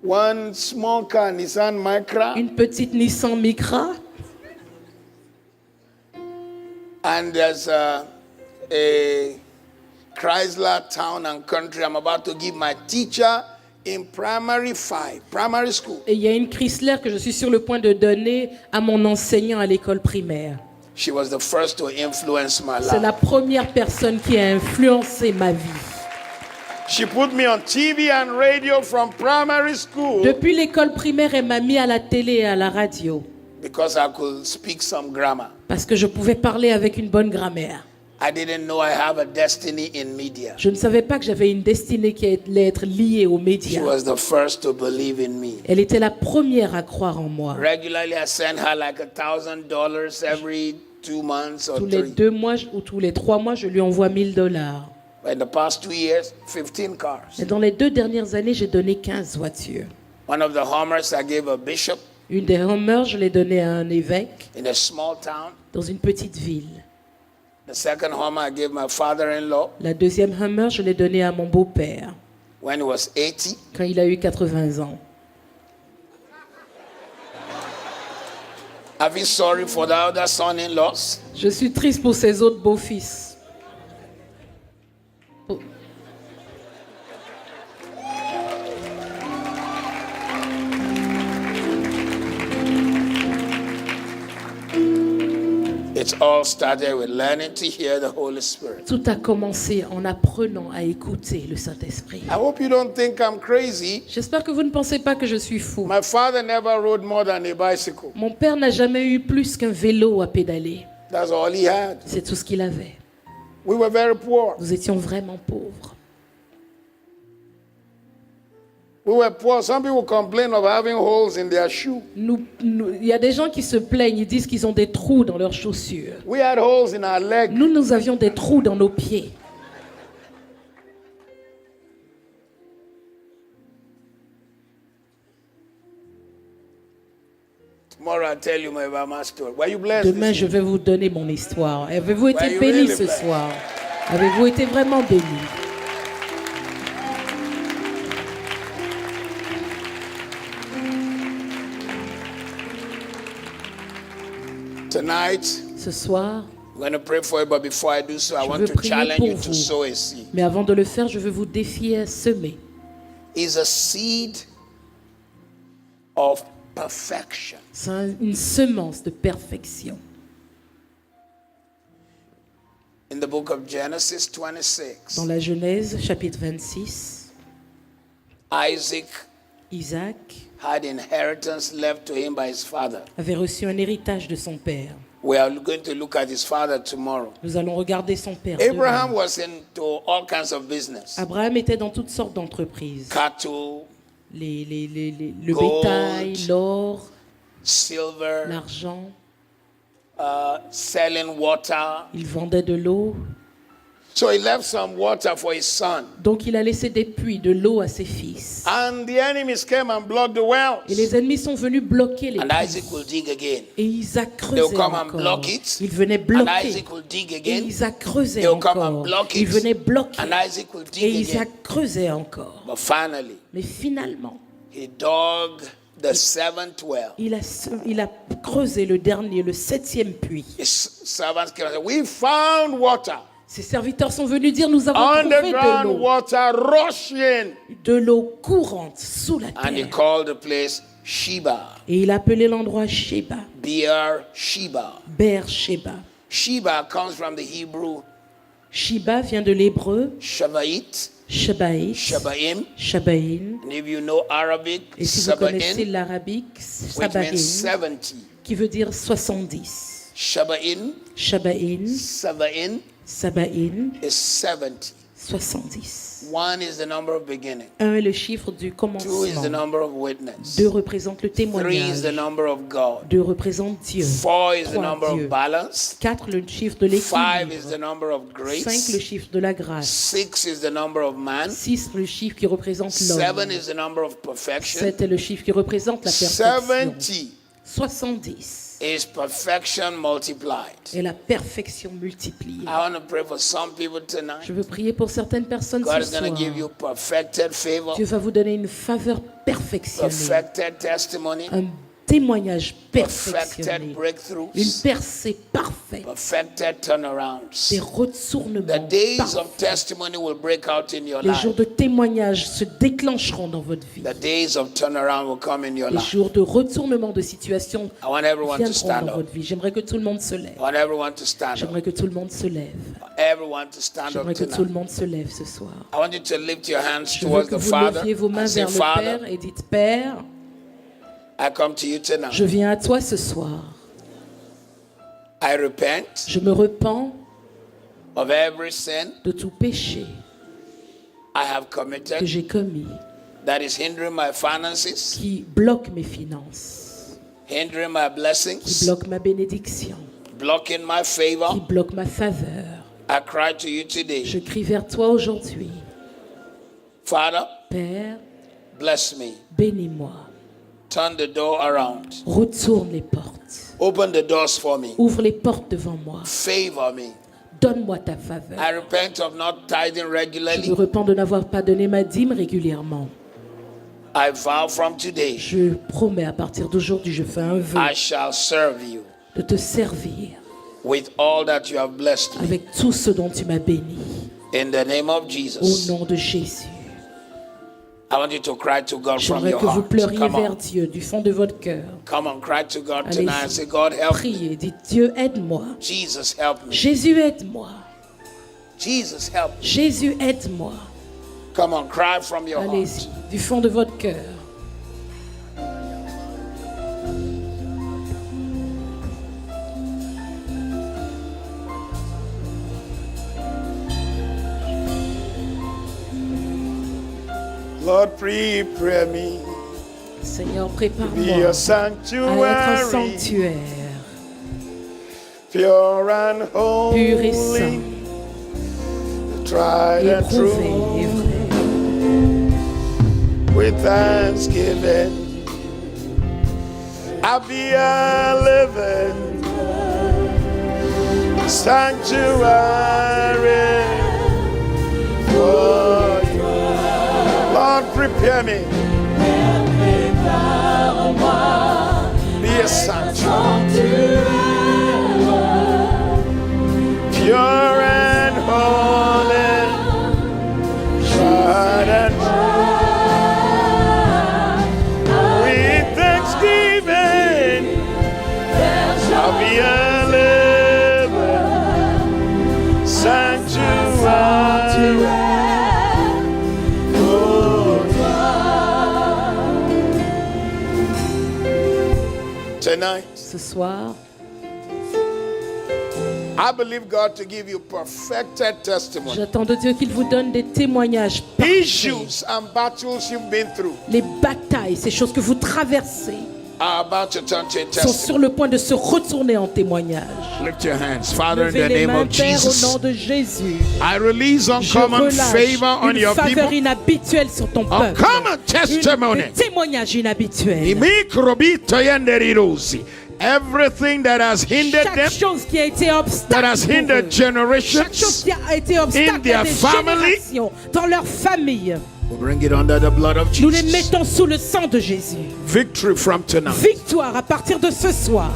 C: 1 small car Nissan Micra,
B: une petite Nissan Micra,
C: and there's a Chrysler Town and Country. I'm about to give my teacher in primary school.
B: et il y a une Chrysler que je suis sur le point de donner à mon enseignant à l'école primaire.
C: She was the first to influence my
B: C'est
C: life.
B: la première personne qui a influencé ma vie.
C: She put me on TV and radio from primary school
B: Depuis l'école primaire, elle m'a mis à la télé et à la radio
C: because I could speak some grammar.
B: parce que je pouvais parler avec une bonne grammaire.
C: I didn't know I have a destiny in media.
B: Je ne savais pas que j'avais une destinée qui allait être liée aux
C: She
B: médias.
C: was the first to believe in me.
B: Elle était la première à croire en moi.
C: Regularly, I send her like $1,000 every 2 months or
B: Tous les
C: 3.
B: 2 mois ou tous les 3 mois, je lui envoie $1000.
C: But in the past 2 years, 15 cars.
B: Et dans les 2 dernières années, j'ai donné 15 voitures.
C: One of the Hummers I gave a bishop
B: Une des Hummer, je l'ai donnée à un évêque
C: in a small town.
B: dans une petite ville.
C: The second Hummer I gave my father-in-law
B: La deuxième Hummer, je l'ai donnée à mon beau-père
C: when he was 80.
B: quand il a eu 80 ans.
C: I feel sorry for the other son-in-laws.
B: Je suis triste pour ses autres beaux-fils. Oh.
C: It all started with learning to hear the Holy Spirit.
B: Tout a commencé en apprenant à écouter le Saint-Esprit.
C: I hope you don't think I'm crazy.
B: J'espère que vous ne pensez pas que je suis fou.
C: My father never rode more than a bicycle.
B: Mon père n'a jamais eu plus qu'un vélo à pédaler.
C: That's all he had.
B: C'est tout ce qu'il avait.
C: We were very poor.
B: Nous étions vraiment pauvres.
C: We were poor. Some people complain of having holes in their shoe.
B: Il y a des gens qui se plaignent, ils disent qu'ils ont des trous dans leurs chaussures.
C: We had holes in our leg.
B: Nous avions des trous dans nos pieds.
C: Tomorrow I'll tell you my Bama story. Were you blessed?
B: Demain,
C: this
B: je
C: evening?
B: vais vous donner mon histoire. Avez-vous été
C: Were you
B: bénis
C: really
B: ce
C: blessed?
B: soir? Avez-vous été vraiment bénis?
C: Tonight,
B: Ce soir,
C: I'm going to pray for you, but before I do so, I
B: Je
C: want
B: veux
C: to
B: prier
C: challenge
B: pour
C: you to
B: vous.
C: sow a seed.
B: mais avant de le faire, je veux vous défier à semer.
C: It's a seed of perfection.
B: C'est une semence de perfection.
C: In the book of Genesis 26,
B: Dans la Genèse, chapitre 26,
C: Isaac
B: Isaac
C: had inheritance left to him by his father.
B: avait reçu un héritage de son père.
C: We are going to look at his father tomorrow.
B: Nous allons regarder son père.
C: Abraham
B: demain.
C: was into all kinds of business.
B: Abraham était dans toutes sortes d'entreprises.
C: Cattle,
B: Le
C: Gold.
B: bétail, l'or,
C: silver,
B: l'argent.
C: selling water.
B: Il vendait de l'eau.
C: So he left some water for his son.
B: Donc il a laissé des puits, de l'eau à ses fils.
C: And the enemies came and blocked the wells.
B: Et les ennemis sont venus bloquer les
A: And
B: puits.
A: Isaac will dig again.
B: Et Isaac
A: They'll
B: creusait
A: come and
B: encore.
A: block it.
B: Il venait
A: And
B: bloquer.
A: Isaac will dig
B: Et
A: again.
B: Isaac creusait
A: They'll come and
B: encore.
A: block
B: Il
A: it.
B: venait bloquer.
A: And Isaac will
B: Et
A: dig again.
B: Isaac creusait encore.
A: But finally,
B: Mais finalement,
A: he dug the seventh well.
B: il a creusé le dernier, le 7e puits.
A: His servants came and said, we found water.
B: Ses serviteurs sont venus dire, nous avons trouvé de
C: Underground
B: l'eau.
C: water rushing.
B: De l'eau courante sous la
A: And he
B: terre.
A: called the place Sheba.
B: Et il a appelé l'endroit Sheba.
A: Beer Sheba.
B: Beer-Sheba.
A: Sheba comes from the Hebrew
B: Sheba vient de l'hébreu
A: Shavait,
B: Shabaït,
A: Shabaim.
B: Shabaïn.
A: And if you know Arabic,
B: Et si vous connaissez
A: Sabain,
B: l'arabique,
A: which means
B: Sabaïn,
A: 70.
B: qui veut dire 70.
A: Shabain,
B: Shabaïn,
A: Sabain
B: Sabaïn,
A: is 70.
B: 70.
A: One is the number of beginning.
B: 1 est le chiffre du
A: Two is the
B: commencement.
A: number of witness.
B: 2 représente le
A: 3 is
B: témoignage.
A: the number of God.
B: 2 représente Dieu.
A: 4 is the
B: 3,
A: number
B: Dieu.
A: of balance.
B: 4 le chiffre de
A: 5 is
B: l'équilibre.
A: the number of
B: 5 le
A: grace.
B: chiffre de la grâce.
A: 6 is the number of man.
B: 6 le chiffre qui représente
A: 7
B: l'homme.
A: is the number of perfection.
B: 7 est le chiffre qui représente la perfection.
A: 70
B: 70
A: is perfection multiplied.
B: est la perfection multipliée.
A: I want to pray for some people tonight.
B: Je veux prier pour certaines personnes
A: God
B: ce
A: is going to give
B: soir.
A: you perfected favor,
B: Dieu va vous donner une faveur perfectionnée,
A: perfected testimony,
B: un témoignage
A: perfected
B: perfectionné, une
A: breakthroughs,
B: percée parfaite,
A: perfected turnarounds.
B: des retournements
A: The days of
B: parfaits.
A: testimony will break out in your
B: Les jours
A: life.
B: de témoignage se déclencheront dans votre vie.
A: The days of turnaround will come in your
B: Les
A: life.
B: jours de retournement de situation
A: I want everyone to
B: viendront
A: stand
B: dans
A: up.
B: votre vie. J'aimerais que tout le monde se lève.
A: I want everyone to stand up.
B: J'aimerais que tout le monde se lève.
A: Everyone to stand up
B: J'aimerais que tout le
A: tonight.
B: monde se lève ce soir.
A: I want you to lift your hands
B: Je veux
A: towards
B: que
A: the
B: vous
A: Father
B: leviez vos mains
A: and say,
B: vers le
A: Father,
B: Père et dites, Père,
A: I come to you tonight.
B: je viens à toi ce soir.
A: I repent
B: Je me repens
A: of every sin
B: de tout péché
A: I have
B: que
A: committed
B: j'ai commis
A: that is hindering my finances,
B: qui bloque mes finances,
A: hindering my
B: qui
A: blessings,
B: bloque ma bénédiction,
A: blocking my
B: qui
A: favor.
B: bloque ma faveur.
A: I cry to you today.
B: Je crie vers toi aujourd'hui.
A: Father,
B: Père,
A: bless me.
B: bénis-moi.
A: Turn the door around.
B: Retourne les portes.
A: Open the doors for me.
B: Ouvre les portes devant moi.
A: Favor me.
B: Donne-moi ta faveur.
A: I repent of not tithing
B: Je me
A: regularly.
B: repens de n'avoir pas donné ma dîme régulièrement.
A: I vow from today
B: Je promets à partir d'aujourd'hui, je fais un vœu
A: I shall serve you
B: de te servir
A: with all that you have blessed me.
B: avec tout ce dont tu m'as béni.
A: In the name of
B: Au
A: Jesus.
B: nom de Jésus.
A: I want you to cry to God from
B: J'aimerais
A: your
B: que vous
A: heart.
B: pleuriez
A: Come
B: vers
A: on.
B: Dieu du fond de votre cœur.
A: Come on, cry to God tonight and
B: Allez-y.
A: say, God, help me.
B: Priez, dites Dieu, aide-moi.
A: Jesus, help me.
B: Jésus, aide-moi.
A: Jesus, help me.
B: Jésus, aide-moi.
A: Come on, cry from your
B: Allez-y,
A: heart.
B: du fond de votre cœur.
C: Lord, prepare me.
B: Seigneur,
C: Be
B: prépare-moi
C: a
B: à être un
C: sanctuary,
B: sanctuaire,
C: pure and
B: pur et saint,
C: holy, tried and
B: éprouvé et
C: true,
B: vrai.
C: with thanksgiving. I'll be a living sanctuary for you. Lord, prepare me. Be a sanctuary, pure and holy, tried and true. With thanksgiving, I'll be a living sanctuary. Tonight,
B: Ce soir,
C: I believe God to give you perfected testimony.
B: j'attends de Dieu qu'il vous donne des témoignages parfaits.
C: Issues and battles you've been through.
B: Les batailles, ces choses que vous traversez,
A: are about to turn to a
B: sont
A: testimony.
B: sur le point de se retourner en témoignage.
A: Lift your hands. Father, in
B: Levez
A: the
B: les
A: name
B: mains,
A: of
B: Père, au nom
A: Jesus,
B: de Jésus.
A: I release
B: Je
A: uncommon
B: relâche
A: favor on
B: une
A: your
B: faveur
A: people.
B: inhabituelle sur ton peuple.
A: Uncommon testimony.
B: Des témoignages inhabituels.
C: Everything that has hindered them,
B: Chaque chose qui a été
C: that
B: obstacle
C: has
B: pour eux.
C: hindered
B: Chaque chose
C: generations,
B: qui a été obstacle
C: in their
B: à des
C: family.
B: générations, dans leur famille.
C: we bring it under the blood of
B: Nous les
C: Jesus.
B: mettons sous le sang de Jésus.
C: Victory from tonight.
B: Victoire à partir de ce soir.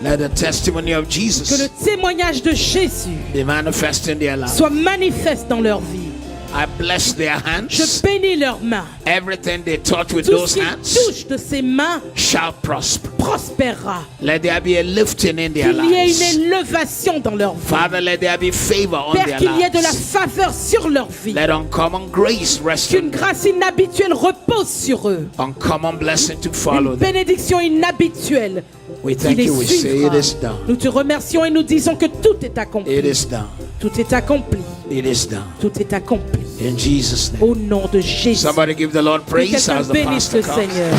A: Let the testimony of
B: Que
A: Jesus
B: le témoignage de Jésus
A: be manifest in their lives.
B: soit manifeste dans leur vie.
A: I bless their
B: Je
A: hands.
B: bénis leurs mains.
A: Everything they touch with
B: Tout
A: those
B: ce qu'ils
A: hands
B: touchent de ces mains
A: shall prosper.
B: prospérera.
A: Let there be a lifting in their
B: Qu'il y ait
A: lives.
B: une élévation dans leur vie.
A: Father, let there be favor on
B: Père,
A: their
B: qu'il y ait de la
A: lives.
B: faveur sur leur vie.
A: Let uncommon grace rest
B: Qu'une
A: on them.
B: grâce inhabituelle repose sur eux.
A: Uncommon blessing to follow
B: Une
A: them.
B: bénédiction inhabituelle
A: We
B: qui
A: thank
B: les
A: you. We say
B: suivra.
A: it is done.
B: Nous te remercions et nous disons que tout est accompli.
A: It is done.
B: Tout est accompli.
A: It is done.
B: Tout est accompli.
A: In Jesus' name.
B: Au nom de Jésus.
A: Somebody give the Lord
B: Que
A: praise
B: quelqu'un
A: as the
B: bénisse
A: pastor
B: le
A: comes.
B: Seigneur.